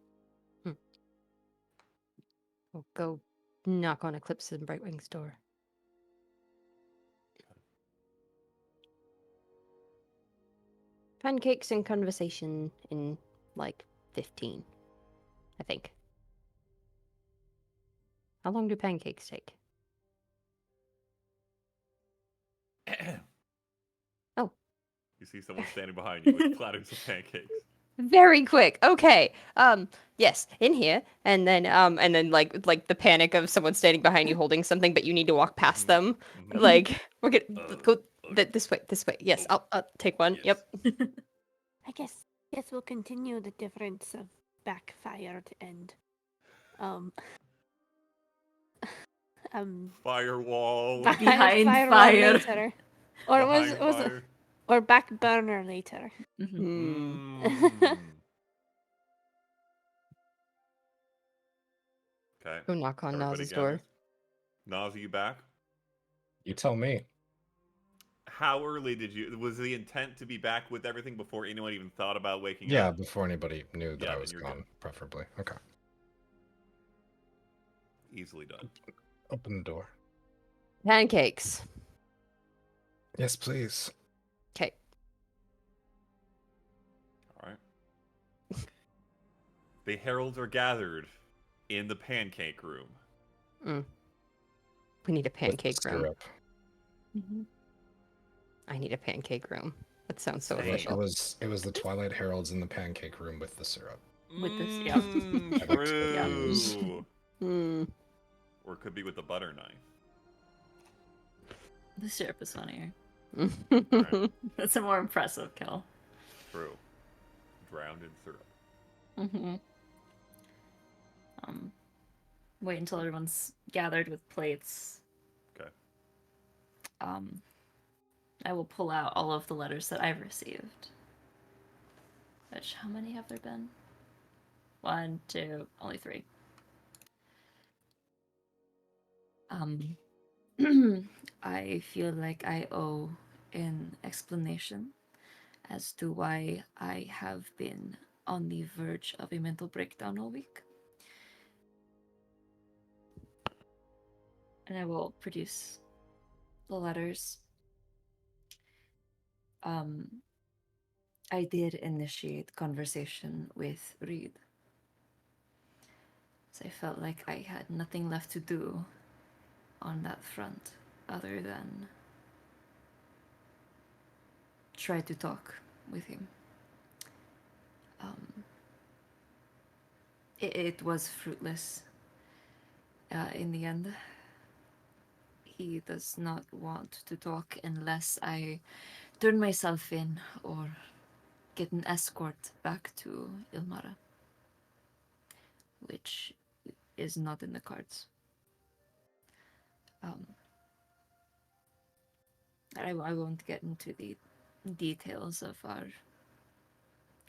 We'll go knock on Eclipse and Brightwing's door. Pancakes and conversation in like 15, I think. How long do pancakes take? Oh. You see someone standing behind you with platters of pancakes. Very quick. Okay. Yes, in here, and then like the panic of someone standing behind you holding something, but you need to walk past them. Like we're gonna go this way. Yes, I'll take one. Yes. Yep. I guess we'll continue the difference of backfired and Firewall. Behind firewall fire. later. Or it was fire. or back burner later. Okay. Go knock on Everybody Naz's door. Naz, are you back? You tell me. How early was the intent to be back with everything before anyone even thought about waking Yeah, up? before anybody knew that Yeah, I then was you're gone, good. preferably. Okay. Easily done. Open the door. Pancakes. Yes, please. Okay. All right. The heralds are gathered in the pancake room. We need a With pancake room. syrup. I need a pancake room. That sounds so Same. official. It was the Twilight Heralds in the pancake room with the syrup. With this, yeah. True. Hmm. Or it could be with the butter knife. The syrup is funnier. Right. That's a more impressive kill. True. Drowned in syrup. Wait until everyone's gathered with plates. Okay. I will pull out all of the letters that I've received. Which, how many have there been? 1, 2, only 3. I feel like I owe an explanation as to why I have been on the verge of a mental breakdown all week. And I will produce the letters. I did initiate conversation with Reed. So I felt like I had nothing left to do on that front other than try to talk with him. It was fruitless in the end. He does not want to talk unless I turn myself in or get an escort back to Ilmara, which is not in the cards. I won't get into the details of our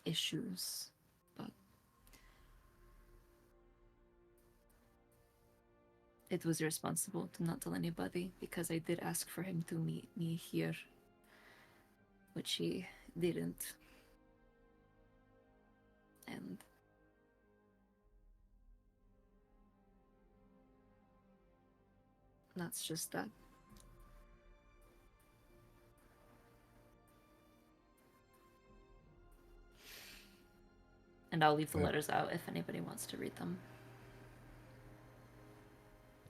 issues, but it was irresponsible to not tell anybody because I did ask for him to meet me here, which he didn't. And that's just that. And I'll leave the letters out if anybody wants to read them.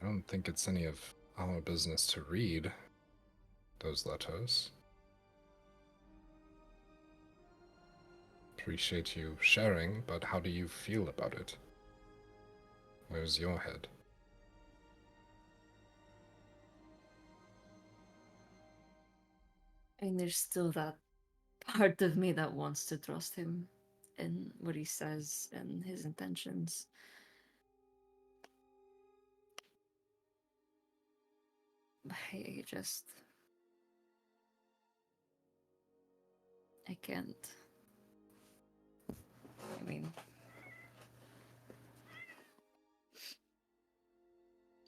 I don't think it's any of our business to read those letters. Appreciate you sharing, but how do you feel about it? Where's your head? I mean, there's still that part of me that wants to trust him in what he says and his intentions. I can't. I mean,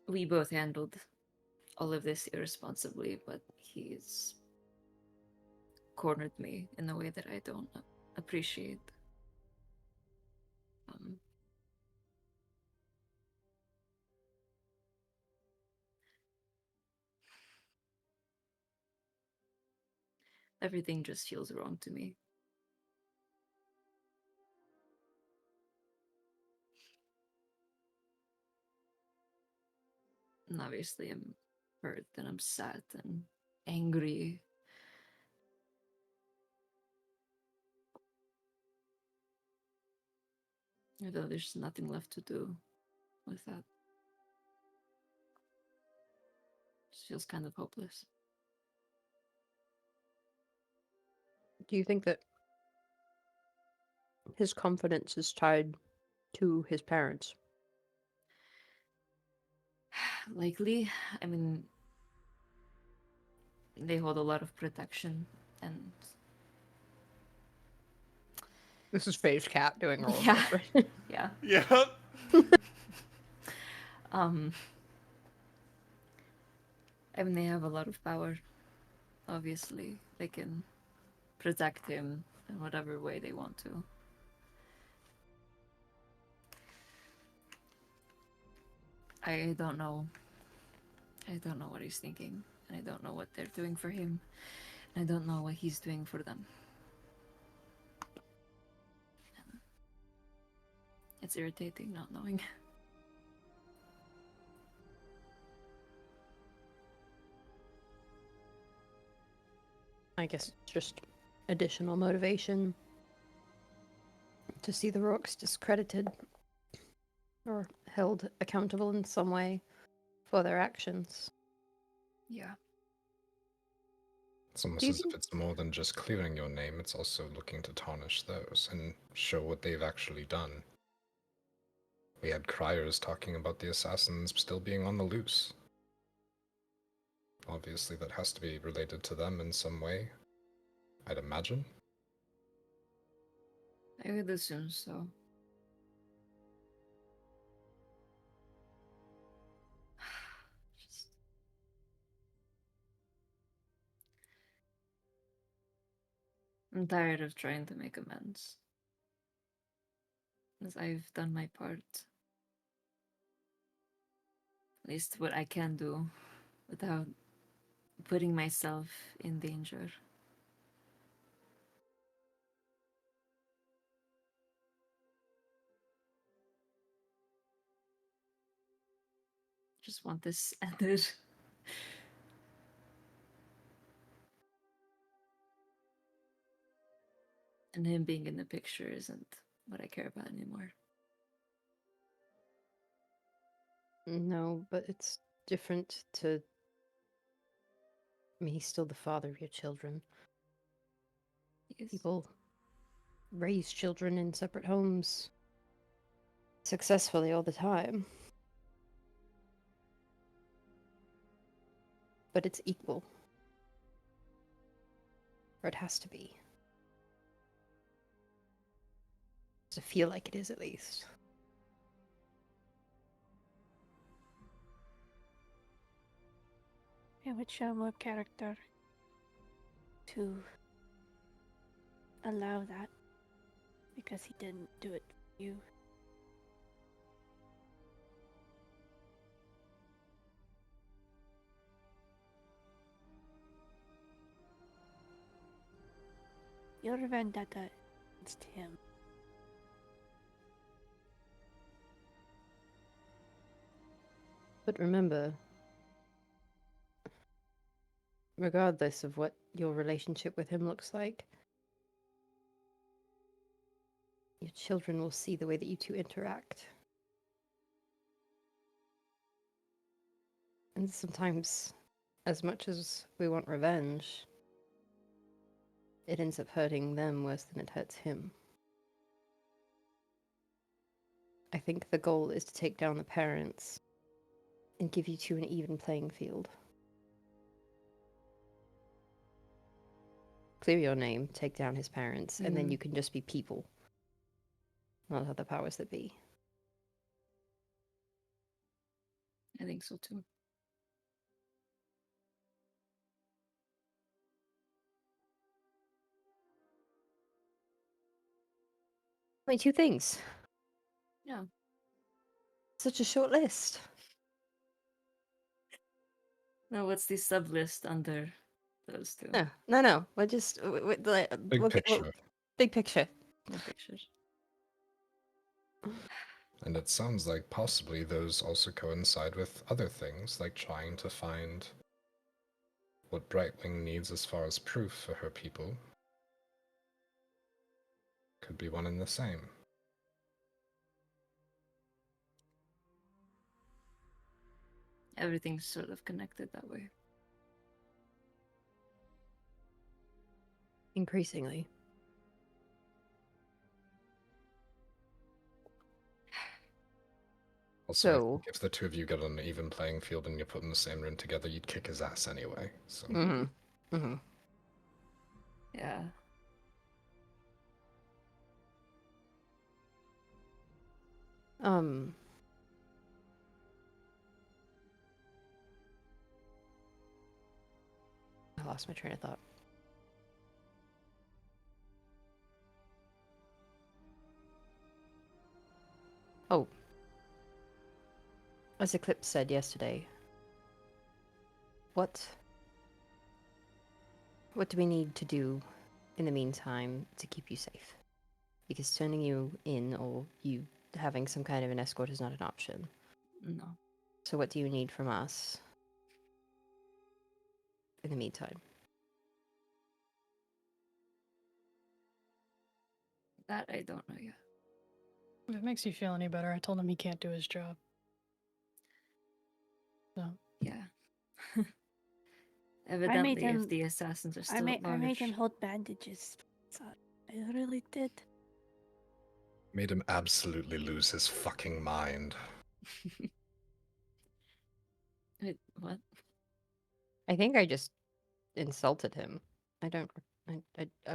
we both handled all of this irresponsibly, but he's cornered me in a way that I don't appreciate. Um, everything just feels wrong to me. And obviously, I'm hurt and I'm sad and angry. Although there's nothing left to do with that. It feels kind of hopeless. Do you think that his confidence is tied to his parents? Likely. I mean, they hold a lot of protection and This is Phage Cat doing a roll. yeah. Yeah. Yeah. I mean, they have a lot of power. Obviously, they can protect him in whatever way they want to. I don't know. I don't know what he's thinking. I don't know what they're doing for him. I don't know what he's doing for them. It's irritating not knowing. I guess it's just additional motivation to see the Rooks discredited or held accountable in some way for their actions. Yeah. It's almost Do you as if it's more than just clearing your name, it's also looking to tarnish theirs and show what they've actually done. We had criers talking about the assassins still being on the loose. Obviously, that has to be related to them in some way, I'd imagine. I would assume so. Just... I'm tired of trying to make amends. As I've done my part. At least what I can do without putting myself in danger. Just want this ended. And him being in the picture isn't what I care about anymore. No, but it's different to... I mean, he's still the father of your children. Yes. People raise children in separate homes successfully all the time. But it's equal. Or it has to be. To feel like it is, at least. It would show more character to allow that because he didn't do it for you. Your vendetta against him. But remember, regardless of what your relationship with him looks like, your children will see the way that you two interact. And sometimes, as much as we want revenge, it ends up hurting them worse than it hurts him. I think the goal is to take down the parents and give you two an even playing field. Clear your name, take down his parents, and then you can just be people, not other powers that be. I think so too. Only two things. such a short list. No, what's the sub list under those two? No. We're just Big picture. big picture. No pictures. And it sounds like possibly those also coincide with other things, like trying to find what Brightwing needs as far as proof for her people. Could be one and the same. Everything's sort of connected that way. Increasingly. Also, I So- think if the two of you get on an even playing field and you put in the same room together, you'd kick his ass anyway. So Yeah. I lost my train of thought. Oh. As Eclipse said yesterday, what do we need to do in the meantime to keep you safe? Because turning you in or you having some kind of an escort is not an option. No. So what do you need from us in the meantime? That I don't know yet. If it makes you feel any better, I told him he can't do his job. So Yeah. Evidently, him- if the assassins are still I at made large. him hold bandages. So I really did. made him absolutely lose his fucking mind. Wait, what? I think I just insulted him. I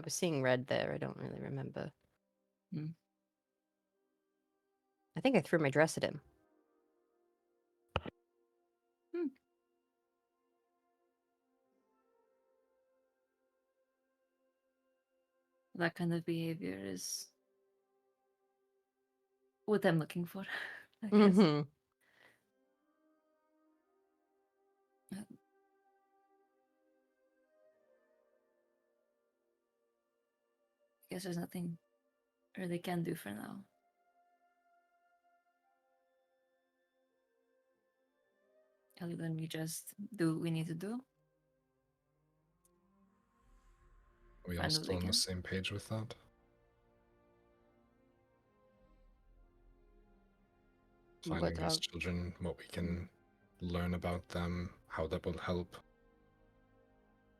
was seeing red there. I don't really remember. Hmm. I think I threw my dress at him. That kind of behavior is what I'm looking for, I guess. Mm-hmm. I guess there's nothing really can do for now. Other than we just do what we need to do. Are we all Find what still we on can. the same page with that? Finding these children, what we can learn about them, how that will help.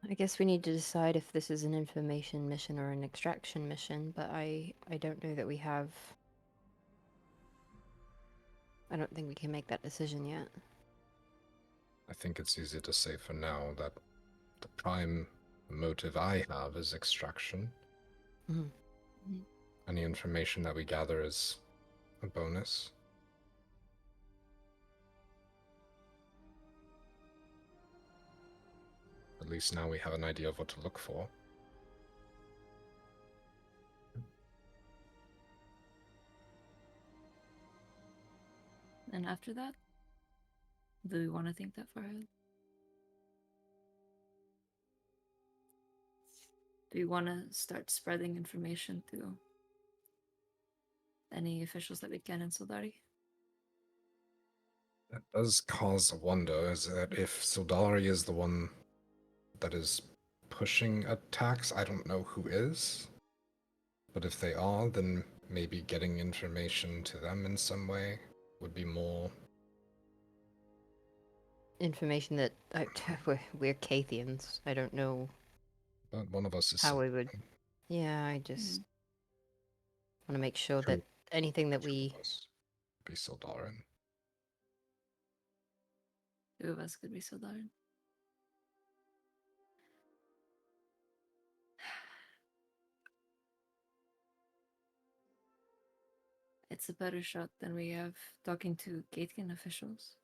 I guess we need to decide if this is an information mission or an extraction mission, but I don't know that we have... I don't think we can make that decision yet. I think it's easy to say for now that the prime motive I have is extraction. Mhm. Any information that we gather is a bonus. At least now we have an idea of what to look for. And after that, do we want to think that far ahead? Do we want to start spreading information to any officials that we can in Soldari? That does cause a wonder, is that if Soldari is the one that is pushing attacks, I don't know who is. But if they are, then maybe getting information to them in some way would be more... Information that... we're Kathians. I don't know But one of us is how we Soldari. would... Yeah, I just want to make sure True. that anything that Two we... of us be Soldarin. 2 of us could be Soldari. It's a better shot than we have talking to Gatekin officials.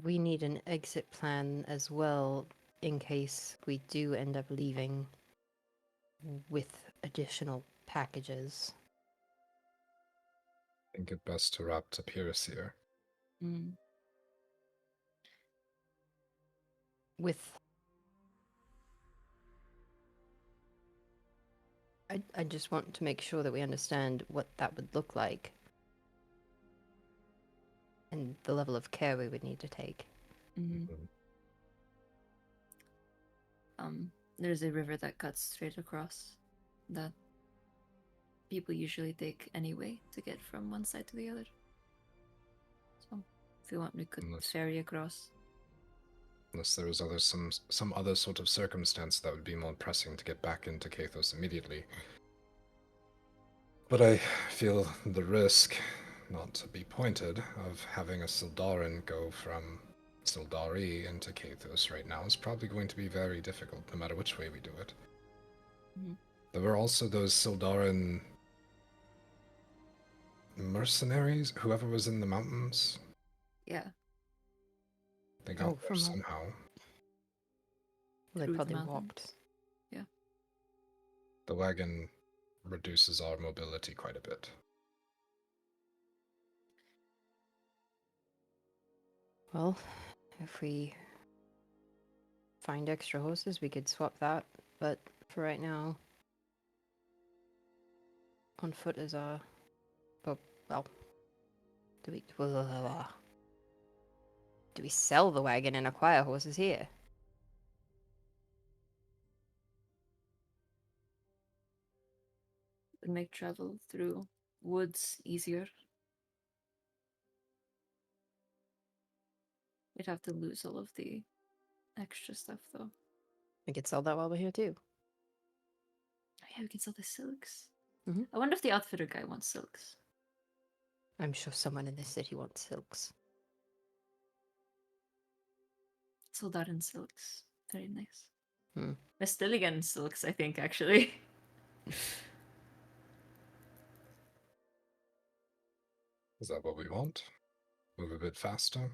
We need an exit plan as well in case we do end up leaving. with additional packages. I think it best to wrap to Pierce here. Mm. With... I just want to make sure that we understand what that would look like. And the level of care we would need to take. Mhm. There's a river that cuts straight across that people usually take anyway to get from one side to the other. So, if you want, we could ferry across. Unless there was some other sort of circumstance that would be more pressing to get back into Kathos immediately. But I feel the risk, not to be pointed, of having a Sildarin go from Sildari into Kathos right now is probably going to be very difficult, no matter which way we do it. Mhm. There were also those Sildarin mercenaries, whoever was in the mountains. Yeah. They got there from somehow. They Through the probably mountains. walked. Yeah. The wagon reduces our mobility quite a bit. Well, if we find extra horses, we could swap that. But for right now, on foot is our... Well, do we sell the wagon and acquire horses here? Would make travel through woods easier. We'd have to lose all of the extra stuff, though. We could sell that while we're here too. Oh, yeah, we can sell the silks. Mhm. I wonder if the outfitter guy wants silks. I'm sure someone in this city wants silks. Soldarin silks. Very nice. Hmm. Mestiligan silks, I think, actually. Is that what we want? Move a bit faster?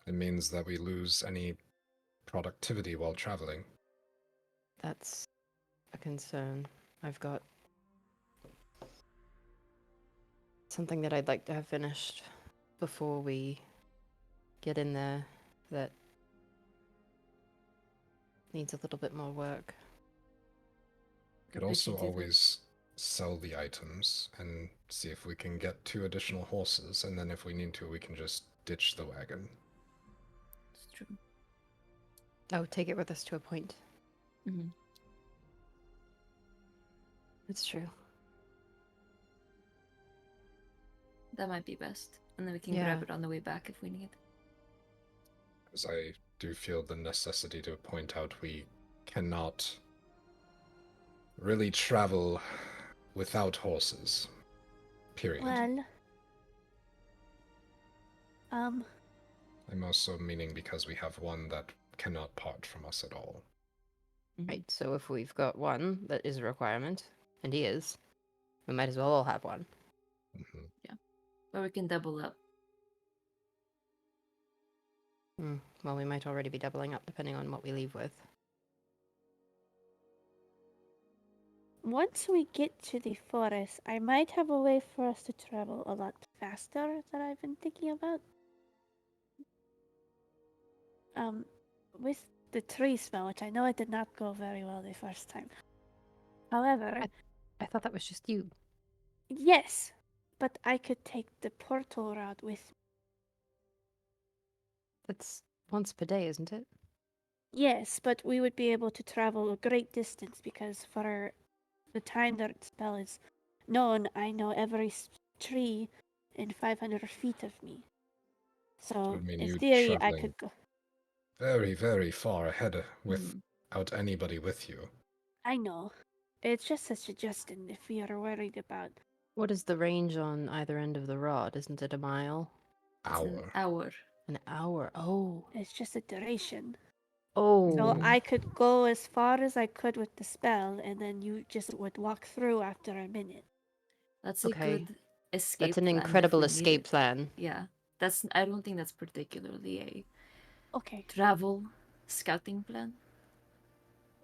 It means that we lose any productivity while traveling. That's a concern. I've got something that I'd like to have finished before we get in there that needs a little bit more work. We could What did also you do then? always sell the items and see if we can get 2 additional horses, and then if we need to, we can just ditch the wagon. It's true. Oh, take it with us to a point. Mm-hmm. It's true. That might be best. And then we can Yeah. grab it on the way back if we need. Because I do feel the necessity to point out we cannot really travel without horses. Period. Well, I'm also meaning because we have one that cannot part from us at all. Right, so if we've got one that is a requirement, and he is, we might as well all have one. Mm-hmm. Or we can double up. Well, we might already be doubling up depending on what we leave with. once we get to the forest, I might have a way for us to travel a lot faster that I've been thinking about. With the tree smell, which I know it did not go very well the first time. However, I thought that was just you. yes, but I could take the portal route with me. That's once per day, isn't it? Yes, but we would be able to travel a great distance because for the time that spell is known, I know every tree in 500 feet of me. So, Would mean in you'd theory, I traveling could go. very, very far ahead without anybody with you. I know. It's just a suggestion if we are worried about. What is the range on either end of the rod? Isn't it a mile? It's an Hour. hour. An hour? Oh. It's just a duration. Oh. So I could go as far as I could with the spell, and then you just would walk through after a minute. That's Okay. a good escape That's an plan if incredible we need escape it. plan. Yeah. I don't think that's particularly a Okay. travel scouting plan.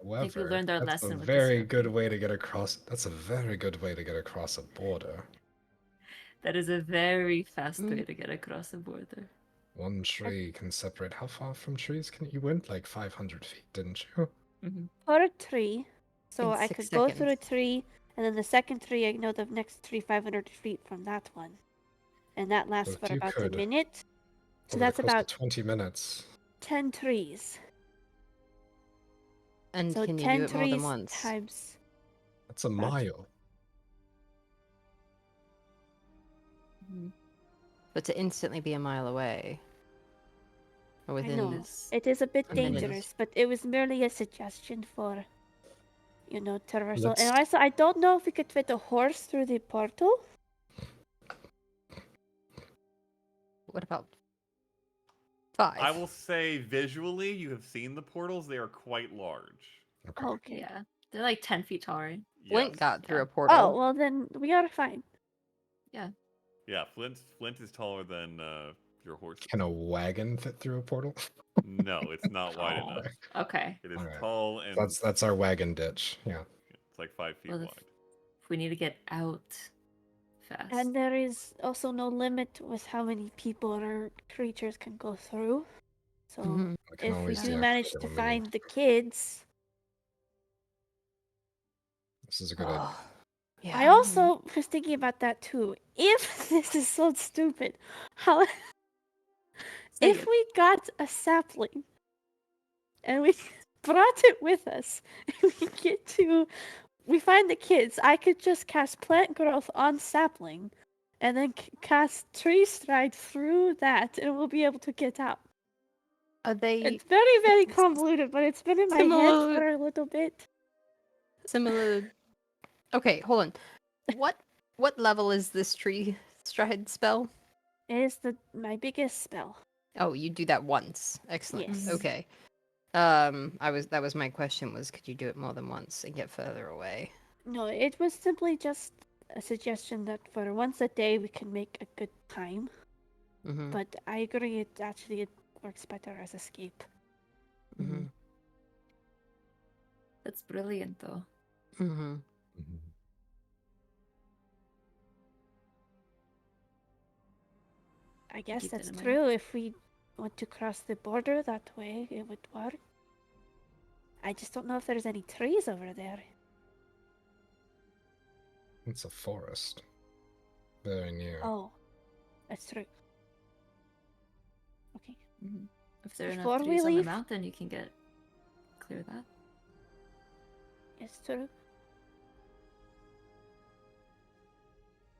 think we However, learned our that's a lesson with very this good rugby. way to get across. That's a very good way to get across a border. That is a very fast Mm. way to get across a border. One tree can separate. How far from trees can you went? Like 500 feet, didn't you? Hmm. For a tree, so In I 6 could go through a seconds. tree, and then the second tree, I know the next tree 500 feet from that one. And that lasts If for you about could, a minute. So over the that's course of about 20 minutes. 10 trees. And So can you 10 do it more than trees once? times. That's a About- mile. But to instantly be a mile away. Or I within know. Is It is a bit a minute. dangerous, but it was merely a suggestion for, traversal. And Let's- also, I don't know if we could fit a horse through the portal. What about 5? I will say visually, you have seen the portals. They are quite large. Okay. Okay. yeah, they're like 10 feet tall, right? Flint Yes. got through Yeah. a portal. Oh, well, then we are fine. Yeah, Flint is taller than your horse. Can a wagon fit through a portal? No, it's not wide Oh. enough. Okay. It is Alright. tall and That's our wagon ditch. Yeah. it's like 5 feet Well, wide. if we need to get out fast. And there is also no limit with how many people or creatures can go through. So Mhm. We can if we always do deactivate manage it to when we need. find the kids, This is a good idea. Oh, yeah. I also was thinking about that too. If this is so stupid, how Say if it. we got a sapling and we brought it with us, and we find the kids, I could just cast plant growth on sapling, and then cast tree stride through that, and we'll be able to get out. Are they It's very, very convoluted, but it's been in my head Similar- for a little bit. similar? Okay, hold on. What level is this tree stride spell? It is my biggest spell. Oh, you do that once. Excellent. Yes. Okay. That was my question was could you do it more than once and get further away? No, it was simply just a suggestion that for once a day we can make a good time. Mm-hmm. But I agree, it works better as escape. Mm-hmm. That's brilliant, though. Mm-hmm. Mhm. I guess keep that that's in mind. true. If we want to cross the border that way, it would work. I just don't know if there's any trees over there. It's a forest. Very near. Oh, that's true. Okay. Mhm. If there are Before enough we trees on the leave- mountain, you can clear that. It's true.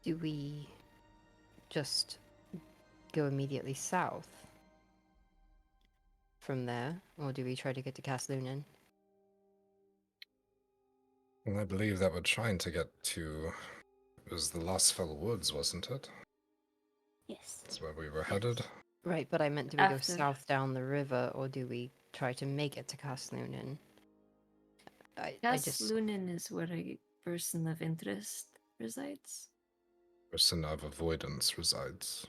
Do we just go immediately south from there, or do we try to get to Caslunan? Well, I believe that we're trying to get to. It was the Lostfell Woods, wasn't it? Yes. That's where we were headed. Right, but I meant do we go After. south down the river, or do we try to make it to Caslunan? I just Lunin is where a person of interest resides. Person of avoidance resides.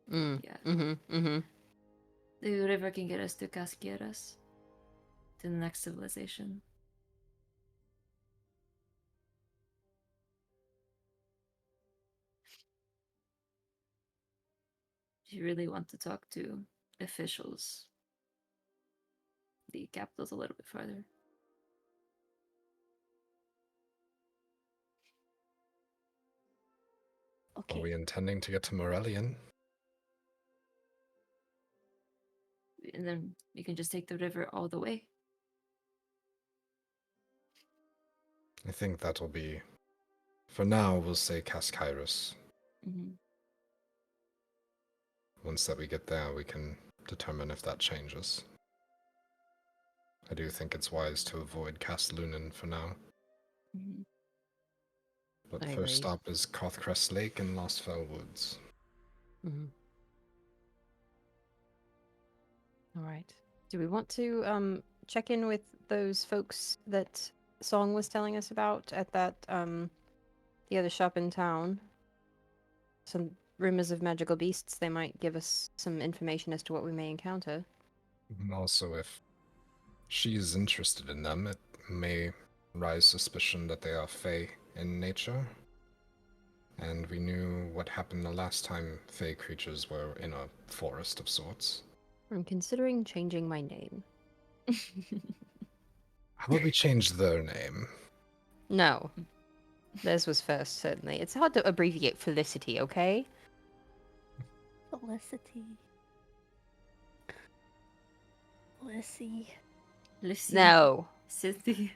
Yeah. The river can get us to Cjbeards, to the next civilization. If you really want to talk to officials, the capital's a little bit farther. Okay. Are we intending to get to Morellian? And then you can just take the river all the way. I think that'll be. For now, we'll say Cascairus. Mm-hmm. Once that we get there, we can determine if that changes. I do think it's wise to avoid Caslunan for now. Mm-hmm. But I first agree. stop is Kothcrest Lake and Lostfell Woods. All right. Do we want to check in with those folks that Song was telling us about at that the other shop in town? Some rumors of magical beasts. They might give us some information as to what we may encounter. And also, if she is interested in them, it may rise suspicion that they are fey in nature. And we knew what happened the last time fey creatures were in a forest of sorts. I'm considering changing my name. How about we change their name? No. Theirs was first, certainly. It's hard to abbreviate Felicity, okay? Felicity. Lissy. Listen. No. City.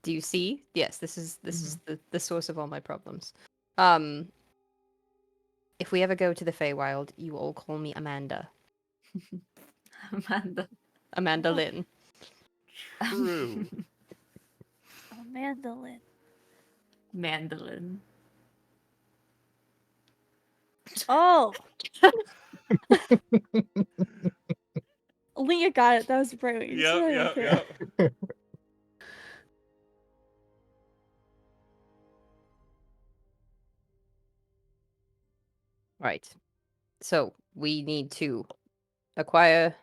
Do you see? Yes, this is the source of all my problems. If we ever go to the Feywild, you all call me Amanda. Amanda. Amanda Lynn. True. Oh, mandolin. Mandolin. Oh! Leah got it. That was brilliant. Yep. Right. So we need to acquire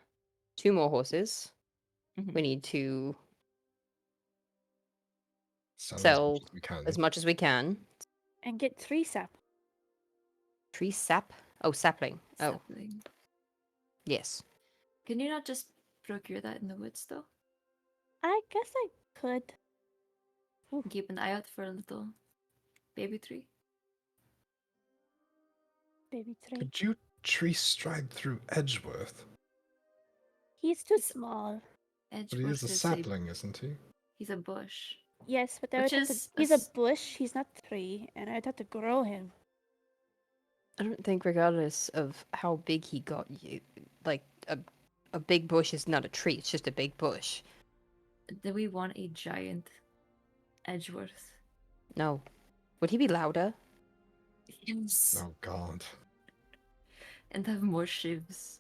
2 more horses. Mhm. We need to Sell sell as much as we can. as much as we can. And get 3 sap. Tree sap? Oh, sapling. Oh, Sapling. yes. Can you not just procure that in the woods, though? I guess I could. Keep an eye out for a little baby tree. Baby 3. Could you tree stride through Edgeworth? He's too small. But he Edgeworth is a sapling, isn't he? He's a bush. Yes, but I Which would have is to, he's a a bush. He's not a tree, and I'd have to grow him. I don't think, regardless of how big he got you, like a big bush is not a tree. It's just a big bush. Do we want a giant Edgeworth? No. Would he be louder? Yes. Oh god. And have more shivs.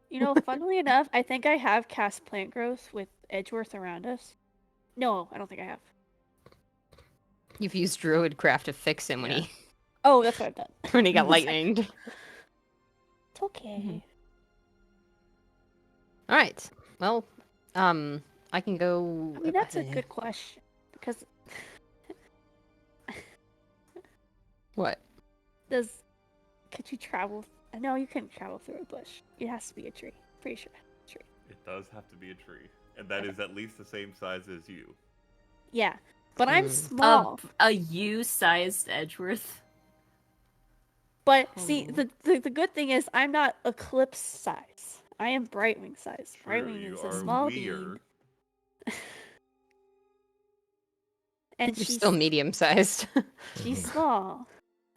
You know, funnily enough, I think I have cast plant growth with Edgeworth around us. No, I don't think I have. You've used Druidcraft to fix him when Yeah. he Oh, that's what I've done. when he got lightninged. It's okay. Mhm. All right. Well, I can go. I mean, that's a good question because What? could you travel? No, you couldn't travel through a bush. It has to be a tree. Pretty sure. Tree. It does have to be a tree. And that is at least the same size as you. Yeah, but I'm Hmm. small. A U-sized Edgeworth. But see, Oh. the good thing is I'm not Eclipse size. I am Brightwing size. True, Brightwing you is a are small weird. being, and You're she's still medium sized. she's small.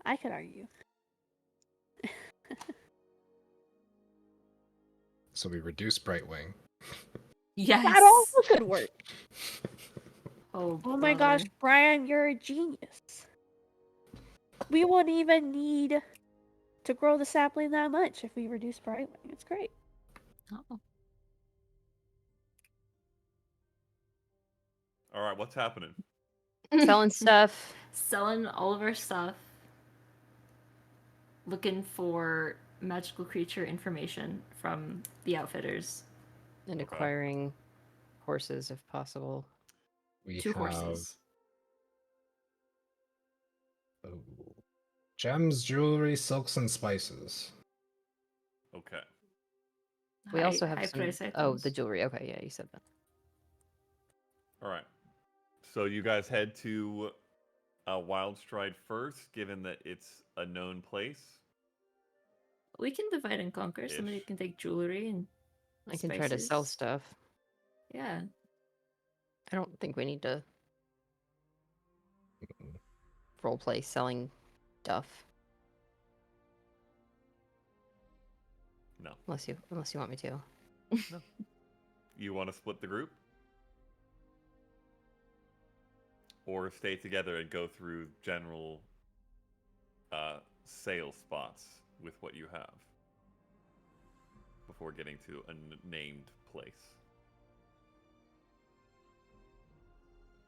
I could argue. So we reduce Brightwing. Yes. That also could work. Oh, Oh my gosh, brother. Brian, you're a genius. We won't even need to grow the sapling that much if we reduce Brightwing. It's great. Oh. All right, what's happening? Selling stuff. Selling all of our stuff. Looking for magical creature information from the outfitters. And Okay. acquiring horses if possible. We 2 have horses. gems, jewelry, silks, and spices. Okay. We also have high some. price Oh, items. the jewelry. Okay, yeah, you said that. All right. So you guys head to Wildstride first, given that it's a known place. We can divide and conquer. Somebody Ish. can take jewelry and I can try to sell spices. stuff. Yeah. I don't think we need to roleplay selling stuff. No. Unless you want me to. You want to split the group? Or stay together and go through general sale spots with what you have before getting to a named place.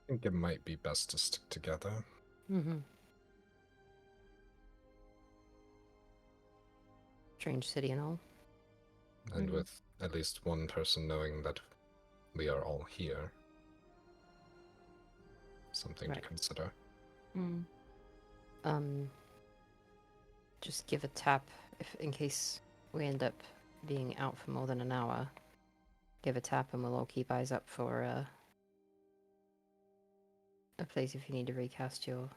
I think it might be best to stick together. Mm-hmm. Strange city and all. And Mhm. with at least one person knowing that we are all here. Something Right. to consider. Mm. Just give a tap in case we end up being out for more than an hour. Give a tap and we'll all keep eyes up for a place if you need to recast your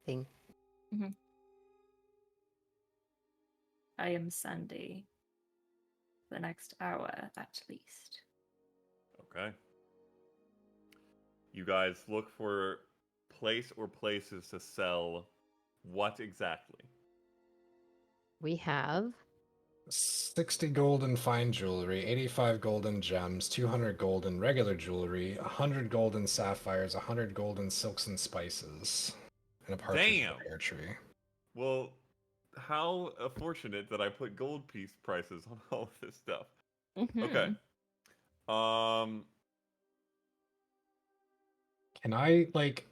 thing. I am Sandy. The next hour, at least. Okay. You guys look for place or places to sell what exactly? We have 60 gold in fine jewelry, 85 gold in gems, 200 gold in regular jewelry, 100 gold in sapphires, 100 gold in silks and spices, and a partridge in Damn. a pear tree. Well, how fortunate that I put gold piece prices on all of this stuff. Okay. Can I, like,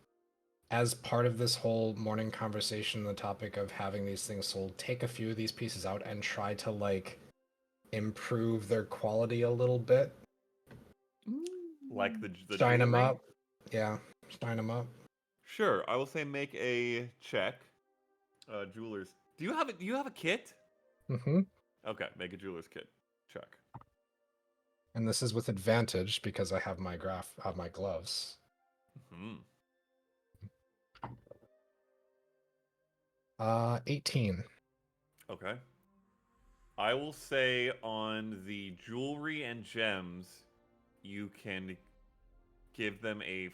as part of this whole morning conversation, the topic of having these things sold, take a few of these pieces out and try to, like, improve their quality a little bit? Like the Shine them jewelry? up. Yeah, shine them up. Sure, I will say make a check. Jewelers. Do you have a kit? Mm-hmm. Okay, make a jeweler's kit. Check. And this is with advantage because I have my gloves. Hmm. 18. Okay. I will say on the jewelry and gems, you can give them a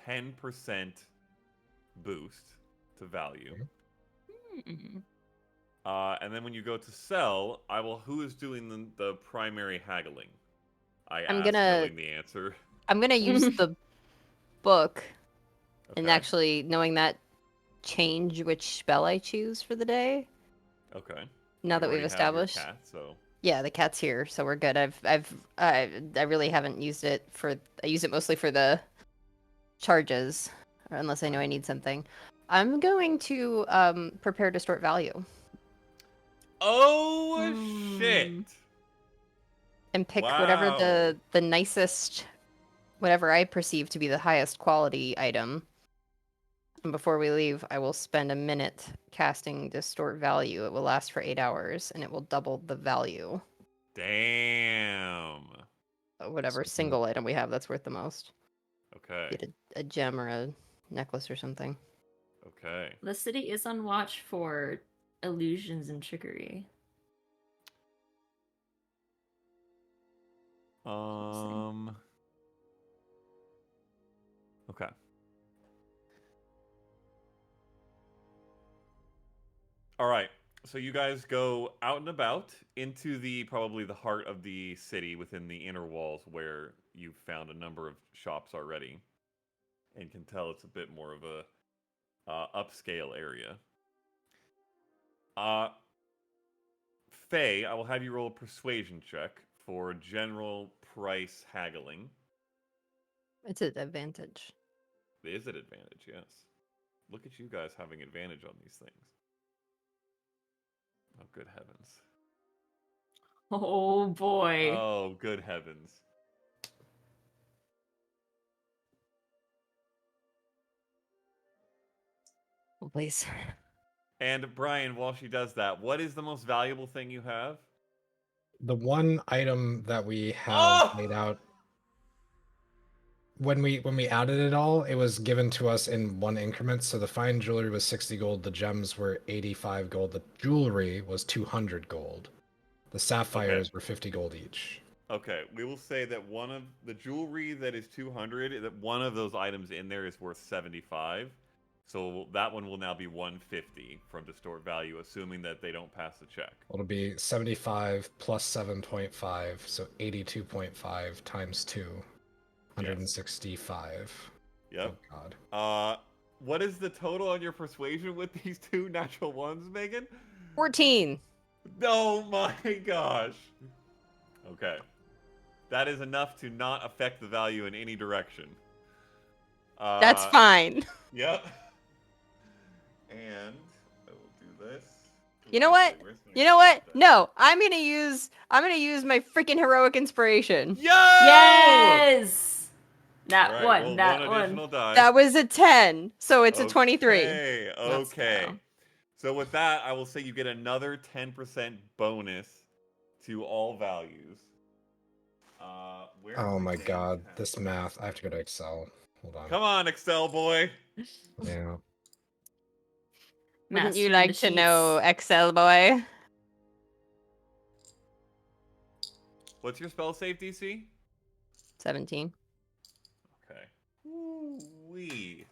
10% boost to value. And then when you go to sell, who is doing the primary haggling? I'm gonna- knowing the answer. I'm gonna use the book and Okay. actually knowing that change which spell I choose for the day. Okay. Now You that we've already have your established. cat, so Yeah, the cat's here, so we're good. I really haven't used it for. I use it mostly for the charges, or unless I know I need something. I'm going to prepare distort value oh shit! and pick whatever Wow. the nicest, whatever I perceive to be the highest quality item. And before we leave, I will spend a minute casting distort value. It will last for 8 hours, and it will double the value. Damn. Whatever So- single item we have that's worth the most. Okay. Get a gem or a necklace or something. Okay. The city is on watch for illusions and trickery. Okay. All right. So you guys go out and about into probably the heart of the city within the inner walls where you've found a number of shops already and can tell it's a bit more of a upscale area. Faye, I will have you roll a persuasion check for general price haggling. It's an advantage. It is an advantage, yes. Look at you guys having advantage on these things. Oh, good heavens. Oh boy. Oh, good heavens. Oh, please. And Brian, while she does that, what is the most valuable thing you have? The one item that we have laid out, when we added it all, it was given to us in one increment. So the fine jewelry was 60 gold, the gems were 85 gold, the jewelry was 200 gold. The sapphires were 50 gold each. Okay, we will say that one of the jewelry that is 200, that one of those items in there is worth 75. So that one will now be 150 from distort value, assuming that they don't pass the check. It'll be 75 plus 7.5, so 82.5 times 2, 165. Yep. Oh god. What is the total on your persuasion with these two natural ones, Megan? 14. Oh my gosh. Okay. That is enough to not affect the value in any direction. That's fine. Yep. And I will do this. You know what? Actually, we're just gonna You know what? accept that. No, I'm gonna use my freaking heroic inspiration. Yo! Yes! That All right, one, roll that one one. additional die. That was a 10, so it's a 23. Okay, Let's okay. go. So with that, I will say you get another 10% bonus to all values. Where Oh is my damn god, pen? this math. I have to go to Excel. Hold on. Come on, Excel boy. Yeah. Wouldn't you Mastering like the to know, sheets. Excel boy? What's your spell save DC? 17. Okay. Ooh-wee.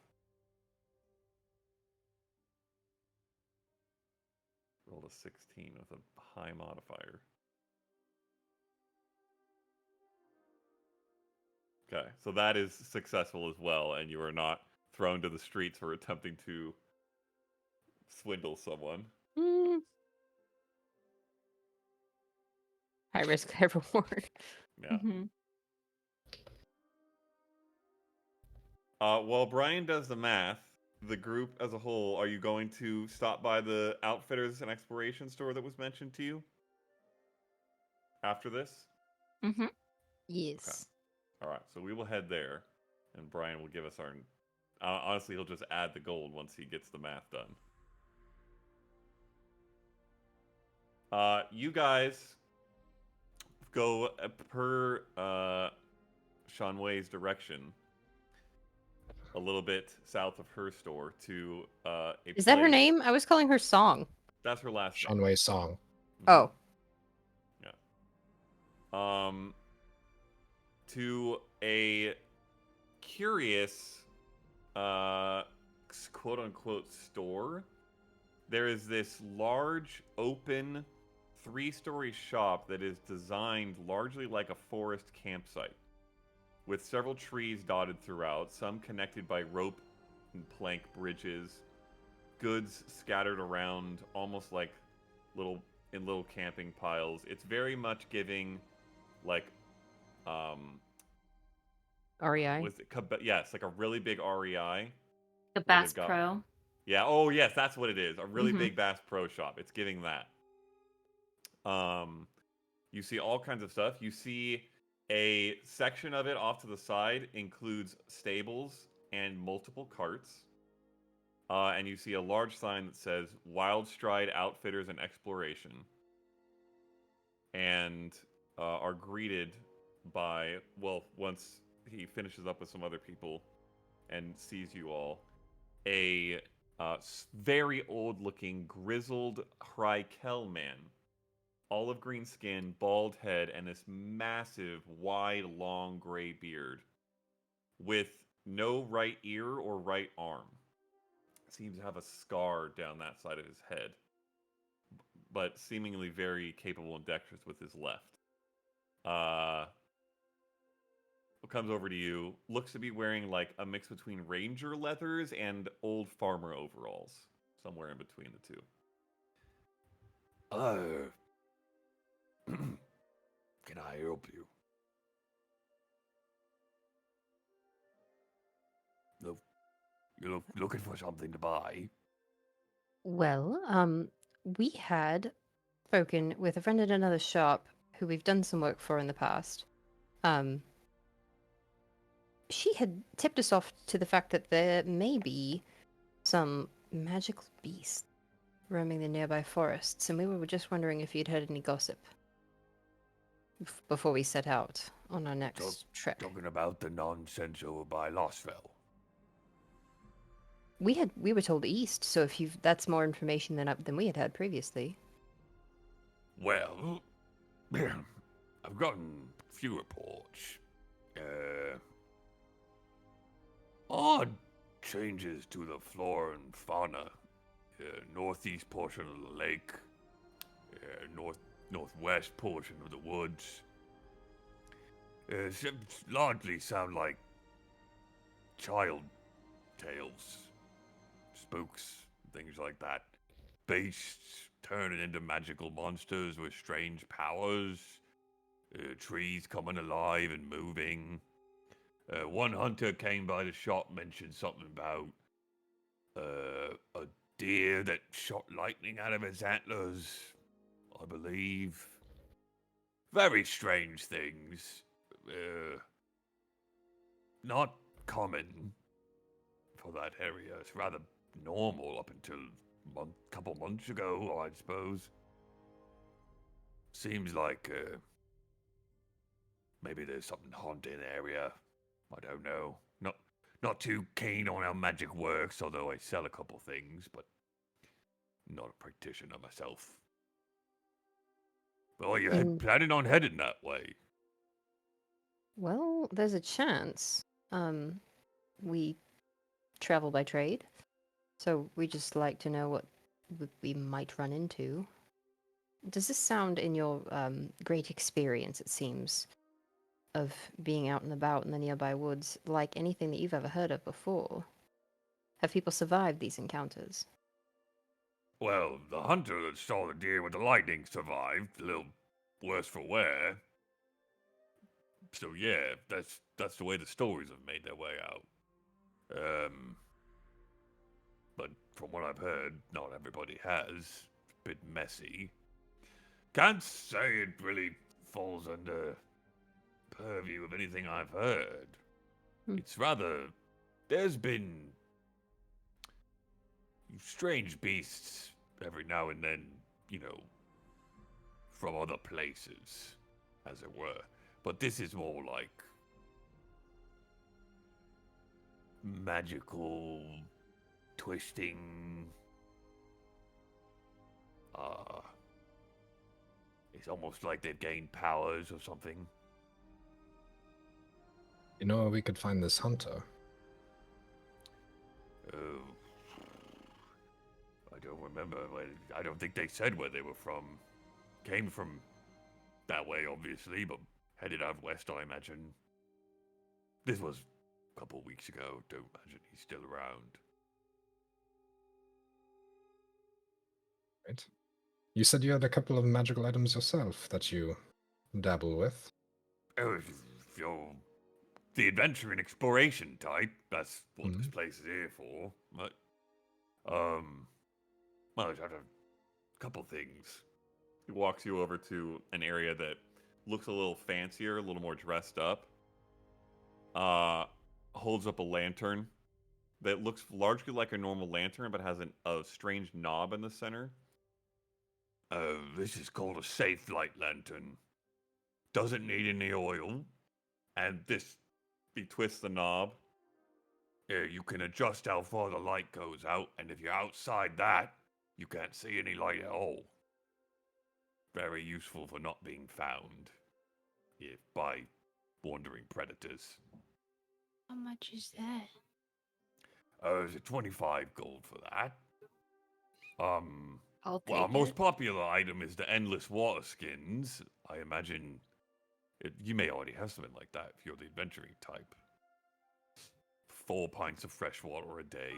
Rolled a 16 with a high modifier. Okay, so that is successful as well, and you are not thrown to the streets for attempting to swindle someone. High risk, high reward. Yeah. Mhm. While Brian does the math, the group as a whole, are you going to stop by the Outfitters and Exploration store that was mentioned to you after this? Mhm. Yes. All right, so we will head there, and Brian will give us our. Honestly, he'll just add the gold once he gets the math done. You guys go per Sean Wei's direction, a little bit south of her store to a Is that her place- name? I was calling her Song. That's her last name. Shanwei's song. Mhm. Oh. To a curious, quote unquote store. There is this large, open, 3-story shop that is designed largely like a forest campsite, with several trees dotted throughout, some connected by rope and plank bridges, goods scattered around almost like little camping piles. It's very much giving like REI. was it yes, like a really big REI. The Where Bass they've got- Pro. Yeah, oh yes, that's what it is. A really Mhm. big Bass Pro Shop. It's giving that. You see all kinds of stuff. You see a section of it off to the side includes stables and multiple carts. And you see a large sign that says Wild Stride Outfitters and Exploration. And are greeted by, well, once he finishes up with some other people and sees you all, a very old-looking, grizzled Hrykel man. Olive green skin, bald head, and this massive, wide, long gray beard with no right ear or right arm. Seems to have a scar down that side of his head, but seemingly very capable and dexterous with his left. Comes over to you, looks to be wearing like a mix between ranger leathers and old farmer overalls, somewhere in between the two. Hello. Can I help you? Look, you're looking for something to buy? Well, we had spoken with a friend at another shop who we've done some work for in the past. She had tipped us off to the fact that there may be some magical beasts roaming the nearby forests, and we were just wondering if you'd heard any gossip before we set out on our next trek. Talking about the nonsense over by Lostfell. We were told east, so if that's more information than we had had previously. Well, I've gotten a few reports. Odd changes to the flora and fauna. Northeast portion of the lake. Northwest portion of the woods. Largely sound like child tales. Spooks, things like that. Beasts turning into magical monsters with strange powers. Trees coming alive and moving. One hunter came by the shop, mentioned something about a deer that shot lightning out of its antlers, I believe. Very strange things. Not common for that area. It's rather normal up until a couple months ago, I suppose. Seems like maybe there's something haunted in the area. I don't know. Not too keen on how magic works, although I sell a couple things, but not a practitioner myself. But are you planning on heading that way? Well, there's a chance. We travel by trade, so we just like to know what we might run into. Does this sound, in your great experience, it seems, of being out and about in the nearby woods, like anything that you've ever heard of before? Have people survived these encounters? Well, the hunter that saw the deer with the lightning survived, a little worse for wear. So yeah, that's the way the stories have made their way out. But from what I've heard, not everybody has. It's a bit messy. Can't say it really falls under purview of anything I've heard. It's rather... There's been strange beasts every now and then, from other places, as it were. But this is more like magical twisting. It's almost like they've gained powers or something. You know where we could find this hunter? Oh, I don't remember. I don't think they said where they were from. Came from that way, obviously, but headed out west, I imagine. This was a couple weeks ago. Don't imagine he's still around. Right. You said you had a couple of magical items yourself that you dabble with. Oh, if you're the adventure and exploration type, that's what this place is here for. But, well, I had a couple things. He walks you over to an area that looks a little fancier, a little more dressed up. Holds up a lantern that looks largely like a normal lantern, but has a strange knob in the center. This is called a safe light lantern. Doesn't need any oil. And he twists the knob. You can adjust how far the light goes out, and if you're outside that, you can't see any light at all. Very useful for not being found by wandering predators. How much is that? There's a 25 gold for that. I'll take Well, our most it. popular item is the endless water skins. I imagine you may already have something like that if you're the adventuring type. 4 pints of fresh water a day,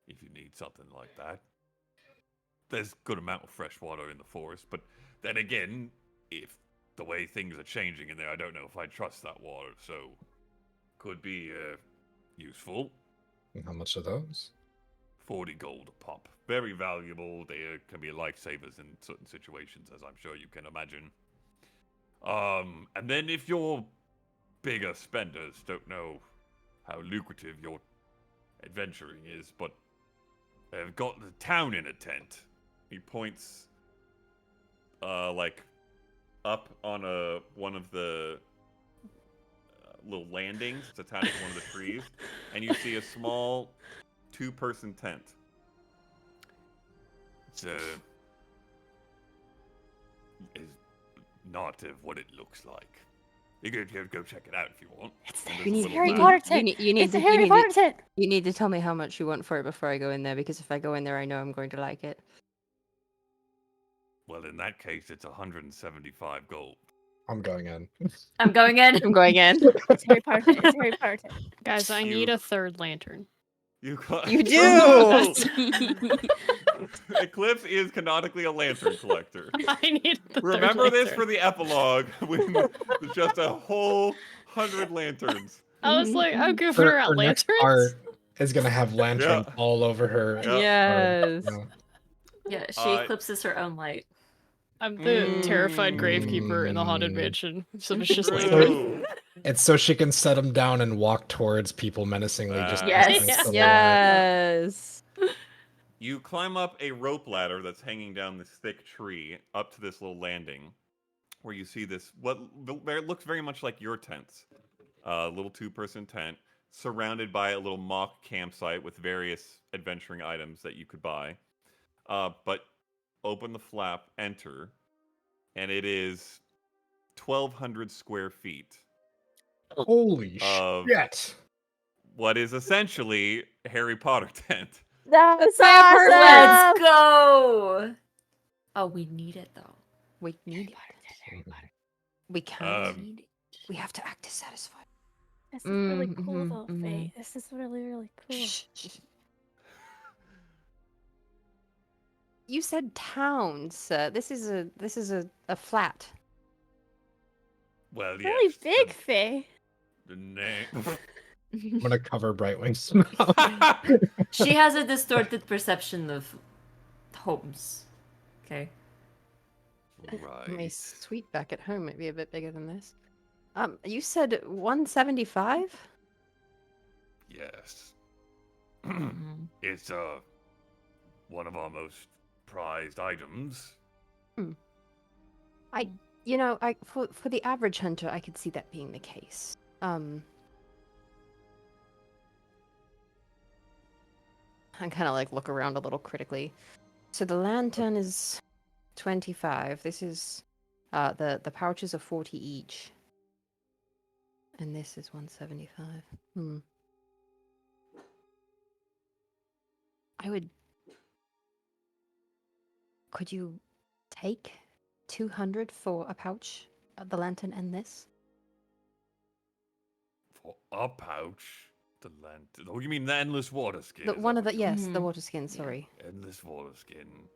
if you need something like that. There's a good amount of fresh water in the forest, but then again, if the way things are changing in there, I don't know if I trust that water, so could be useful. And how much are those? 40 gold a pop. Very valuable. They can be lifesavers in certain situations, as I'm sure you can imagine. And then if you're bigger spenders, don't know how lucrative your adventuring is, but they've got the town in a tent. He points, up on one of the little landings to attach to one of the trees, and you see a small 2-person tent. It's is not what it looks like. You could go check it out if you want. It's the You need- Harry you Potter need- tent. you need It's the to- Harry you need Potter to- tent. You need to tell me how much you want for it before I go in there, because if I go in there, I know I'm going to like it. Well, in that case, it's 175 gold. I'm going in. I'm going in. I'm going in. It's Harry Potter tent. It's Harry Potter tent. Guys, I need a third lantern. You You do! do! Eclipse is canonically a lantern collector. I need the Remember third this lantern. for the epilogue when there's just a whole 100 lanterns. I was like, I'm goofing For around next lanterns. part, is gonna have lanterns Yeah. all over her. Yeah. Yes. Yeah, she Uh, eclipses her own light. I'm the terrified gravekeeper in the haunted mansion. So it's just like, True. It's so she can set him down and walk towards people menacingly. Just Yes. against the light. Yes. You climb up a rope ladder that's hanging down this thick tree up to this little landing, where you see this what looks very much like your tents, a little 2-person tent surrounded by a little mock campsite with various adventuring items that you could buy. But open the flap, enter, and it is 1,200 square feet Holy of shit! what is essentially a Harry Potter tent. That's my apartment. Let's go! Oh, we need it though. We need it. We can't need it. We have to act dissatisfied. This is really cool Mhm, though, mhm. Faye. This is really, really cool. You said town, sir. This is a flat. Well, Really yes. big, Faye. The name. I'm gonna cover Brightwing's mouth. She has a distorted perception of homes. Okay. My Right. suite back at home might be a bit bigger than this. You said 175? Yes. It's one of our most prized items. For the average hunter, I could see that being the case. I kind of like look around a little critically. So the lantern is 25. This is the pouches are 40 each. And this is 175. Could you take 200 for a pouch, the lantern and this? For a pouch, the lantern. Oh, you mean the endless water skin? The, is one that of the what you- yes, the Mhm. water skin. Sorry. Endless water skin,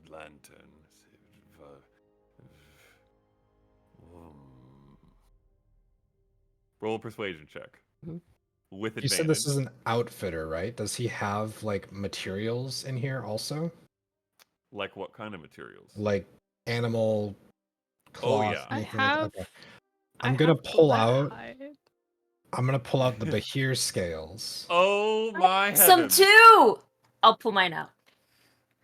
lantern. Roll a persuasion check. Mhm. With You advantage. said this is an outfitter, right? Does he have like materials in here also? Like what kind of materials? Like animal cloth? Oh, yeah. I anything like- have. okay. I I'm gonna have pull black out. hide. I'm gonna pull out the Bahir scales. Oh my Some heavens. too! I'll pull mine out.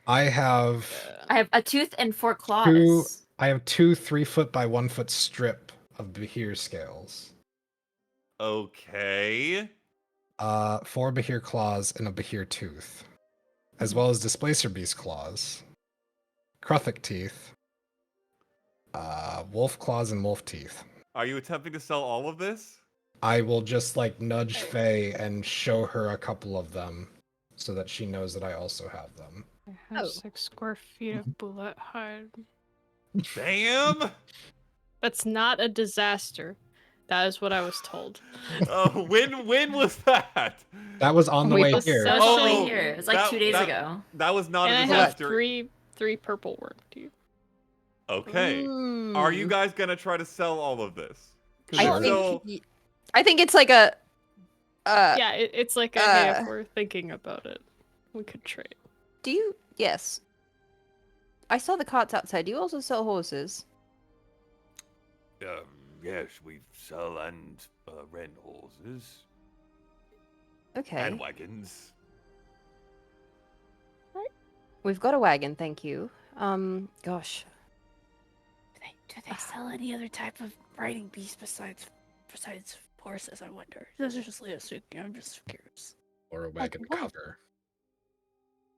I have I have a tooth and 4 claws. I have 2 3-foot by 1-foot strip of Bahir scales. Okay. 4 Bahir claws and a Bahir tooth, as well as Displacer Beast claws, Kruthic teeth, wolf claws, and wolf teeth. Are you attempting to sell all of this? I will just like nudge Faye and show her a couple of them, so that she knows that I also have them. I have Oh. 6 square feet of bullet hide. Damn! That's not a disaster. That is what I was told. Oh, when was that? That was on the Wait, way this here. That was Oh, only here. It was like that- 2 days that- ago. That was not And a I have disaster. three purple work teeth. Okay. Are you Mm. guys gonna try to sell all of this? 'Cause I if Sure. so, think I think it's like a Yeah, it's like hey, uh, if we're thinking about it, we could trade. Do you? Yes. I saw the carts outside. Do you also sell horses? Yes, we sell and rent horses Okay. and wagons. We've got a wagon, thank you. Gosh. Do they sell any other type of riding beast besides horses? I wonder. This is just Leah speaking. I'm just curious. Or a wagon what? cover.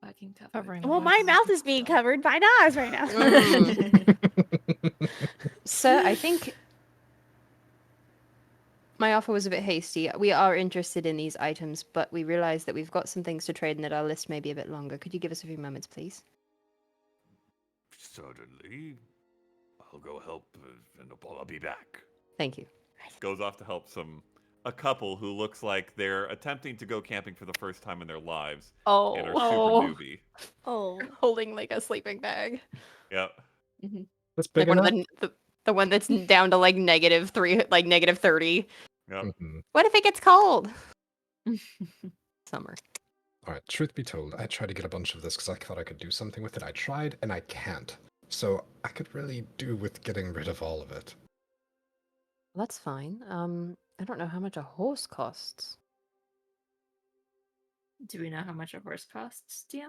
Fucking cover. Covering Well, my horses mouth and is being stuff. covered by knives right now. Sir, I think my offer was a bit hasty. We are interested in these items, but we realize that we've got some things to trade and that our list may be a bit longer. Could you give us a few moments, please? Certainly. I'll go help and I'll be back. Thank you. goes off to help a couple who looks like they're attempting to go camping for the first time in their lives and are super newbie. Oh. Holding like a sleeping bag. Yep. That's Like big one enough. of the one that's down to like -3, like -30. Yep. Mhm. What if it gets cold? Summer. Alright, truth be told, I tried to get a bunch of this because I thought I could do something with it. I tried, and I can't. So I could really do with getting rid of all of it. That's fine. I don't know how much a horse costs. Do we know how much a horse costs, DM?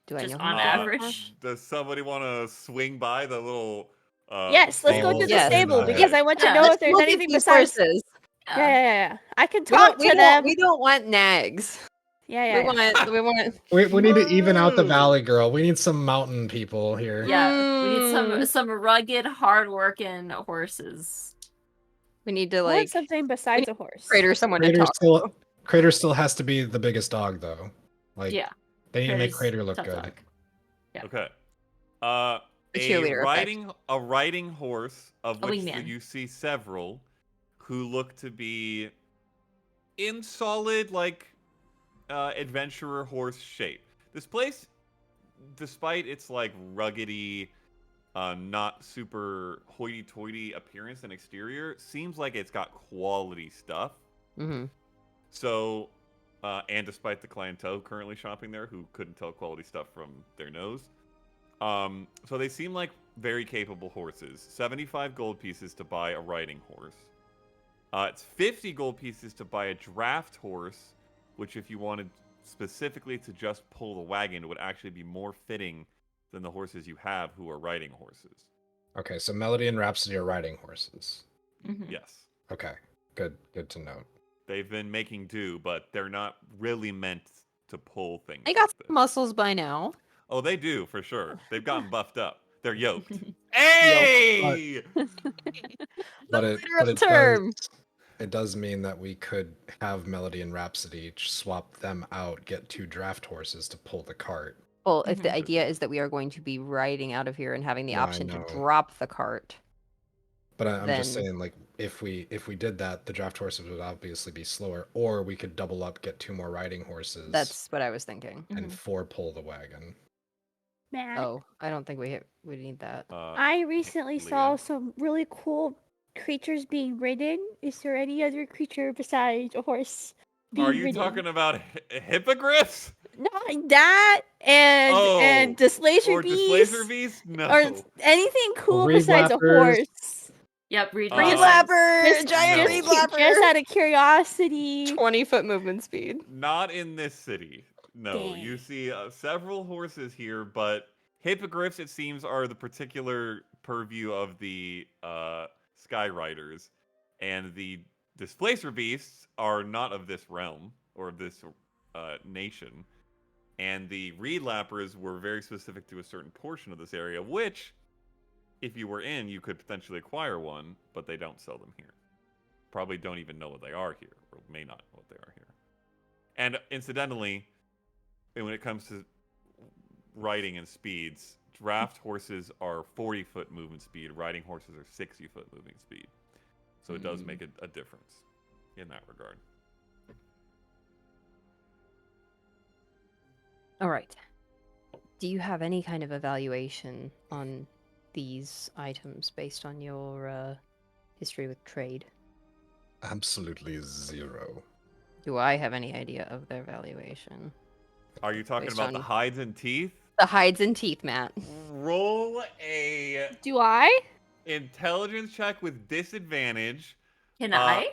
Do I Just know how on much a horse average? costs? Does somebody want to swing by the little? Yes, let's go stable to the Yes. stable Okay. because I want to Yeah. know Let's if there's look at anything these besides. horses. Yeah. I can We talk don't, to them. we don't want nags. Yeah. We want. We need to even out the Moo! valley, girl. We need some mountain people here. Yeah, we need Mm. some rugged, hard-working horses. We need to I want like something besides a horse. crater someone to Crater talk. still, Crater still has to be the biggest dog, though. Like, Yeah, they need to make Crater's Crater look tough good. dog. Yeah. Okay. The cheerleader effect. A riding horse of A which wingman. you see several, who look to be in solid adventurer horse shape. This place, despite its ruggedy, not super hoity-toity appearance and exterior, seems like it's got quality stuff. Mm-hmm. So, and despite the clientele currently shopping there who couldn't tell quality stuff from their nose, so they seem like very capable horses. 75 gold pieces to buy a riding horse. It's 50 gold pieces to buy a draft horse, which if you wanted specifically to just pull the wagon, would actually be more fitting than the horses you have who are riding horses. Okay, so Melody and Rhapsody are riding horses. Mhm. Yes. Okay, good to note. They've been making do, but they're not really meant to pull things. They got like some this. muscles by now. Oh, they do, for sure. They've gotten buffed up. They're yoked. Hey! But Literal term. it does mean that we could have Melody and Rhapsody swap them out, get 2 draft horses to pull the cart. Well, if the Mhm. idea is that we are going to be riding out of here and having the No, I option to know. drop the cart, But I'm just Then- saying, like, if we did that, the draft horses would obviously be slower, or we could double up, get 2 more riding horses, that's what I was thinking. and Mhm. 4 pull the wagon. Man, Oh, I don't think we need that. I recently saw Leah? some really cool creatures being ridden. Is there any other creature besides a horse being Are you ridden? talking about hippogriffs? Not that and displacer or beast displacer beast? No. or anything cool reed besides a lappers. horse. Yep, read Reed Lapper! Just- Giant no. reed Just lapper! out of curiosity. 20-foot movement speed. Not in this city. No, you Dang. see several horses here, but hippogriffs, it seems, are the particular purview of the Sky Riders, and the displacer beasts are not of this realm or of this nation. And the reed lappers were very specific to a certain portion of this area, which, if you were in, you could potentially acquire one, but they don't sell them here. Probably don't even know what they are here, or may not know what they are here. And incidentally, when it comes to riding and speeds, draft horses are 40-foot movement speed, riding horses are 60-foot moving speed. So it does make a difference in that regard. All right. Do you have any kind of evaluation on these items based on your history with trade? Absolutely 0. Do I have any idea of their valuation? Are you talking Based about the on- hides and teeth? The hides and teeth, Matt. Roll a Do I? intelligence check with disadvantage. Can Uh, I?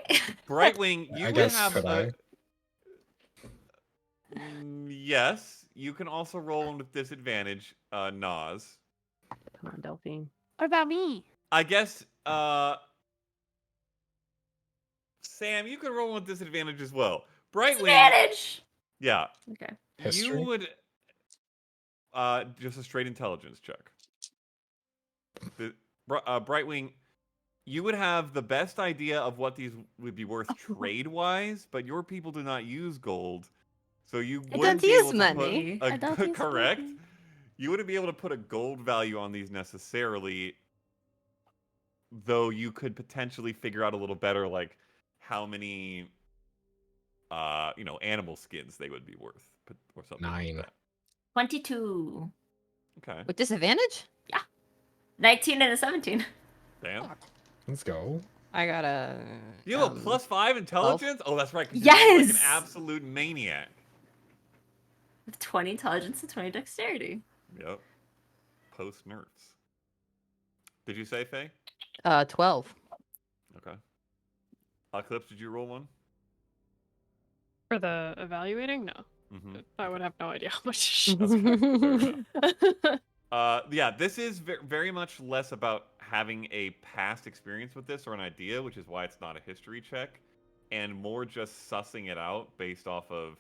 Brightwing, you I would guess, have could I? Yes, you can also roll with disadvantage, Nas. Come on, Delphine. What about me? I guess, Sam, you can roll with disadvantage as well. Brightwing, Advantage. yeah, Okay. History? you would, just a straight intelligence check. Brightwing, you would have the best idea of what these would be worth trade-wise, but your people do not use gold, so you I wouldn't don't be use able to money. put I don't use correct. money. You wouldn't be able to put a gold value on these necessarily, though you could potentially figure out a little better, like how many, animal skins they would be worth, or something. 9. Like that. 22. Okay. With disadvantage? 19 and a 17. Damn. Let's go. I got a. You have a +5 intelligence? Oh, that's right. 'Cause Yes! you're like an absolute maniac. With 20 intelligence and 20 dexterity. Yep. Post nerfs. Did you say, Faye? 12. Okay. Eclipse, did you roll one? For the evaluating? No. Mm-hmm. I would have no idea how much. That's fair. Fair enough. Yeah, this is very much less about having a past experience with this or an idea, which is why it's not a history check, and more just sussing it out based off of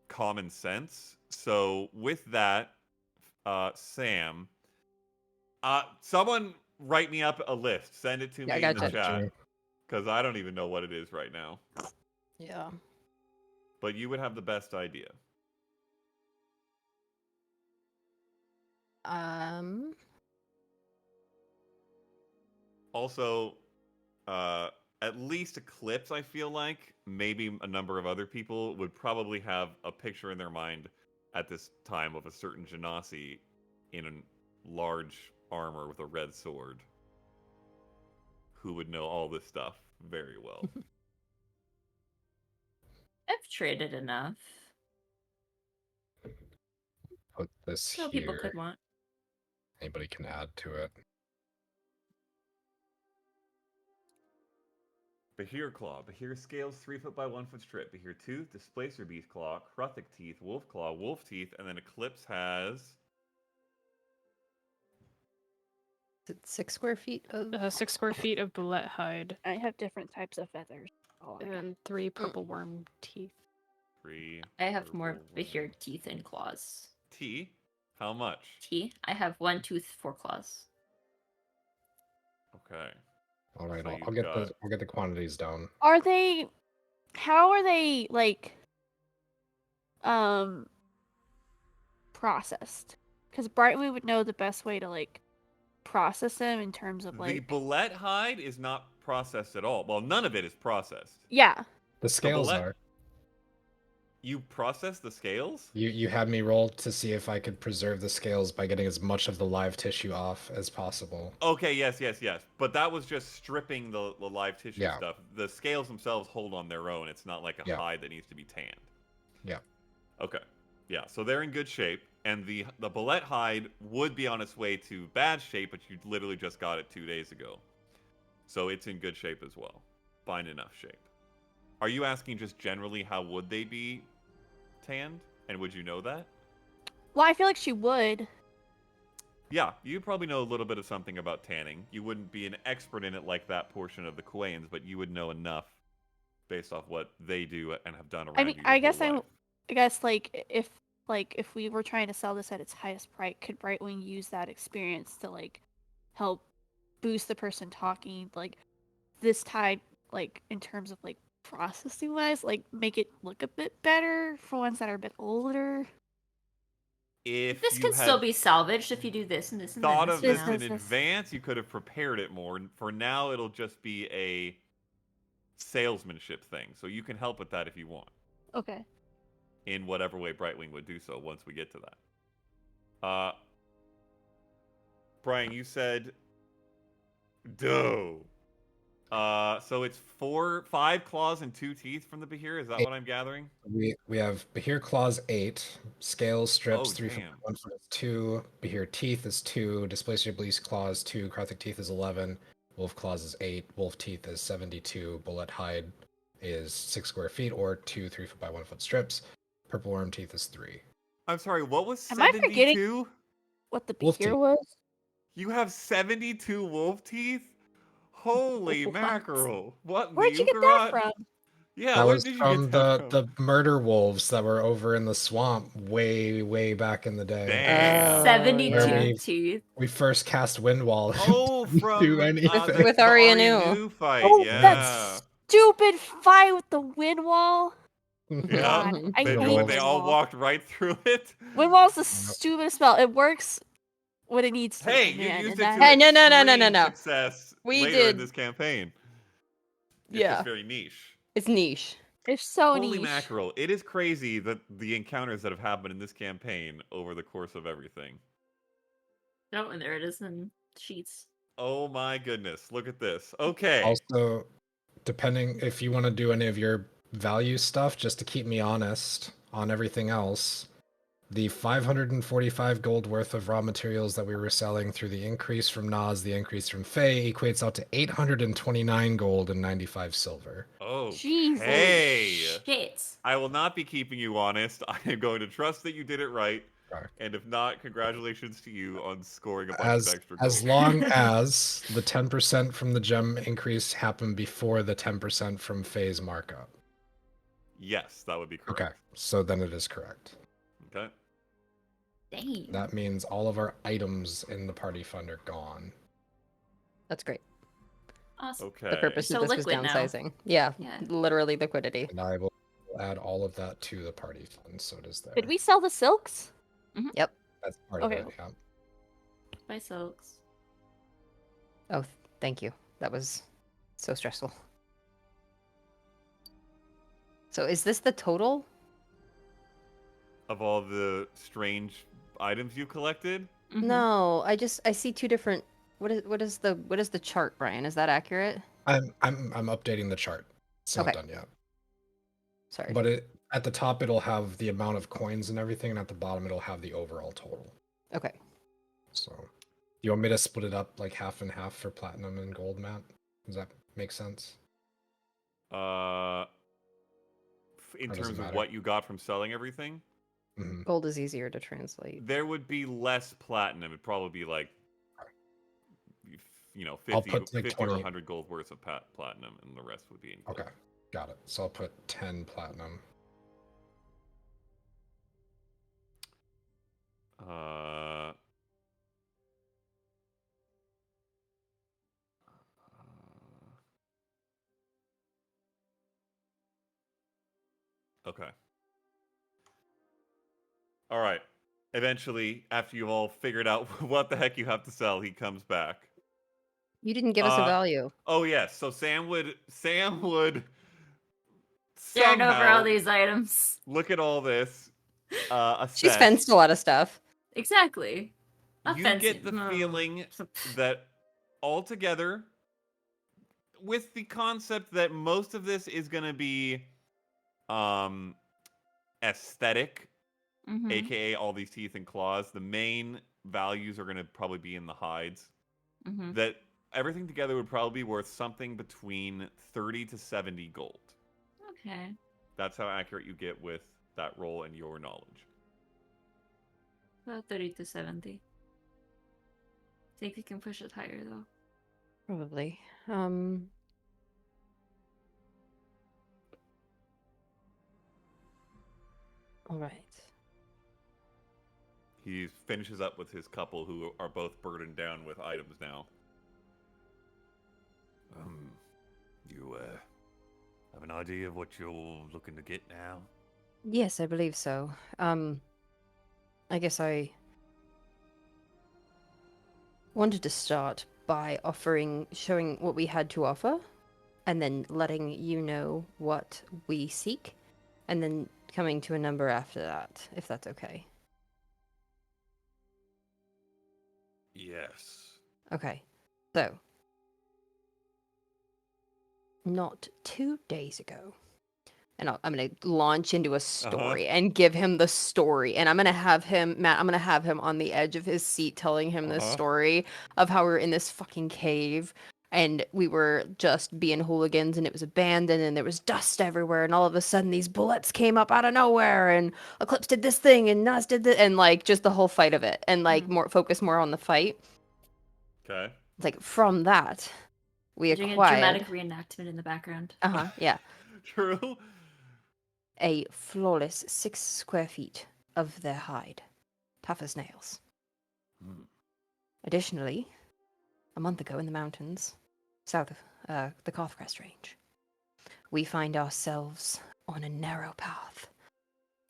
common sense. So with that, Sam, someone write me up a list. Send it to Yeah, I me in the gotcha. chat, because I don't even know what it is right now. Yeah. But you would have the best idea. Also, at least Eclipse, I feel like, maybe a number of other people would probably have a picture in their mind at this time of a certain genasi in a large armor with a red sword who would know all this stuff very well. I've traded enough. Put this So here. people could want. Anybody can add to it. Behir Claw. Behir scales 3 foot by 1 foot strip. Behir Tooth, Displacer Beast Claw, Kruthic Teeth, Wolf Claw, Wolf Teeth, and then Eclipse has... Is it 6 square feet of. 6 square feet of bullet hide I have different types of feathers. Oh, and 3 purple worm teeth. 3... I have more purple Behir teeth and claws. T. How much? T. I have 1 tooth, 4 claws. Okay. All right, So I'll you've get got- I'll get the quantities down. Are they? How are they like? Processed? Because Brightwing would know the best way to like process them in terms of The like. bullet hide is not processed at all. Well, none of it is processed. Yeah. The scales bullet- are. You process the scales? You had me roll to see if I could preserve the scales by getting as much of the live tissue off as possible. Okay, yes. But that was just stripping the live tissue Yeah. stuff. The scales themselves hold on their own. It's not like a Yeah. hide that needs to be tanned. Yeah. Okay. Yeah, so they're in good shape. And the bullet hide would be on its way to bad shape, but you literally just got it 2 days ago. So it's in good shape as well. Fine enough shape. Are you asking just generally how would they be tanned? And would you know that? Well, I feel like she would. Yeah, you probably know a little bit of something about tanning. You wouldn't be an expert in it like that portion of the Khaings, but you would know enough based off what they do and have done around I you mean, your I guess whole life. I guess if we were trying to sell this at its highest price, could Brightwing use that experience to like help boost the person talking, like this tide, like in terms of like processing wise, like make it look a bit better for ones that are a bit older. If This you can had still be salvaged if you do this and this and thought this. of you this know? in This. advance, you could have prepared it more. For now, it'll just be a salesmanship thing. So you can help with that if you want, Okay. in whatever way Brightwing would do so once we get to that. Brian, you said dough. So it's 5 claws and 2 teeth from the Behir. Is that what I'm gathering? We have Behir claws 8, scales strips Oh, 3 foot damn. by 1 foot is 2, Behir teeth is 2, Displacer Beast claws 2, Kruthic teeth is 11, Wolf claws is 8, Wolf teeth is 72, Bullet hide is 6 square feet or 2 3 foot by 1 foot strips, Purple worm teeth is 3. I'm sorry, what was Am I 72? forgetting- What the Wolf beer teeth. was? You have 72 wolf teeth? Holy What? mackerel. What in Where'd the you get Ugarat? that from? Yeah, That where was did you from get that the murder wolves that were over in the swamp way back in the day. Damn. 72 yeah. teeth. We first cast Windwall. Oh, from do anything. With Arianu. Arianu fight, Oh, yeah. that stupid fight with the wind wall. Yeah. God, I They, hate they all Windwall. walked right through it. Windwall's the stupidest spell. It works when it needs to. Hey, man, you used and it that- to Hey, no, extreme no. success We later in did- this campaign. It's Yeah. just very niche. It's niche. It's so Holy niche. mackerel. It is crazy that the encounters that have happened in this campaign over the course of everything. Oh, and there it is in sheets. Oh my goodness! Look at this. Okay. Also, depending if you want to do any of your value stuff, just to keep me honest on everything else, the 545 gold worth of raw materials that we were selling through the increase from Nas, the increase from Faye, equates out to 829 gold and 95 silver. Okay. Shit. I will not be keeping you honest. I am going to trust that you did it right. Correct. And if not, congratulations to you on scoring a bunch of extra gold. As long as the 10% from the gem increase happened before the 10% from Faye's markup. Yes, that would be correct. Okay, so then it is correct. Okay. Dang. That means all of our items in the party fund are gone. That's great. Awesome. Okay. The purpose So of this was liquid now. downsizing. Yeah, Yeah. literally liquidity. And I will add all of that to the party fund, so it is there. Did we sell the silks? That's part Okay. of it, yeah. By silks. Oh, thank you. That was so stressful. So is this the total? Of all the strange items you collected? Mhm. No, I see two different. What is the chart, Brian? Is that accurate? I'm updating the chart. It's not Okay. done yet. Sorry. But at the top it'll have the amount of coins and everything, and at the bottom it'll have the overall total. Okay. So, you want me to split it up like half and half for platinum and gold, Matt? Does that make sense? In Or does it terms of matter? what you got from selling everything? Hmm. Gold is easier to translate. There would be less platinum. It'd probably be like, 50, I'll put, like, 50 or 20. 100 gold worth of platinum, and the rest would be in gold. Okay, got it. So I'll put 10 platinum. Okay. All right. Eventually, after you've all figured out what the heck you have to sell, he comes back. You didn't give us a value. Oh yes. So Sam would Staring somehow over all these items. look at all this. She's Assess. fenced a lot of stuff. Exactly. Not You fencing. get the No. feeling that altogether, with the concept that most of this is going to be aesthetic, Mhm. aka all these teeth and claws, the main values are going to probably be in the hides. Mhm. That everything together would probably be worth something between 30 to 70 gold. Okay. That's how accurate you get with that roll and your knowledge. About 30 to 70. Think we can push it higher though. Probably. All right. He finishes up with his couple who are both burdened down with items now. You have an idea of what you're looking to get now? Yes, I believe so. I guess I wanted to start by showing what we had to offer, and then letting you know what we seek, and then coming to a number after that, if that's okay. Yes. Okay, so not 2 days ago, and I'm going to launch into a story and give him the story, and I'm going to have him, Matt, I'm going to have him on the edge of his seat telling him this story of how we were in this fucking cave, and we were just being hooligans, and it was abandoned, and there was dust everywhere, and all of a sudden these bullets came up out of nowhere, and Eclipse did this thing, and Nas did this, and like just the whole fight of it, and like focus more on the fight. Okay. Like from that, we Doing a acquired dramatic reenactment in the background. yeah, True. a flawless 6 square feet of their hide, tough as nails. Additionally, a month ago in the mountains, south of the Carthcrest Range, we find ourselves on a narrow path,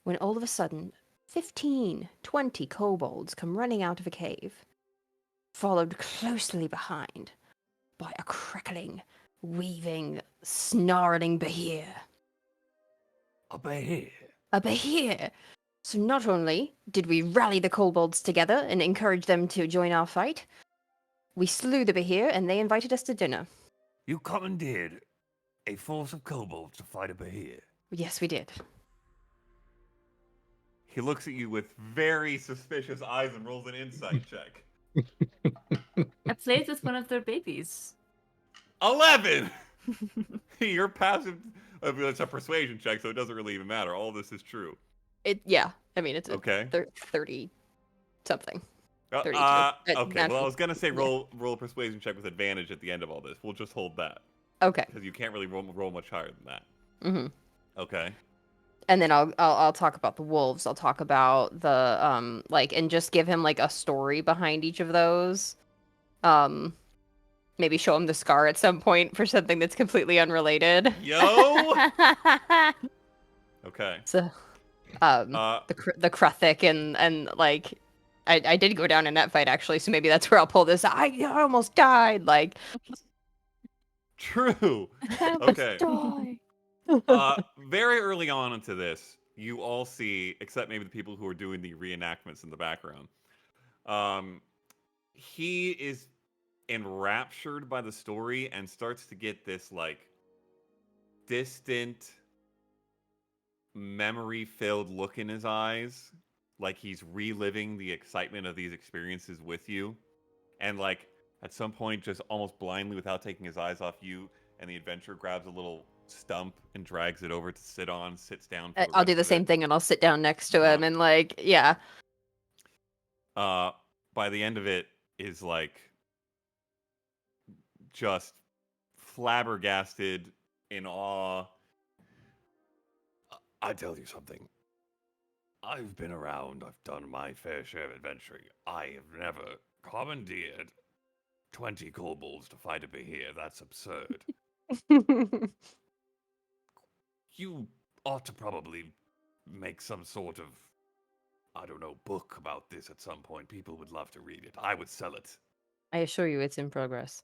when all of a sudden, 15, 20 kobolds come running out of a cave, followed closely behind by a crackling, weaving, snarling behir. A behir. A behir! So not only did we rally the kobolds together and encourage them to join our fight, We slew the Behir, and they invited us to dinner. You commandeered a force of kobolds to fight a Behir. Yes, we did. He looks at you with very suspicious eyes and rolls an insight check. I played with one of their babies. 11! You're passive. It's a persuasion check, so it doesn't really even matter. All this is true. Yeah. I mean, it's Okay. 30 something. 32. Okay, well, I was going to say roll a persuasion check with advantage at the end of all this. We'll just hold that. Okay. Because you can't really roll much higher than that. Mm-hmm. Okay. And then I'll talk about the wolves. I'll talk about the and just give him like a story behind each of those. Maybe show him the scar at some point for something that's completely unrelated. Yo! Okay. So, the Kruthic and like, I did go down in that fight actually, so maybe that's where I'll pull this. I almost died. Like, true. Okay. Very early on into this, you all see, except maybe the people who are doing the reenactments in the background, he is enraptured by the story and starts to get this like distant, memory-filled look in his eyes, like he's reliving the excitement of these experiences with you, and like at some point, just almost blindly, without taking his eyes off you and the adventurer, grabs a little stump and drags it over to sit on, sits down. I'll do the same thing, and I'll sit down next to him, and like, yeah. By the end of it, is like just flabbergasted, in awe. I tell you something. I've been around. I've done my fair share of adventuring. I have never commandeered 20 kobolds to fight a Behir. That's absurd. You ought to probably make some sort of, I don't know, book about this at some point. People would love to read it. I would sell it. I assure you it's in progress.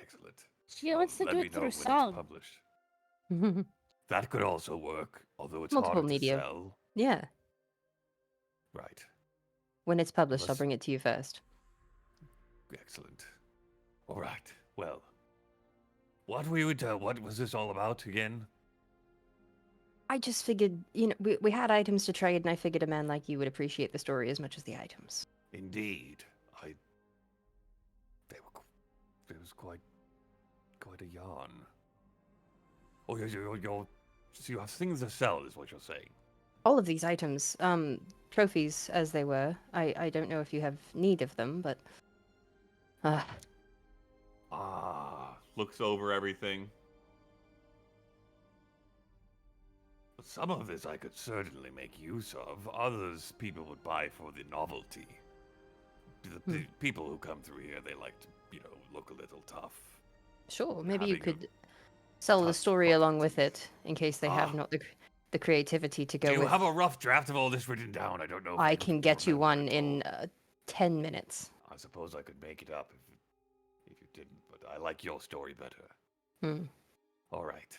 Excellent. She wants to Let do me it know through when it's song. published. That could also work, although it's Multiple harder media. to sell. Yeah. Right. When it's published, I'll Let's- bring it to you first. Excellent. All right. Well, what was this all about again? I just figured, we had items to trade, and I figured a man like you would appreciate the story as much as the items. Indeed, it was quite a yarn. Oh, so you have things to sell, is what you're saying. All of these items, trophies as they were. I don't know if you have need of them, but Looks over everything. Some of this I could certainly make use of. Others people would buy for the novelty. The people who come through here, they like to, look a little tough. sure, maybe you Having a could sell the tough story along with property. it, in case they have not the creativity to go Do you with. have a rough draft of all this written down? I don't know. If I you can get you remember one it in all. 10 minutes. I suppose I could make it up if you didn't, but I like your story better. All right.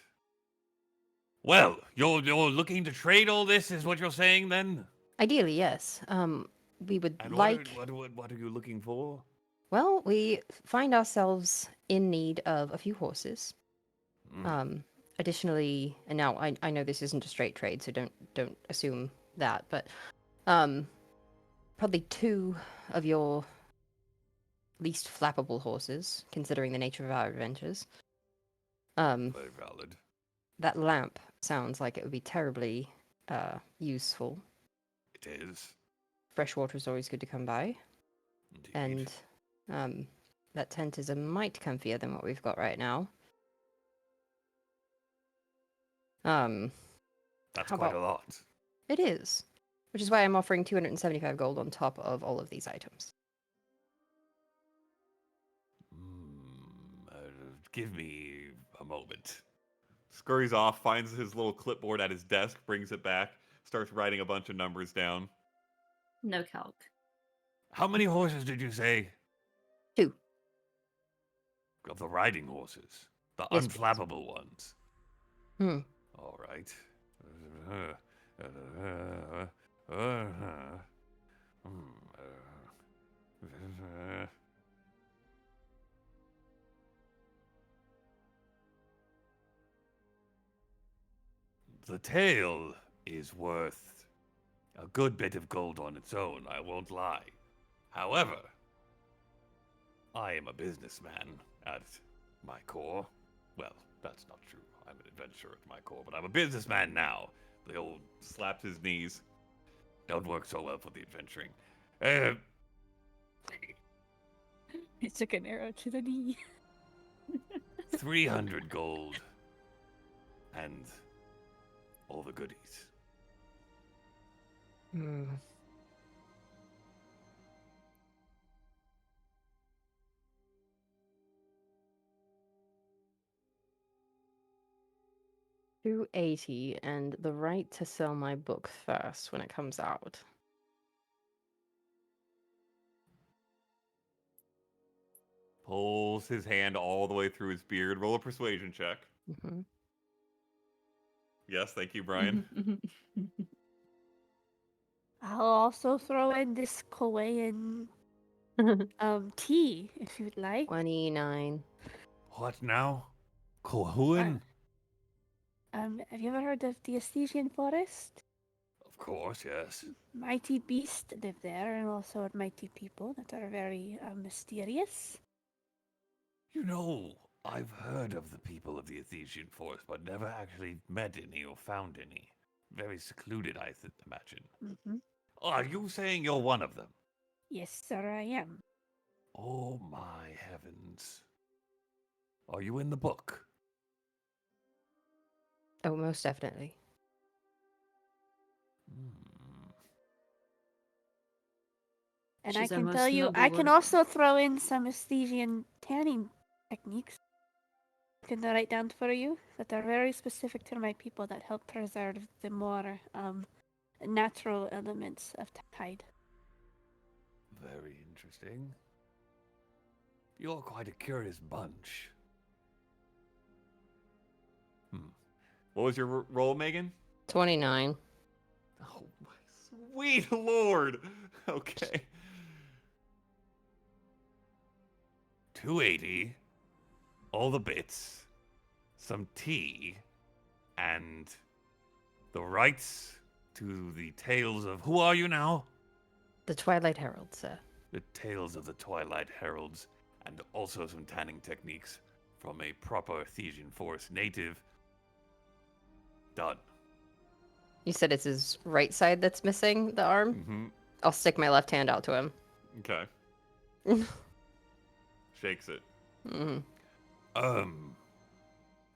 Well, you're looking to trade all this, is what you're saying, then? Ideally, yes. We would And like. what are you looking for? Well, we find ourselves in need of a few horses. Additionally, and now I know this isn't a straight trade, so don't assume that, but probably 2 of your least flappable horses, considering the nature of our adventures. Very valid. That lamp sounds like it would be terribly useful. It is. Fresh water is always good to come by. Indeed. And that tent is a mite comfier than what we've got right now. That's how quite about- a lot. It is. Which is why I'm offering 275 gold on top of all of these items. Give me a moment. Scurries off, finds his little clipboard at his desk, brings it back, starts writing a bunch of numbers down. No calc. How many horses did you say? 2. Of the riding horses. The Yes, please. unflappable ones. All right. The tail is worth a good bit of gold on its own, I won't lie. However, I am a businessman at my core. Well, that's not true. I'm an adventurer at my core, but I'm a businessman now. The old Slapped his knees. don't work so well for the adventuring. It took an arrow to the knee. 300 gold and all the goodies. Hmm. $280 and the right to sell my book first when it comes out. Pulls his hand all the way through his beard. Roll a persuasion check. hmm Yes, thank you, Brian. I'll also throw in this Korean tea if you'd like. 29. What now? Kohuin? Have you ever heard of the Estesian Forest? Of course, yes. Mighty beasts live there, and also mighty people that are very mysterious. You know, I've heard of the people of the Eastern Forest, but never actually met any or found any. Very secluded, I imagine. Mm-hmm. Oh, are you saying you're one of them? Yes, sir, I am. Oh my heavens. Are you in the book? Oh, most definitely. And She's I our can most tell you, noble I can one. also throw in some Estesian tanning techniques. I can write down for you that are very specific to my people that help preserve the more natural elements of tide. Very interesting. You're quite a curious bunch. What was your roll, Megan? 29. Oh, my sweet lord. Okay. 280, all the bits, some tea, and the rights to the tales of... Who are you now? The Twilight Heralds, sir. The tales of the Twilight Heralds, and also some tanning techniques from a proper Eastern Forest native. Done. You said it's his right side that's missing, the arm? Mm-hmm. I'll stick my left hand out to him. Okay. Shakes it. hmm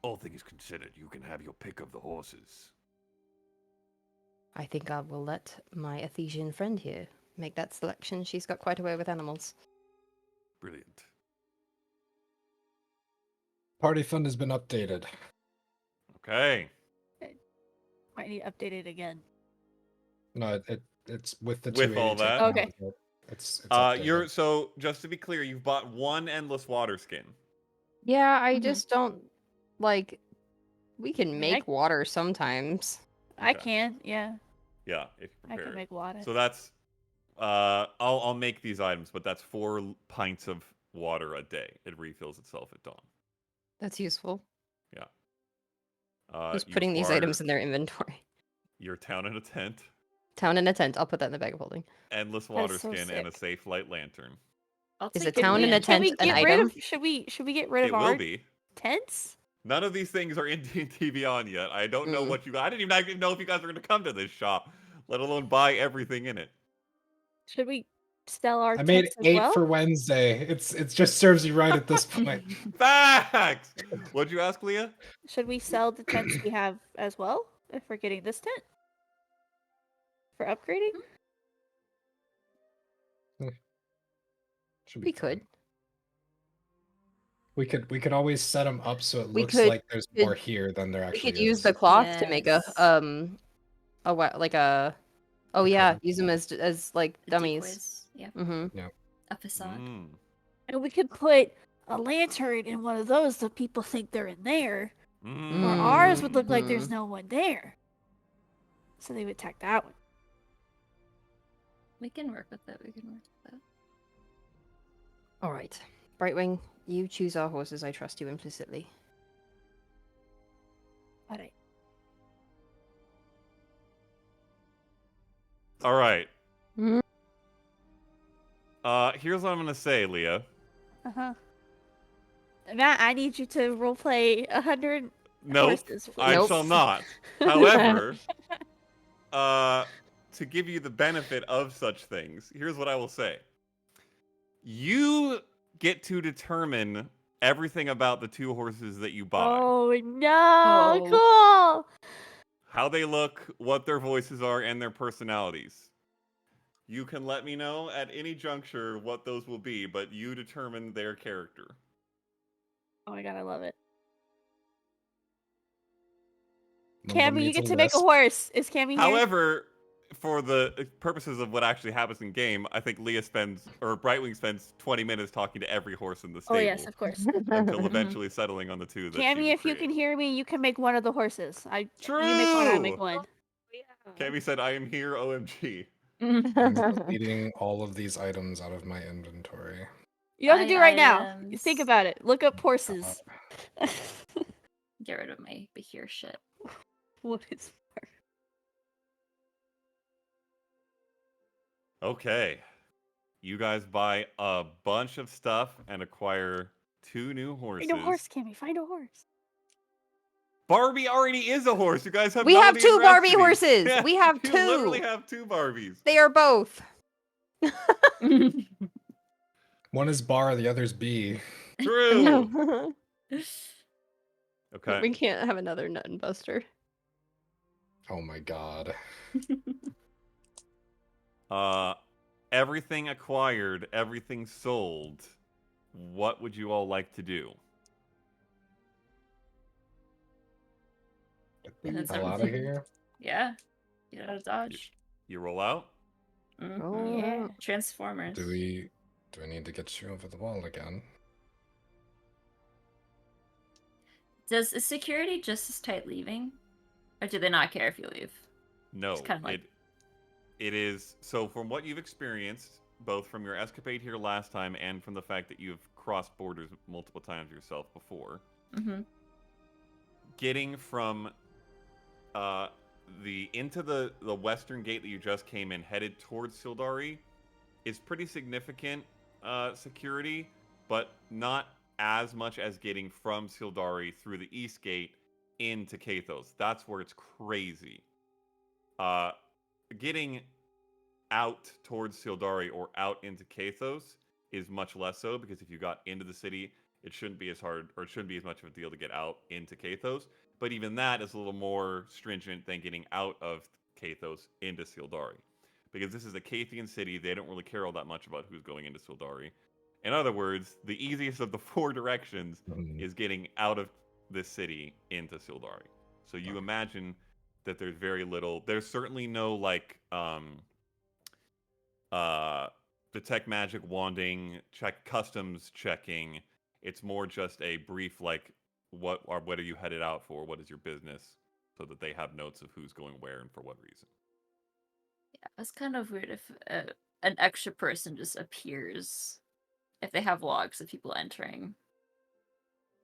All things considered, you can have your pick of the horses. I think I will let my Ephesian friend here make that selection. She's got quite a way with animals. Brilliant. Party fund has been updated. Okay. Might need to update it again. No, it's with the With all 280 that? Okay. It's updated. You're so just to be clear, you've bought one endless water skin. Yeah, I Mhm. just don't like. We can mean, make water sometimes. I Okay. can, yeah. Yeah, if you I prepare can it. make water. So that's I'll make these items, but that's 4 pints of water a day. It refills itself at dawn. That's useful. Yeah. Who's you putting these acquire items in their inventory? your town in a tent, Town in a tent. I'll put that in the bag of holding. endless water so skin, and a sick. safe light lantern. I'll Is take a town in a land. tent Should we an get rid item? of? Should we get rid It of will our be. tents? None of these things are in D&D Beyond yet. I don't know what you. I didn't even actually know if you guys were going to come to this shop, let alone buy everything in it. Should we sell our I made tents as 8 well? for Wednesday. It just serves you right at this point. Facts. What'd you ask, Leah? Should we sell the tents we have as well if we're getting this tent for upgrading? Should be We fine. could. We could always set them up so it We looks could- like there's could- more here than there We actually could use is. the cloth to make Yes. like a. Oh A yeah, cover. use them as like The dummies. decoys. Yeah. Mm-hmm. A facade. Mm. And we could put a lantern in one of those so people think they're in there. Or ours would look like there's no one there. So they would attack that one. We can work with it. We can work with that. All right, Brightwing, you choose our horses. I trust you implicitly. Alright. All right. Mhm. Here's what I'm gonna say, Leah. Uh-huh. Matt, I need you to roleplay 100 Nope, horses, please. I Nope. shall not. However, to give you the benefit of such things, here's what I will say. You get to determine everything about the 2 horses that you buy. Oh no! Oh. Cool. How they look, what their voices are, and their personalities. You can let me know at any juncture what those will be, but you determine their character. Oh my god, I love it. One of them Cammy, you needs get to make a list. horse. Is Cammy here? However, for the purposes of what actually happens in game, I think Leah spends, or Brightwing spends 20 minutes talking to every horse in the stable. Oh yes, of course. Until eventually settling on the 2 that she Cammy, will if you create. can hear me, you can make one of the horses. True! You make one, I make one. Cammy said, I am here, OMG. I'm deleting all of these items out of my inventory. You don't have to do it right now. Items. Think about it. Look up horses. Get rid of my Behir shit. What is? Okay. You guys buy a bunch of stuff and acquire 2 new horses. Find a horse, Cammy. Find a horse. Barbie already is a horse. You guys have We have Melody 2 and Barbie Rhapsody. horses. Yeah, We have you 2. literally have 2 Barbies. They are both. One is bar, the other's B. True. Okay. We can't have another Nut and Buster. Oh my god. Everything acquired, everything sold. What would you all like to do? Get the That's hell out of everything. here. Yeah. Get out of Dodge. You roll out? Mhm. Oh. Yeah. Transformers. Do we need to get you over the wall again? Is security just as tight leaving? Or do they not care if you leave? No. It's kinda like- It is, so from what you've experienced, both from your escapade here last time and from the fact that you've crossed borders multiple times yourself before, Mm-hmm. getting from into the western gate that you just came in, headed towards Sildari, is pretty significant security, but not as much as getting from Sildari through the east gate into Kathos. That's where it's crazy. Getting out towards Sildari or out into Kathos is much less so, because if you got into the city, it shouldn't be as hard, or it shouldn't be as much of a deal to get out into Kathos. But even that is a little more stringent than getting out of Kathos into Sildari. Because this is a Kathian city, they don't really care all that much about who's going into Sildari. In other words, the easiest of the 4 directions is getting out of this city into Sildari. So you imagine that there's very little, there's certainly no, like, detect magic, wanding, check customs checking. It's more just a brief, like, what are you headed out for? What is your business? So that they have notes of who's going where and for what reason. Yeah, it's kind of weird if an extra person just appears. If they have logs of people entering.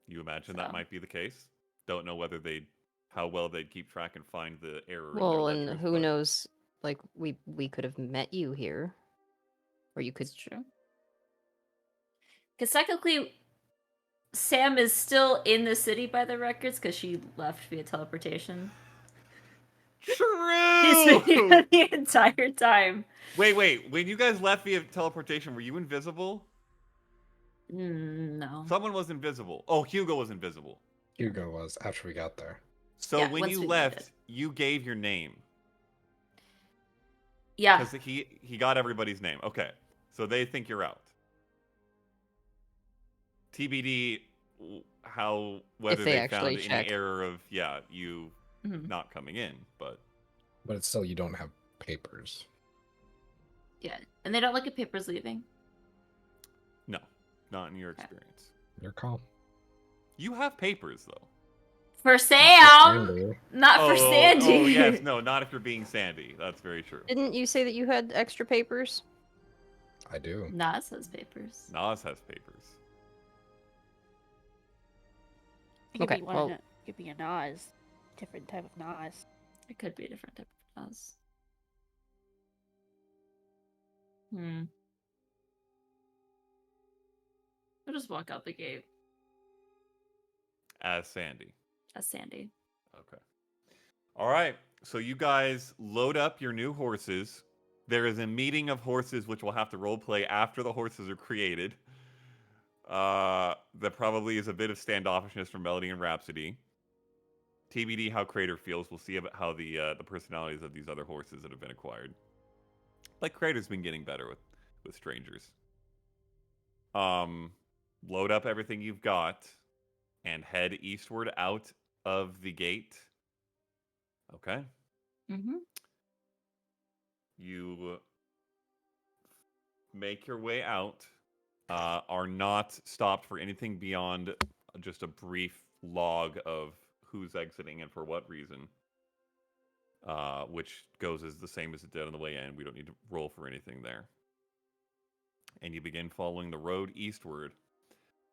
You imagine that So. might be the case. Don't know whether how well they'd keep track and find the error. Well, in their and ledgers, who but knows? Like we could have met you here, or you could. It's true. Because technically, Sam is still in the city by the records because she left via teleportation. She's been True. here the entire time. Wait. When you guys left via teleportation, were you invisible? No. Someone was invisible. Oh, Hugo was invisible. Hugo was after we got there. So Yeah, when once you we left, landed. you gave your name. Yeah. Because he got everybody's name. Okay. So they think you're out. TBD whether they they found actually check. any error of you Mhm. not coming in, but But it's still, you don't have papers. Yeah. And they don't look at papers leaving. no, not in your Okay. experience. Your call. You have papers though. For Sam! Sandy. Not for Sandy! Oh yes, no, not if you're being Sandy. That's very true. Didn't you say that you had extra papers? I do. Nas has papers. Nas has papers. It could Okay, be one well- of it could be a Nas. Different type of Nas. It could be a different type of Nas. I'll just walk out the gate As Sandy. as Sandy. Okay. All right. So you guys load up your new horses. There is a meeting of horses which will have to roleplay after the horses are created. There probably is a bit of standoffishness from Melody and Rhapsody. TBD how Crater feels. We'll see about how the personalities of these other horses that have been acquired. Like Crater's been getting better with strangers. Load up everything you've got and head eastward out of the gate. Okay. Mm-hmm. You make your way out. Are not stopped for anything beyond just a brief log of who's exiting and for what reason. Which goes as the same as it did on the way in. We don't need to roll for anything there. And you begin following the road eastward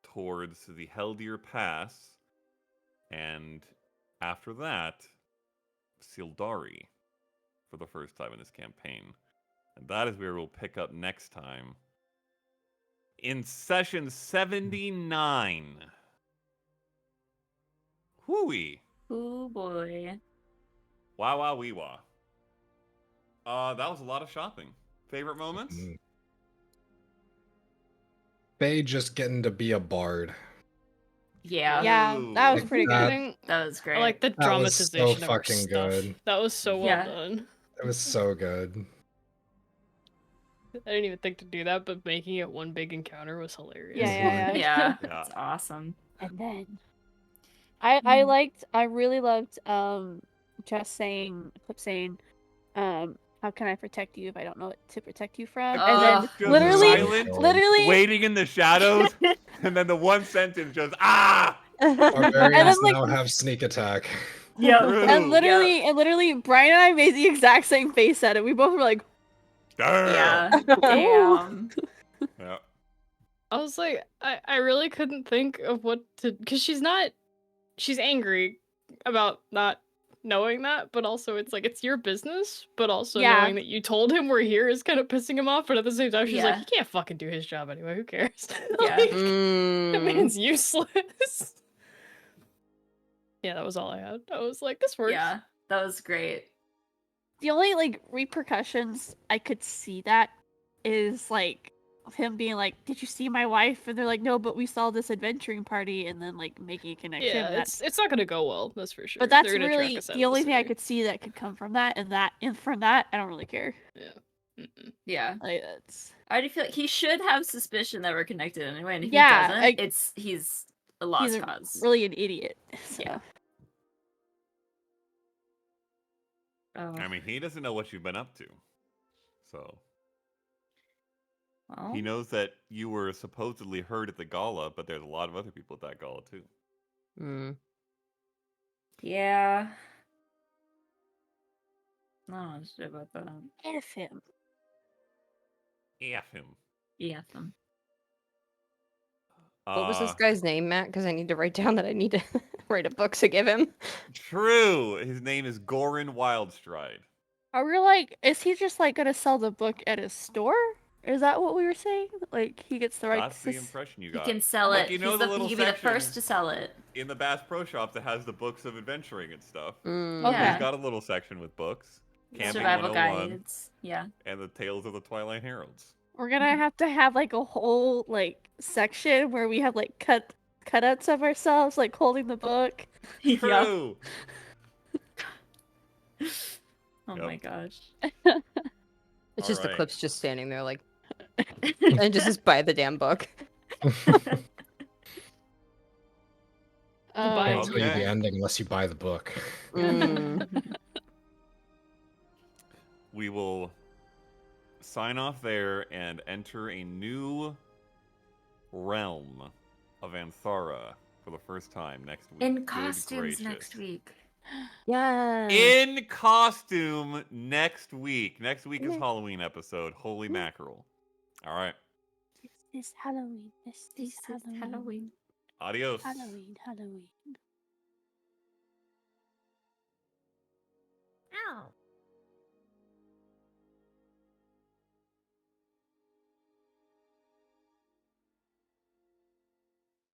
towards the Heldir Pass. And after that, Sildari for the first time in this campaign. And that is where we'll pick up next time. In session 79. Hooey. Oh boy. Wow, wow, wee wah. That was a lot of shopping. Favorite moments? Faye just getting to be a bard. Yeah. Yeah, that was Ooh. pretty That- good. That was great. I like the That was so dramatization of our fucking stuff. good. That was so well Yeah. done. It was so good. I didn't even think to do that, but making it one big encounter was hilarious. Yeah. Yeah. Yeah. It's awesome. And then I really loved Jess saying, how can I protect you if I don't know what to protect you from? Oh, And then Just literally- silent, literally waiting in the shadows, and then the one sentence just Barbarians like- now have sneak attack. Yeah. True. and literally Brian and I made the exact same face at it. We both were like, Yeah. Damn. Damn. Yeah. I was like, I really couldn't think of what to, because she's angry about not knowing that, but also it's like, it's your business, but also Yeah. knowing that you told him we're here is kind of pissing him off, but at the same time, she's like, Yeah. he can't fucking do his job anyway, who cares? Yeah. Like, Mm. that man's useless. Yeah, that was all I had. I was like, this works. Yeah. That was great. the only like repercussions I could see that is like him being like, "Did you see my wife?" And they're like, "No, but we saw this adventuring party," and then like making a connection. Yeah, it's not gonna go well, that's for sure. But that's They're gonna track really us out the of only thing I city. could see that could come from that, and from that, I don't really care. Yeah. Yeah. Like that's I already feel like he should have suspicion that we're connected anyway, and if Yeah, he doesn't, he's a lost he's cause. really an idiot. So. Yeah. Oh, I mean, he doesn't know what you've been up to. So well, he knows that you were supposedly heard at the gala, but there's a lot of other people at that gala too. Mm. yeah. No, I'm sure about that. F him. F him. Yeah. What was this guy's name, Matt? Because I need to write down that I need to write a book to give him. True. His name is Goran Wildstride. Are we like, is he just like gonna sell the book at his store? Is that what we were saying? Like he gets the right. That's the impression you He got. can sell Like, it. you know He's the the, little he can be the section first to sell it. in the Bass Pro Shop that has the books of adventuring and stuff. Mm. Okay. He's got a little section with books, Camping Survival 101, guides. Yeah. and the Tales of the Twilight Heralds. We're gonna have to have like a whole like section where we have like cutouts of ourselves like holding the book. Yeah. True. Oh Yep. my gosh. It's just the Alright. clips just standing there like, and just buy the damn book. Goodbye. That's going to be Okay. the ending unless you buy the book. Mm. We will sign off there and enter a new realm of Aanthara for the first time next week. In Good costumes gracious. next week. Yeah. In costume next week. Next week is Halloween episode. Holy mackerel. All right. This is Halloween. This is Halloween. Adios. Halloween.